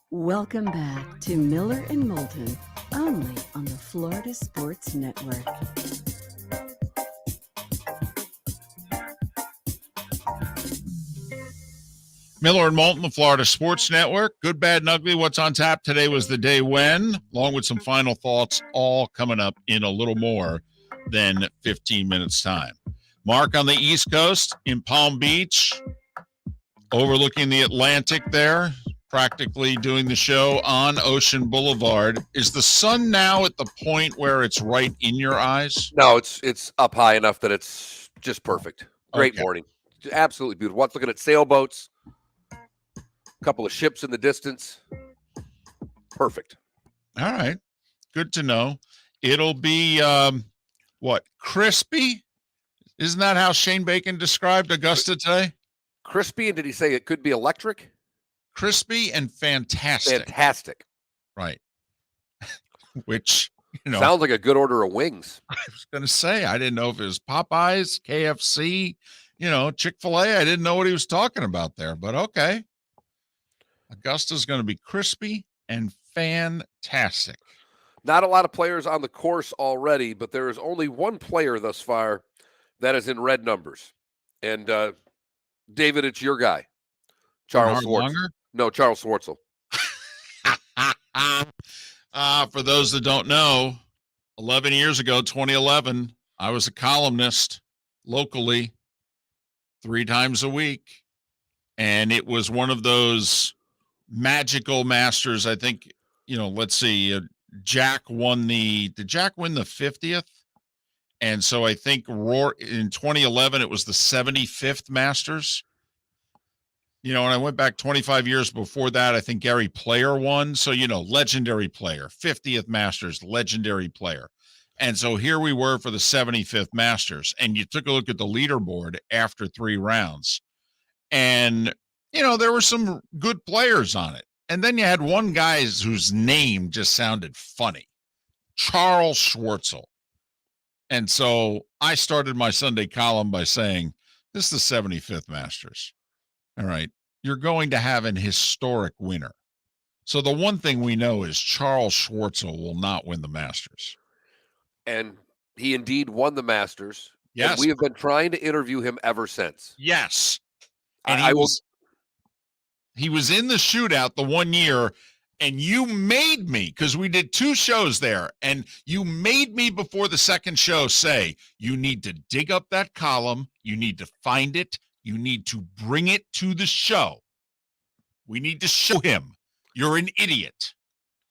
Welcome back to Miller and Moulton, only on the Florida Sports Network. Miller and Moulton, the Florida Sports Network. Good, bad, and ugly. What's on tap today was the day when, along with some final thoughts, all coming up in a little more than 15 minutes' time. Mark on the East Coast in Palm Beach, overlooking the Atlantic there, practically doing the show on Ocean Boulevard. Is the sun now at the point where it's right in your eyes? No, it's up high enough that it's just perfect. Great Okay. morning. Absolutely beautiful. What's looking at sailboats, a couple of ships in the distance. Perfect. All right. Good to know. It'll be, crispy? Isn't that how Shane Bacon described Augusta today? Crispy, and did he say it could be electric? Crispy and fantastic. Fantastic. Right. Which, Sounds like a good order of wings. I was going to say, I didn't know if it was Popeyes, KFC, Chick-fil-A. I didn't know what he was talking about there, but okay. Augusta's going to be crispy and fantastic. Not a lot of players on the course already, but there is only one player thus far that is in red numbers. And David, it's your guy, Charles Schwartz. No, Charles Schwartzel. For those that don't know, 11 years ago, 2011, I was a columnist locally 3 times a week. And it was one of those magical Masters. I think, let's see, Jack won did Jack win the 50th? And so I think in 2011, it was the 75th Masters. And I went back 25 years before that. I think Gary Player won. So, legendary player, 50th Masters, legendary player. And so here we were for the 75th Masters. And you took a look at the leaderboard after 3 rounds. And, there were some good players on it. And then you had one guy whose name just sounded funny, Charles Schwartzel. And so I started my Sunday column by saying, this is the 75th Masters. All right. You're going to have an historic winner. So the one thing we know is Charles Schwartzel will not win the Masters. And he indeed won the Masters. Yes. And we have been trying to interview him ever since. Yes. And he was in the shootout the one year, and you made me, because we did 2 shows there, and you made me before the second show say, you need to dig up that column, you need to find it, you need to bring it to the show. We need to show him you're an idiot,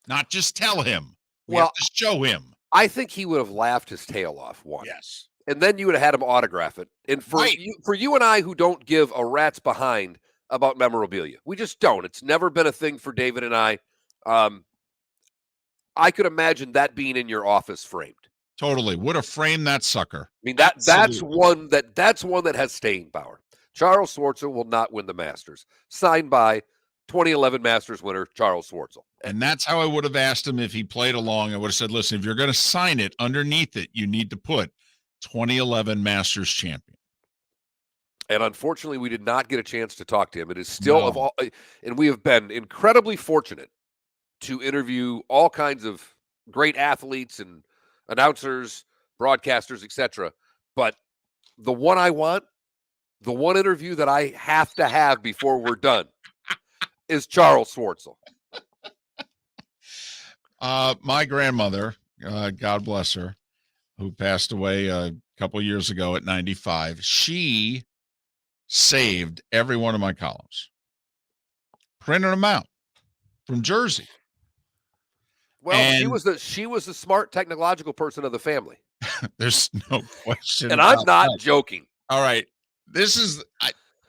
not just tell him. We have to show him. I think he would have laughed his tail off once. Yes. And then you would have had him autograph it. And for you and I who don't give a rat's behind about memorabilia, we just don't. It's never been a thing for David and I. I could imagine that being in your office framed. Totally. Would have framed that sucker. I mean, that's one that has staying power. Charles Schwartzel will not win the Masters. Signed by 2011 Masters winner Charles Schwartzel. And that's how I would have asked him if he played along. I would have said, listen, if you're going to sign it, underneath it, you need to put 2011 Masters champion. And unfortunately, we did not get a chance to talk to him. It is still No. of all, and we have been incredibly fortunate to interview all kinds of great athletes and announcers, broadcasters, etc. But the one I want, the one interview that I have to have before we're done is Charles Schwartzel. My grandmother, God bless her, who passed away a couple years ago at 95, she saved every one of my columns, printed them out from Jersey. Well, she And- was the smart technological person of the family. There's no question. And I'm about not that. joking. All right. This is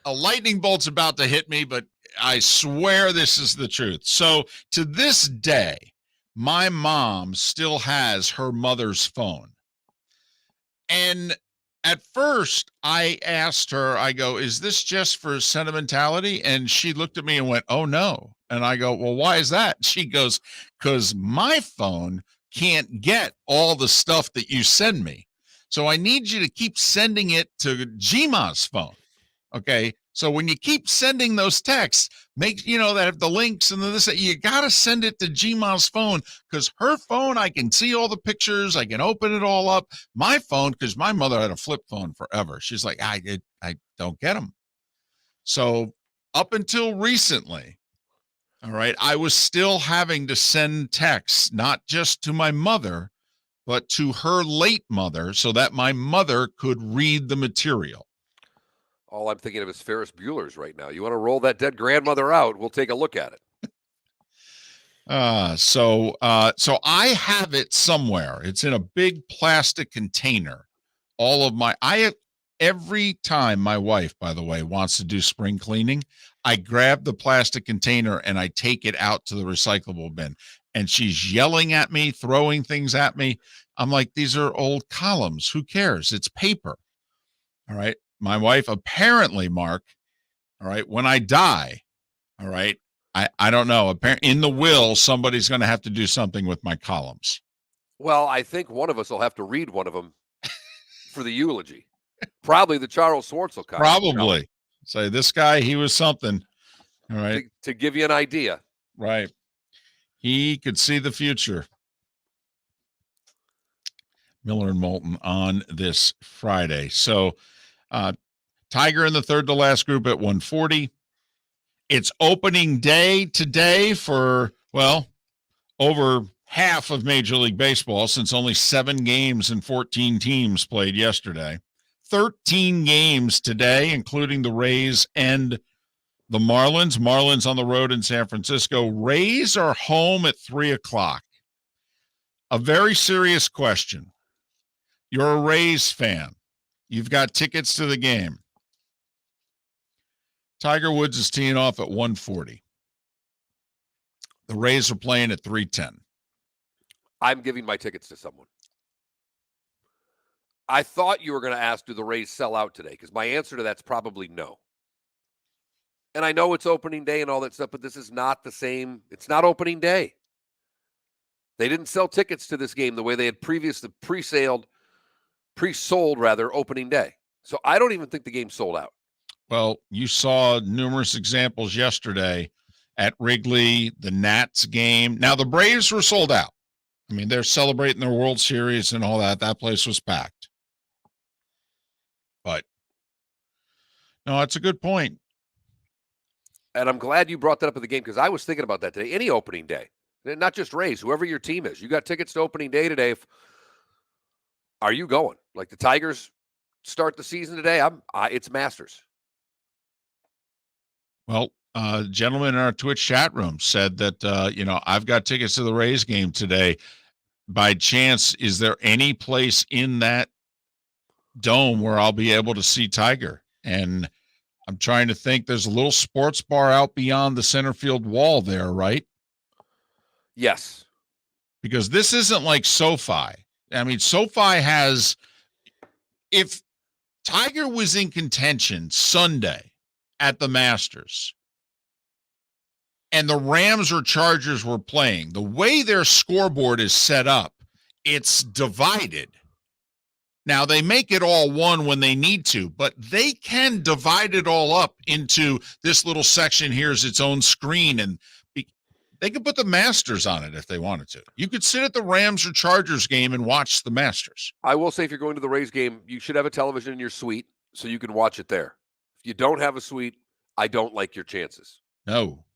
a lightning bolt's about to hit me, but I swear this is the truth. So to this day, my mom still has her mother's phone. And at first I asked her, I go, is this just for sentimentality? And she looked at me and went, oh no. And I go, well, why is that? She goes, because my phone can't get all the stuff that you send me. So I need you to keep sending it to Jima's phone. Okay. So when you keep sending those texts, make, that have the links and this, you got to send it to Jima's phone, because her phone, I can see all the pictures. I can open it all up. My phone, because my mother had a flip phone forever. She's like, I don't get them. So up until recently, all right, I was still having to send texts, not just to my mother, but to her late mother, so that my mother could read the material. All I'm thinking of is Ferris Bueller's right now. You want to roll that dead grandmother out? We'll take a look at it. So I have it somewhere. It's in a big plastic container. Every time my wife, by the way, wants to do spring cleaning, I grab the plastic container and I take it out to the recyclable bin. And she's yelling at me, throwing things at me. I'm like, these are old columns. Who cares? It's paper. All right. My wife, apparently, Mark, all right, when I die, all right, I don't know. Apparently, in the will, somebody's going to have to do something with my columns. Well, I think one of us will have to read one of them for the eulogy. Probably the Charles Schwartzel column. Probably. Say, this guy, he was something. All right. To give you an idea. Right. He could see the future. Miller and Moulton on this Friday. So, Tiger in the third to last group at 140. It's opening day today for, over half of Major League Baseball, since only 7 games and 14 teams played yesterday. 13 games today, including the Rays and the Marlins. Marlins on the road in San Francisco. Rays are home at 3:00. A very serious question. You're a Rays fan. You've got tickets to the game. Tiger Woods is teeing off at 140. The Rays are playing at 3:10. I'm giving my tickets to someone. I thought you were going to ask, do the Rays sell out today? Because my answer to that's probably no. And I know it's opening day and all that stuff, but this is not the same. It's not opening day. They didn't sell tickets to this game the way they had previously pre-sold opening day. So I don't even think the game sold out. Well, you saw numerous examples yesterday at Wrigley, the Nats game. Now, the Braves were sold out. I mean, they're celebrating their World Series and all that. That place was packed. But, no, that's a good point. And I'm glad you brought that up at the game, because I was thinking about that today. Any opening day, not just Rays, whoever your team is. You got tickets to opening day today. Are you going? Like the Tigers start the season today, it's Masters. Well, gentleman in our Twitch chat room said that, I've got tickets to the Rays game today. By chance, is there any place in that dome where I'll be able to see Tiger? And I'm trying to think. There's a little sports bar out beyond the center field wall there, right? Yes. Because this isn't like SoFi. I mean, SoFi has, if Tiger was in contention Sunday at the Masters, and the Rams or Chargers were playing, the way their scoreboard is set up, it's divided. Now, they make it all one when they need to, but they can divide it all up into this little section. Here's its own screen, and they could put the Masters on it if they wanted to. You could sit at the Rams or Chargers game and watch the Masters. I will say, if you're going to the Rays game, you should have a television in your suite so you can watch it there. If you don't have a suite, I don't like your chances. No,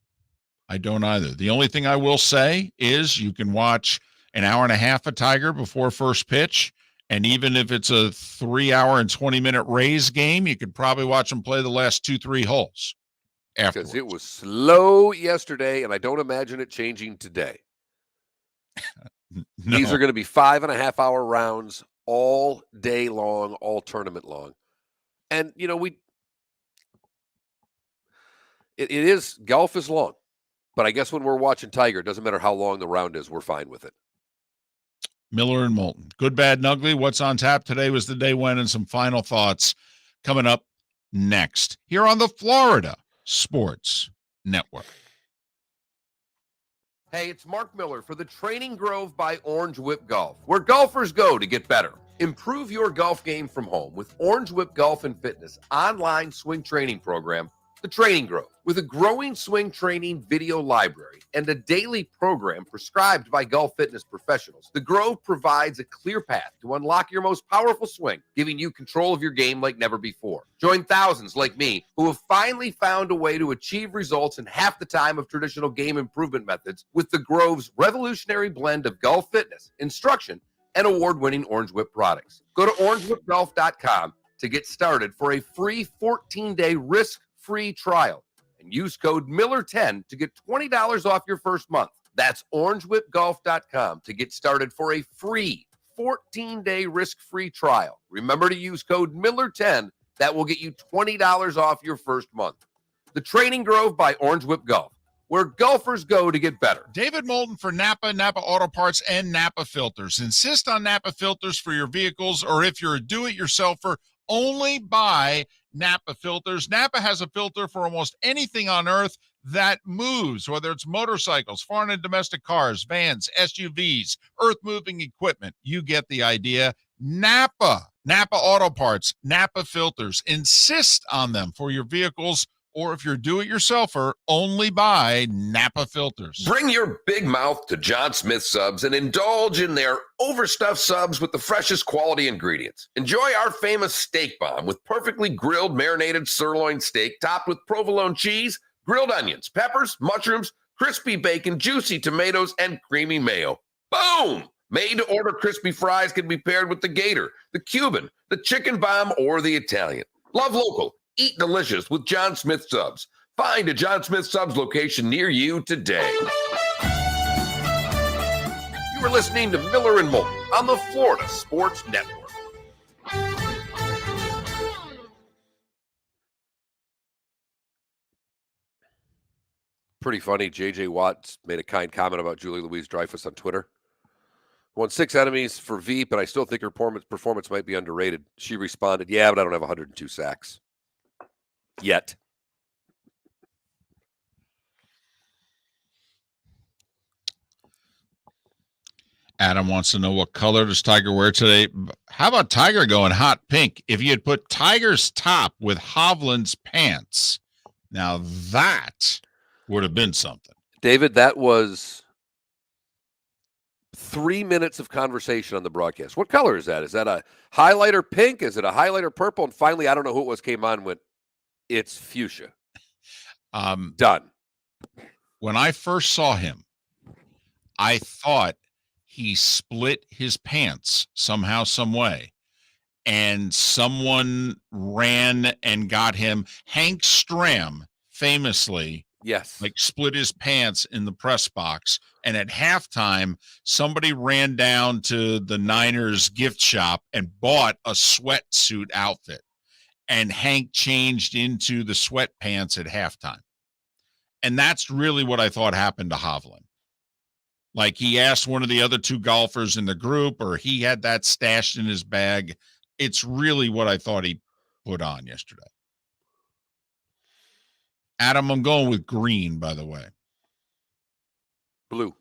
I don't either. The only thing I will say is you can watch an hour and a half of Tiger before first pitch. And even if it's a 3 hour and 20-minute Rays game, you could probably watch them play the last 2-3 holes afterwards. Because it was slow yesterday, and I don't imagine it changing today. No. These are going to be 5.5 hour rounds all day long, all tournament long. And, you know, it is, golf is long. But I guess when we're watching Tiger, it doesn't matter how long the round is, we're fine with it. Miller and Moulton. Good, bad, and ugly. What's on tap today was the day when, and some final thoughts coming up next here on the Florida Sports Network. Hey, it's Mark Miller for the Training Grove by Orange Whip Golf, where golfers go to get better. Improve your golf game from home with Orange Whip Golf and Fitness online swing training program, The Training Grove. With a growing swing training video library and a daily program prescribed by golf fitness professionals, The Grove provides a clear path to unlock your most powerful swing, giving you control of your game like never before. Join thousands like me who have finally found a way to achieve results in half the time of traditional game improvement methods with The Grove's revolutionary blend of golf fitness, instruction, and award-winning Orange Whip products. Go to orangewhipgolf.com to get started for a free 14-day risk-free trial. And use code Miller10 to get $20 off your first month. That's orangewhipgolf.com to get started for a free 14-day risk-free trial. Remember to use code Miller10. That will get you $20 off your first month. The Training Grove by Orange Whip Golf, where golfers go to get better. David Moulton for Napa, Napa Auto Parts, and Napa Filters. Insist on Napa filters for your vehicles, or if you're a do-it-yourselfer, only buy Napa filters. Napa has a filter for almost anything on earth that moves, whether it's motorcycles, foreign and domestic cars, vans, SUVs, earth-moving equipment. You get the idea. Napa Auto Parts, Napa filters. Insist on them for your vehicles, or if you're do-it-yourselfer, only buy Napa filters. Bring your big mouth to John Smith Subs and indulge in their overstuffed subs with the freshest quality ingredients. Enjoy our famous steak bomb with perfectly grilled marinated sirloin steak topped with provolone cheese, grilled onions, peppers, mushrooms, crispy bacon, juicy tomatoes, and creamy mayo. Boom! Made-to-order crispy fries can be paired with the Gator, the Cuban, the chicken bomb, or the Italian. Love local. Eat delicious with John Smith Subs. Find a John Smith Subs location near you today. You are listening to Miller and Moulton on the Florida Sports Network. Pretty funny. J.J. Watts made a kind comment about Julie Louise-Dreyfus on Twitter. Won 6 enemies for Veep, but I still think her performance might be underrated. She responded, yeah, but I don't have 102 sacks. Yet. Adam wants to know, what color does Tiger wear today? How about Tiger going hot pink? If you had put Tiger's top with Hovland's pants, now that would have been something. David, that was 3 minutes of conversation on the broadcast. What color is that? Is that a highlighter pink? Is it a highlighter purple? And finally, I don't know who it was, came on with, it's fuchsia. Done. When I first saw him, I thought he split his pants somehow, some way, and someone ran and got him. Hank Stram famously, yes, like split his pants in the press box. And at halftime, somebody ran down to the Niners gift shop and bought a sweatsuit outfit. And Hank changed into the sweatpants at halftime. And that's really what I thought happened to Hovland. Like, he asked one of the other two golfers in the group, or he had that stashed in his bag. It's really what I thought put on yesterday. Adam, I'm going with green, by the way. Blue.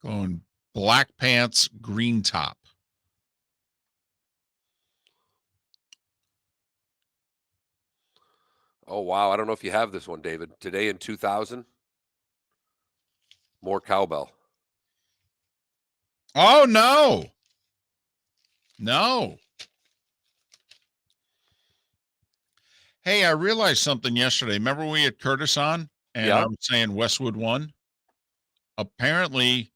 Going black pants, green top. Oh, wow. I don't know if you have this one, David. Today in 2000, more cowbell. Oh, no. No. Hey, I realized something yesterday. Remember we had Curtis on and Yeah. I was saying Westwood won? Apparently,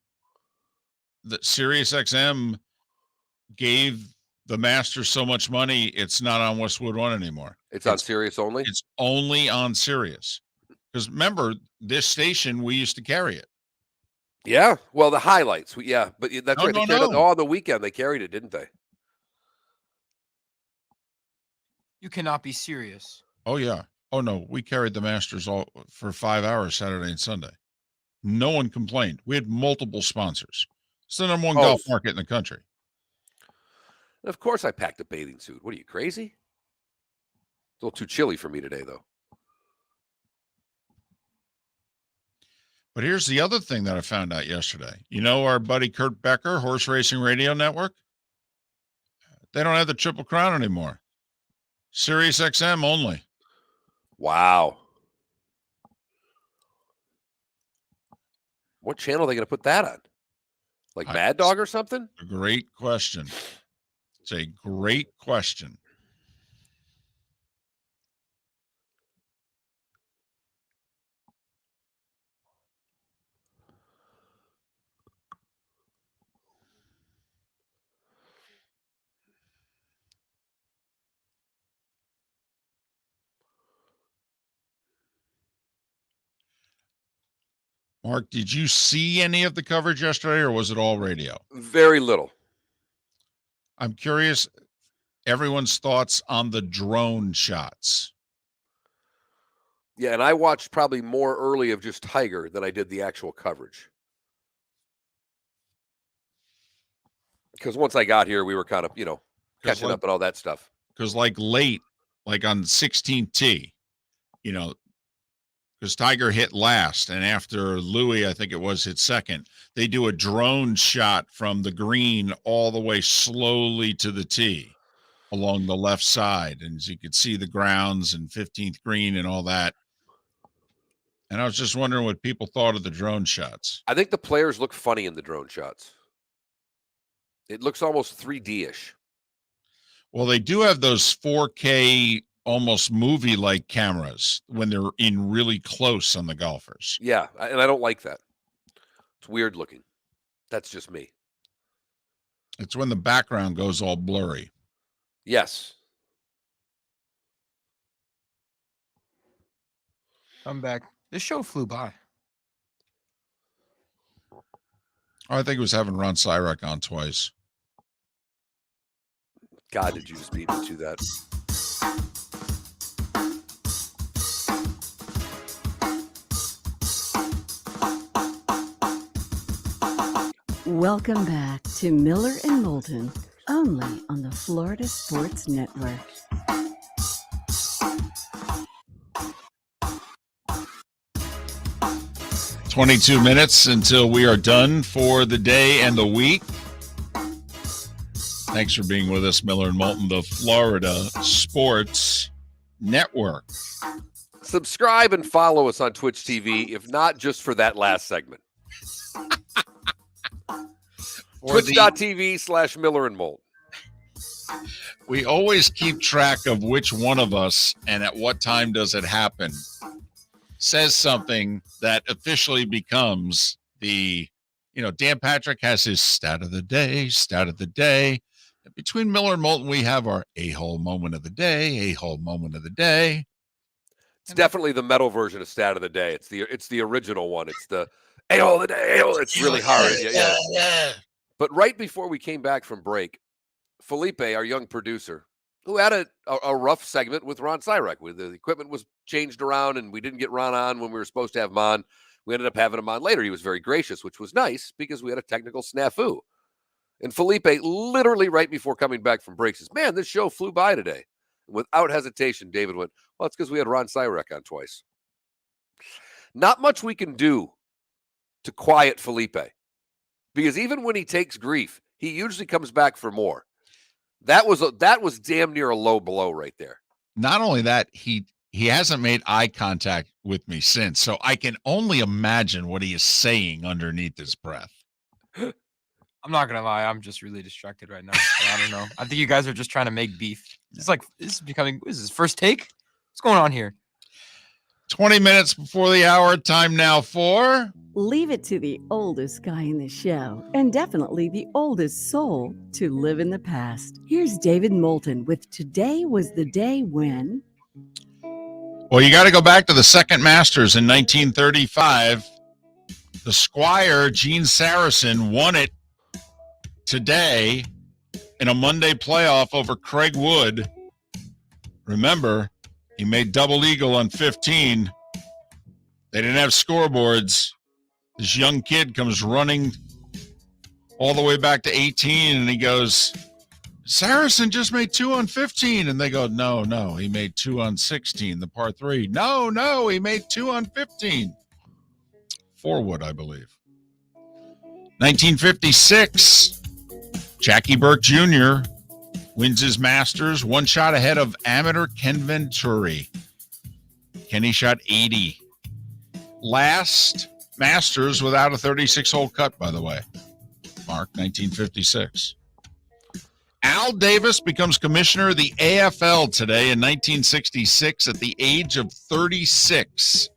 the SiriusXM gave the Masters so much money, it's not on Westwood One anymore. It's on Sirius only? It's only on Sirius. Because remember, this station, we used to carry it. Yeah. Well, the highlights. Yeah. But that's No, right. They no, carried it no. on the weekend. They carried it, didn't they? You cannot be serious. Oh, yeah. Oh, no. We carried the Masters all for 5 hours Saturday and Sunday. No one complained. We had multiple sponsors. It's the number one golf market in the country. Of course I packed a bathing suit. What are you, crazy? It's a little too chilly for me today, though. But here's the other thing that I found out yesterday. You know our buddy Kurt Becker, Horse Racing Radio Network? They don't have the Triple Crown anymore. Sirius XM only. Wow. What channel are they going to put that on? Like Mad Dog or something? A great question. It's a great question. Mark, did you see any of the coverage yesterday or was it all radio? Very little. I'm curious everyone's thoughts on the drone shots. Yeah, and I watched probably more early of just Tiger than I did the actual coverage. Because once I got here, we were kind of, catching up and all that stuff. Because late, like on 16th tee, because Tiger hit last, and after Louis, I think it was, hit second, they do a drone shot from the green all the way slowly to the tee along the left side. And as you could see the grounds and 15th green and all that. And I was just wondering what people thought of the drone shots. I think the players look funny in the drone shots. It looks almost 3D-ish. Well, they do have those 4K, almost movie-like cameras when they're in really close on the golfers. Yeah, and I don't like that. It's weird looking. That's just me. It's when the background goes all blurry. Yes. I'm back. This show flew by. I think it was having Ron Sirak on twice. God, did you just beat me to that? Welcome back to Miller and Moulton, only on the Florida Sports Network. "22 minutes until we are done for the day and the week. Thanks for being with us, Miller and Moulton, the Florida Sports Network. Subscribe and follow us on Twitch TV, if not just for that last segment. Twitch.tv/Miller and Moulton. We always keep track of which one of us and at what time does it happen says something that officially becomes the, Dan Patrick has his stat of the day. Between Miller and Moulton, we have our a-hole moment of the day. It's definitely the metal version of stat of the day. It's the original one. It's the a-hole of the day. A-hole. It's really hard. Yeah. But right before we came back from break, Felipe, our young producer, who had a rough segment with Ron Sirak, where the equipment was changed around and we didn't get Ron on when we were supposed to have him on. We ended up having him on later. He was very gracious, which was nice because we had a technical snafu. And Felipe, literally right before coming back from break, says, man, this show flew by today. Without hesitation, David went, well, it's because we had Ron Sirak on twice. Not much we can do to quiet Felipe, because even when he takes grief, he usually comes back for more. That was damn near a low blow right there. Not only that, he hasn't made eye contact with me since, so I can only imagine what he is saying underneath his breath. I'm not gonna lie, I'm just really distracted right now. So I don't know. I think you guys are just trying to make beef. It's like this is becoming. What is this, first take? What's going on here? 20 minutes before the hour, time now for Leave it to the oldest guy in the show, and definitely the oldest soul to live in the past. Here's David Moulton with Today Was the Day When. Well, you got to go back to the second Masters in 1935. The Squire, Gene Saracen, won it today in a Monday playoff over Craig Wood. Remember, he made double eagle on 15. They didn't have scoreboards. This young kid comes running all the way back to 18, and he goes, Saracen just made 2 on 15. And they go, no, he made 2 on 16, the par 3. No, he made 2 on 15. 4 wood, I believe. 1956, Jackie Burke Jr. wins his Masters, 1 shot ahead of amateur Ken Venturi. Kenny shot 80. Last Masters without a 36-hole cut, by the way. Mark, 1956. Al Davis becomes commissioner of the AFL today in 1966 at the age of 36.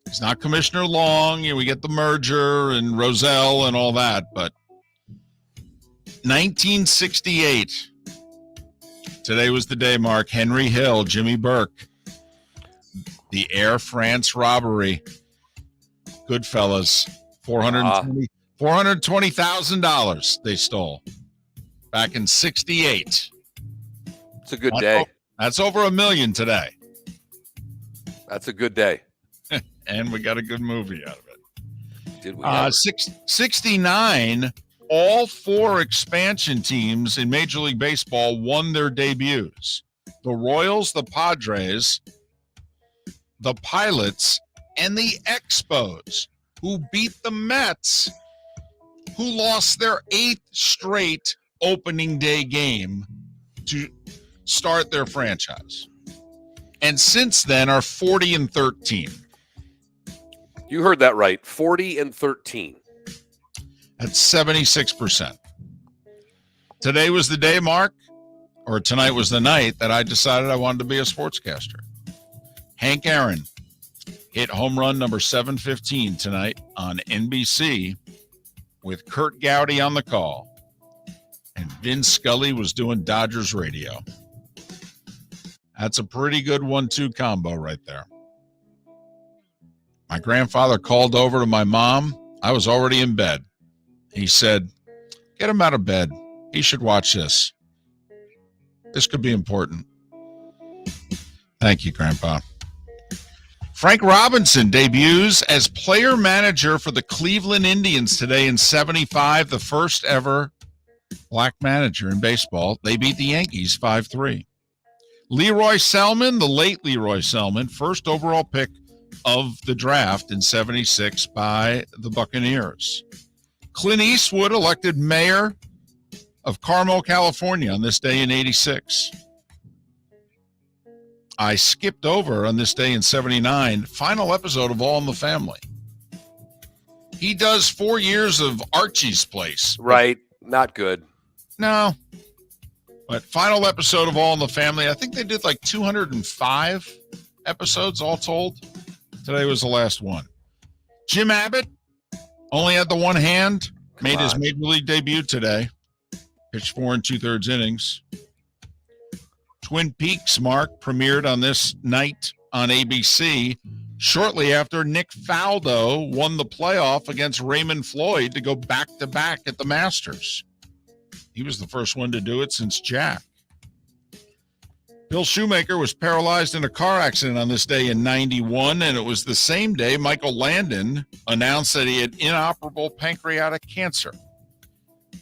He's not commissioner long. We get the merger and Rozelle and all that, but 1968. Today was the day, Mark. Henry Hill, Jimmy Burke. The Air France robbery. Goodfellas. $420,000 they stole back in 68. It's a good day. That's over $1 million today. That's a good day. And we got a good movie out of it. Did we? 69, all 4 expansion teams in Major League Baseball won their debuts. The Royals, the Padres, the Pilots, and the Expos, who beat the Mets, who lost their 8th straight opening day game to start their franchise. And since then are 40-13. You heard that right. 40-13. That's 76%. Today was the day, Mark, or tonight was the night that I decided I wanted to be a sportscaster. Hank Aaron hit home run number 715 tonight on NBC with Kurt Gowdy on the call. And Vin Scully was doing Dodgers radio. That's a pretty good 1-2 combo right there. My grandfather called over to my mom. I was already in bed. He said, get him out of bed. He should watch this. This could be important. Thank you, Grandpa. Frank Robinson debuts as player manager for the Cleveland Indians today in 75, the first ever black manager in baseball. They beat the Yankees 5-3. Leroy Selman, the late Leroy Selman, first overall pick of the draft in 76 by the Buccaneers. Clint Eastwood elected mayor of Carmel, California on this day in 86. I skipped over on this day in 79, final episode of All in the Family. He does 4 years of Archie's Place. Right. Not good. No. But final episode of All in the Family, I think they did like 205 episodes all told. Today was the last one. Jim Abbott only had the one hand, made his Major League debut today. Pitched 4 2/3 innings. Twin Peaks, Mark, premiered on this night on ABC shortly after Nick Faldo won the playoff against Raymond Floyd to go back-to-back at the Masters. He was the first one to do it since Jack. Bill Shoemaker was paralyzed in a car accident on this day in 91, and it was the same day Michael Landon announced that he had inoperable pancreatic cancer.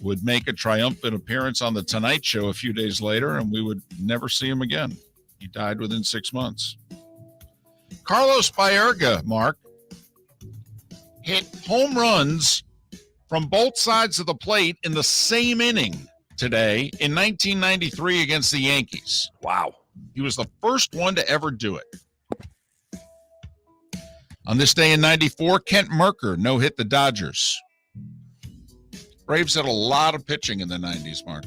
would make a triumphant appearance on The Tonight Show a few days later, and we would never see him again. He died within 6 months. Carlos Baerga, Mark, hit home runs from both sides of the plate in the same inning today in 1993 against the Yankees. Wow. He was the first one to ever do it. On this day in 94, Kent Mercker no-hit the Dodgers. Braves had a lot of pitching in the 90s, Mark.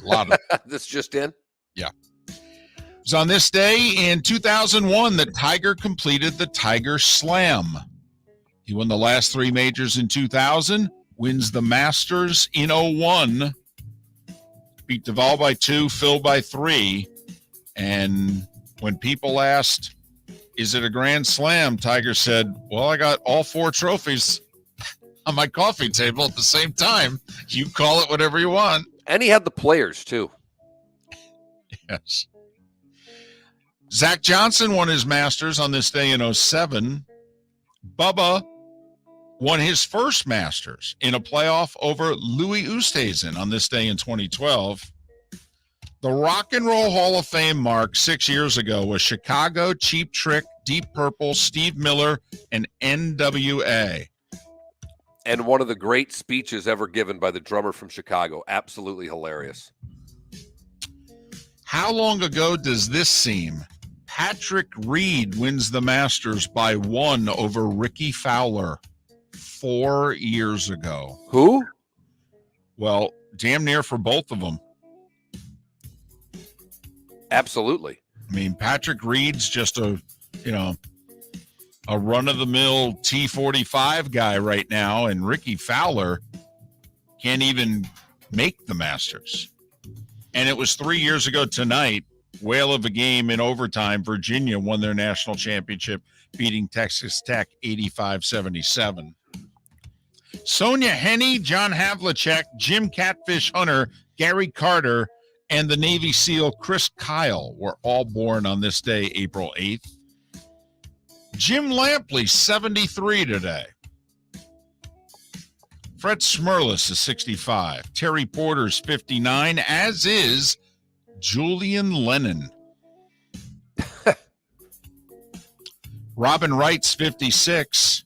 A lot of This just in? Yeah. It was on this day in 2001 that Tiger completed the Tiger Slam. He won the last 3 majors in 2000, wins the Masters in 01, beat Duvall by 2, Phil by 3, and when people asked, is it a Grand Slam, Tiger said, well, I got all 4 trophies on my coffee table at the same time. You call it whatever you want. And he had the players, too. Yes. Zach Johnson won his Masters on this day in 07. Bubba won his first Masters in a playoff over Louis Oosthuizen on this day in 2012. The Rock and Roll Hall of Fame, Mark, 6 years ago was Chicago, Cheap Trick, Deep Purple, Steve Miller, and NWA. And one of the great speeches ever given by the drummer from Chicago. Absolutely hilarious. How long ago does this seem? Patrick Reed wins the Masters by 1 over Ricky Fowler 4 years ago. Who? Well, damn near for both of them. Absolutely. I mean, Patrick Reed's just a run-of-the-mill T45 guy right now, and Ricky Fowler can't even make the Masters. And it was 3 years ago tonight, whale of a game in overtime, Virginia won their national championship, beating Texas Tech 85-77. Sonia Henney, John Havlicek, Jim Catfish Hunter, Gary Carter, and the Navy SEAL Chris Kyle were all born on this day, April 8th. Jim Lampley, 73 today. Fred Smirlis is 65. Terry Porter's 59, as is Julian Lennon. Robin Wright's 56.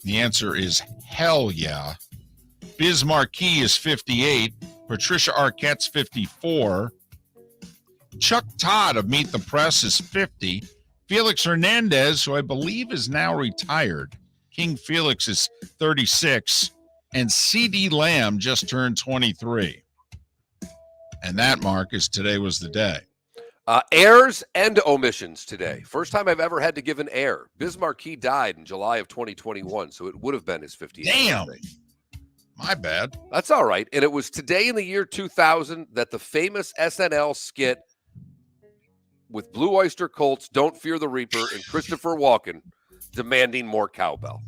The answer is hell yeah. Biz Marquis is 58. Patricia Arquette's 54. Chuck Todd of Meet the Press is 50. Felix Hernandez, who I believe is now retired. King Felix is 36. And C.D. Lamb just turned 23. And that, Mark, is today was the day. Heirs and omissions today. First time I've ever had to give an heir. Biz Marquis died in July of 2021, so it would have been his 58th Damn. birthday. My bad. That's all right. And it was today in the year 2000 that the famous SNL skit with Blue Oyster Cult's Don't Fear the Reaper and Christopher Walken demanding more cowbell.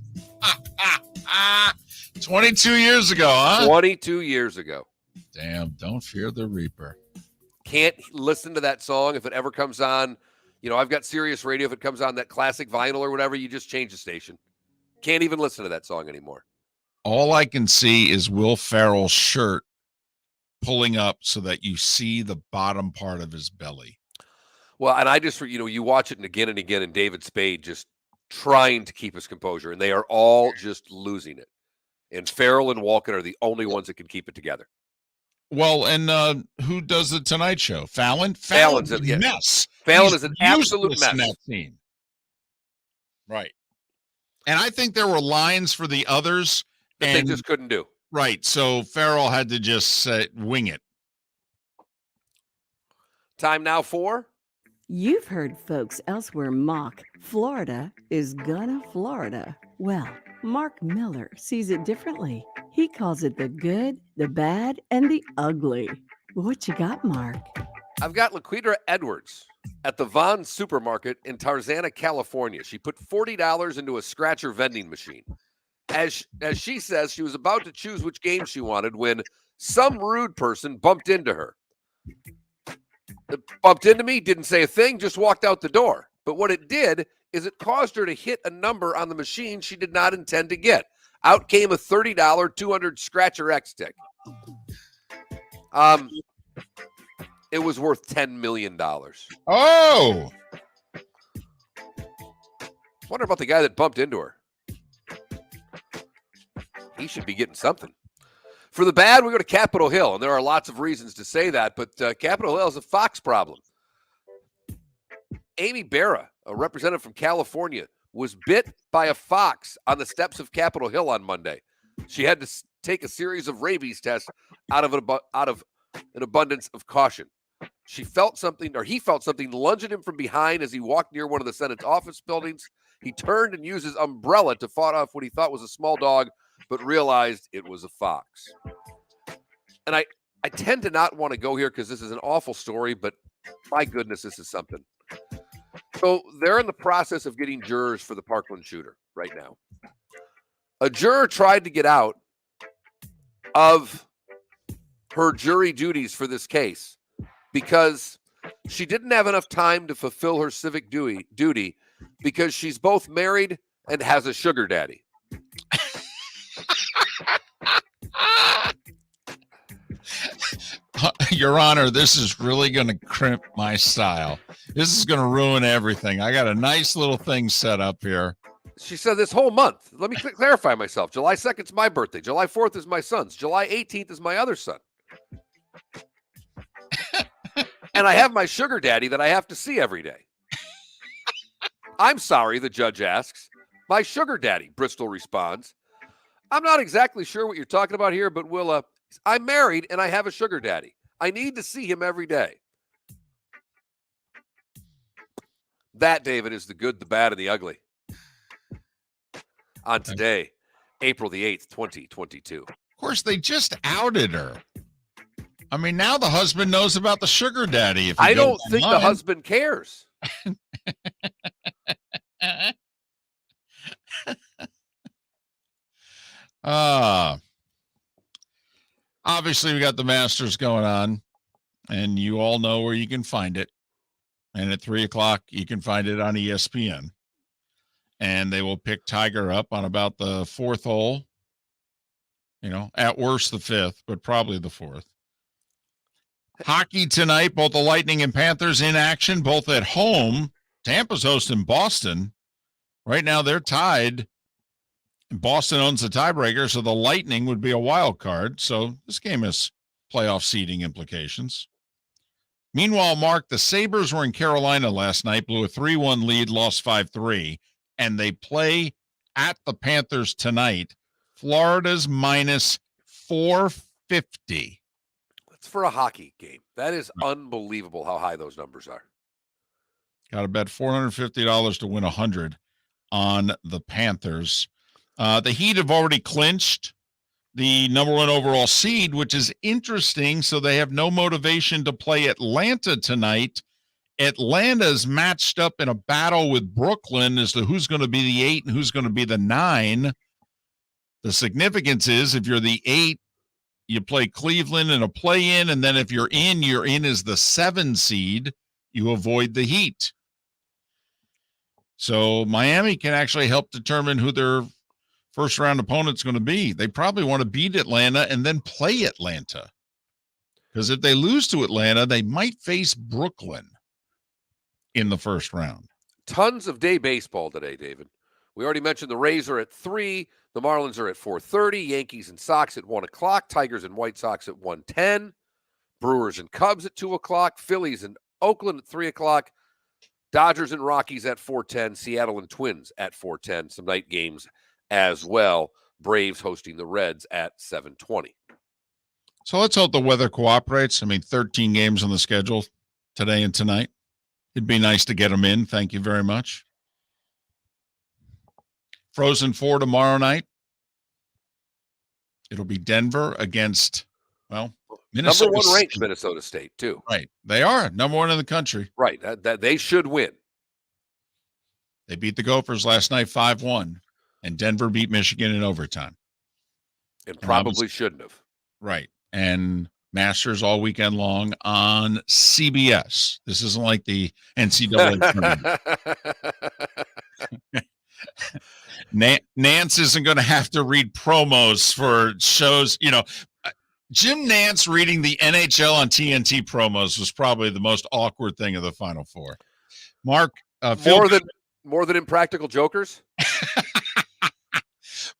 22 years ago, huh? 22 years ago. Damn, Don't Fear the Reaper. Can't listen to that song if it ever comes on. You know, I've got Sirius Radio. If it comes on that classic vinyl or whatever, you just change the station. Can't even listen to that song anymore. All I can see is Will Ferrell's shirt pulling up so that you see the bottom part of his belly. Well, and I just, you watch it and again, and David Spade just trying to keep his composure, and they are all just losing it. And Ferrell and Walken are the only ones that can keep it together. Well, and who does the Tonight Show? Fallon? Fallon's a mess. Fallon He's is an absolute mess. In that scene. Right. And I think there were lines for the others that they just couldn't do. Right. So Ferrell had to just wing it. Time now for... You've heard folks elsewhere mock Florida is gonna Florida. Well, Mark Miller sees it differently. He calls it the good, the bad, and the ugly. What you got, Mark? I've got Laquidra Edwards at the Vons Supermarket in Tarzana, California. She put $40 into a scratcher vending machine. As she says, she was about to choose which game she wanted when some rude person bumped into her. Bumped into me, didn't say a thing, just walked out the door. But what it did is it caused her to hit a number on the machine she did not intend to get. Out came a $30 200 Scratcher X stick. It was worth $10 million. Oh, Wonder about the guy that bumped into her. He should be getting something. For the bad, we go to Capitol Hill, and there are lots of reasons to say that, but Capitol Hill is a fox problem. Amy Barra, a representative from California, was bit by a fox on the steps of Capitol Hill on Monday. She had to take a series of rabies tests out of an abundance of caution. He felt something lunge at him from behind as he walked near one of the Senate's office buildings. He turned and used his umbrella to fight off what he thought was a small dog, but realized it was a fox. And I tend to not want to go here because this is an awful story, but my goodness, this is something. So they're in the process of getting jurors for the Parkland shooter right now. A juror tried to get out of her jury duties for this case because she didn't have enough time to fulfill her civic duty because she's both married and has a sugar daddy. Your Honor, this is really going to crimp my style. This is going to ruin everything. I got a nice little thing set up here. She said this whole month. Let me clarify myself. July 2nd is my birthday. July 4th is my son's. July 18th is my other son. And I have my sugar daddy that I have to see every day. I'm sorry, the judge asks. My sugar daddy, Bristol responds. I'm not exactly sure what you're talking about here, but I'm married and I have a sugar daddy. I need to see him every day. That, David, is the good, the bad, and the ugly. On today, April the 8th, 2022. Of course, they just outed her. I mean, now the husband knows about the sugar daddy. I don't think the husband cares. Obviously, we got the Masters going on, and you all know where you can find it. And at 3:00, you can find it on ESPN. And they will pick Tiger up on about the fourth hole. You know, at worst the fifth, but probably the fourth. Hockey tonight, both the Lightning and Panthers in action, both at home. Tampa's hosting Boston. Right now they're tied. Boston owns the tiebreaker, so the Lightning would be a wild card. So this game has playoff seeding implications. Meanwhile, Mark, the Sabres were in Carolina last night, blew a 3-1 lead, lost 5-3, and they play at the Panthers tonight. Florida's minus 450. That's for a hockey game. That is unbelievable how high those numbers are. Got to bet $450 to win 100 on the Panthers. The Heat have already clinched the number 1 overall seed, which is interesting. So they have no motivation to play Atlanta tonight. Atlanta's matched up in a battle with Brooklyn as to who's going to be the 8 and who's going to be the 9. The significance is if you're the 8, you play Cleveland in a play-in, and then if you're in as the 7 seed. You avoid the Heat. So Miami can actually help determine who their first-round opponent's going to be. They probably want to beat Atlanta and then play Atlanta. Because if they lose to Atlanta, they might face Brooklyn in the first round. Tons of day baseball today, David. We already mentioned the Rays are at 3. The Marlins are at 4:30. Yankees and Sox at 1 o'clock. Tigers and White Sox at 1:10. Brewers and Cubs at 2 o'clock. Phillies and Oakland at 3 o'clock. Dodgers and Rockies at 4:10. Seattle and Twins at 4:10. Some night games as well. Braves hosting the Reds at 7:20. So let's hope the weather cooperates. I mean, 13 games on the schedule today and tonight. It'd be nice to get them in. Thank you very much. Frozen 4 tomorrow night. It'll be Denver against, Minnesota. Number 1 ranked Minnesota State, too. Right. They are number 1 in the country. Right. That they should win. They beat the Gophers last night 5-1, and Denver beat Michigan in overtime. And probably shouldn't have. Right. And Masters all weekend long on CBS. This isn't like the NCAA tournament. Nance isn't going to have to read promos for shows. Jim Nance reading the NHL on TNT promos was probably the most awkward thing of the Final Four. Mark, more than Impractical Jokers.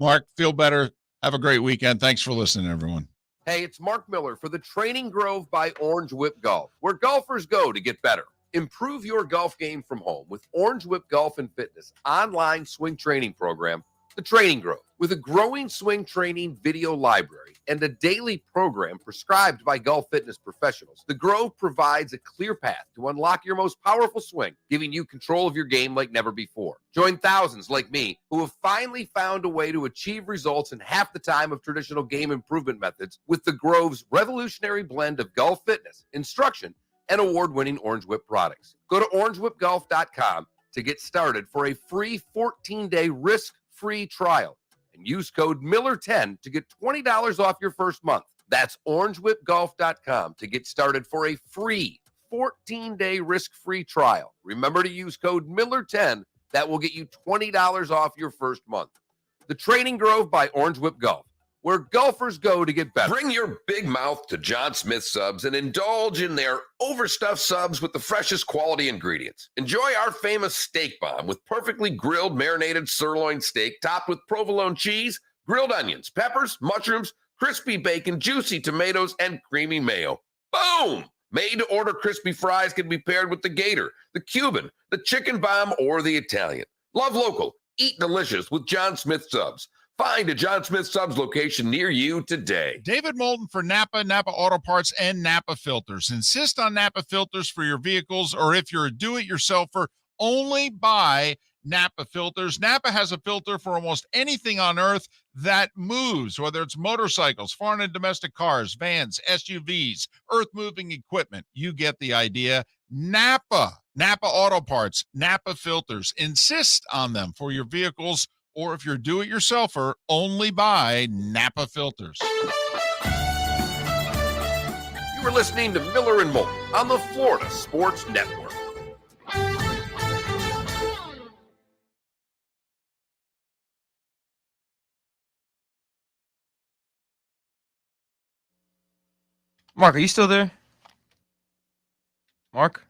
Mark, feel better. Have a great weekend. Thanks for listening, everyone. Hey, it's Mark Miller for the Training Grove by Orange Whip Golf, where golfers go to get better. Improve your golf game from home with Orange Whip Golf and Fitness online swing training program, The Training Grove. With a growing swing training video library and a daily program prescribed by golf fitness professionals, The Grove provides a clear path to unlock your most powerful swing, giving you control of your game like never before. Join thousands like me who have finally found a way to achieve results in half the time of traditional game improvement methods with The Grove's revolutionary blend of golf fitness, instruction, and award-winning Orange Whip products. Go to orangewhipgolf.com to get started for a free 14-day risk-free trial and use code Miller10 to get $20 off your first month. That's orangewhipgolf.com to get started for a free 14-day risk-free trial. Remember to use code Miller10. That will get you $20 off your first month. The Training Grove by Orange Whip Golf, where golfers go to get better. Bring your big mouth to John Smith Subs and indulge in their overstuffed subs with the freshest quality ingredients. Enjoy our famous steak bomb with perfectly grilled marinated sirloin steak topped with provolone cheese, grilled onions, peppers, mushrooms, crispy bacon, juicy tomatoes, and creamy mayo. Boom! Made-to-order crispy fries can be paired with the Gator, the Cuban, the chicken bomb, or the Italian. Love local. Eat delicious with John Smith Subs. Find a John Smith Subs location near you today. David Moulton for Napa Auto Parts, and Napa Filters. Insist on Napa Filters for your vehicles, or if you're a do-it-yourselfer, only buy Napa Filters. Napa has a filter for almost anything on earth that moves, whether it's motorcycles, foreign and domestic cars, vans, SUVs, earth-moving equipment. You get the idea. Napa Auto Parts, Napa Filters. Insist on them for your vehicles, or if you're a do-it-yourselfer, only buy Napa Filters. You were listening to Miller and Moulton on the Florida Sports Network. Mark, are you still there? Mark?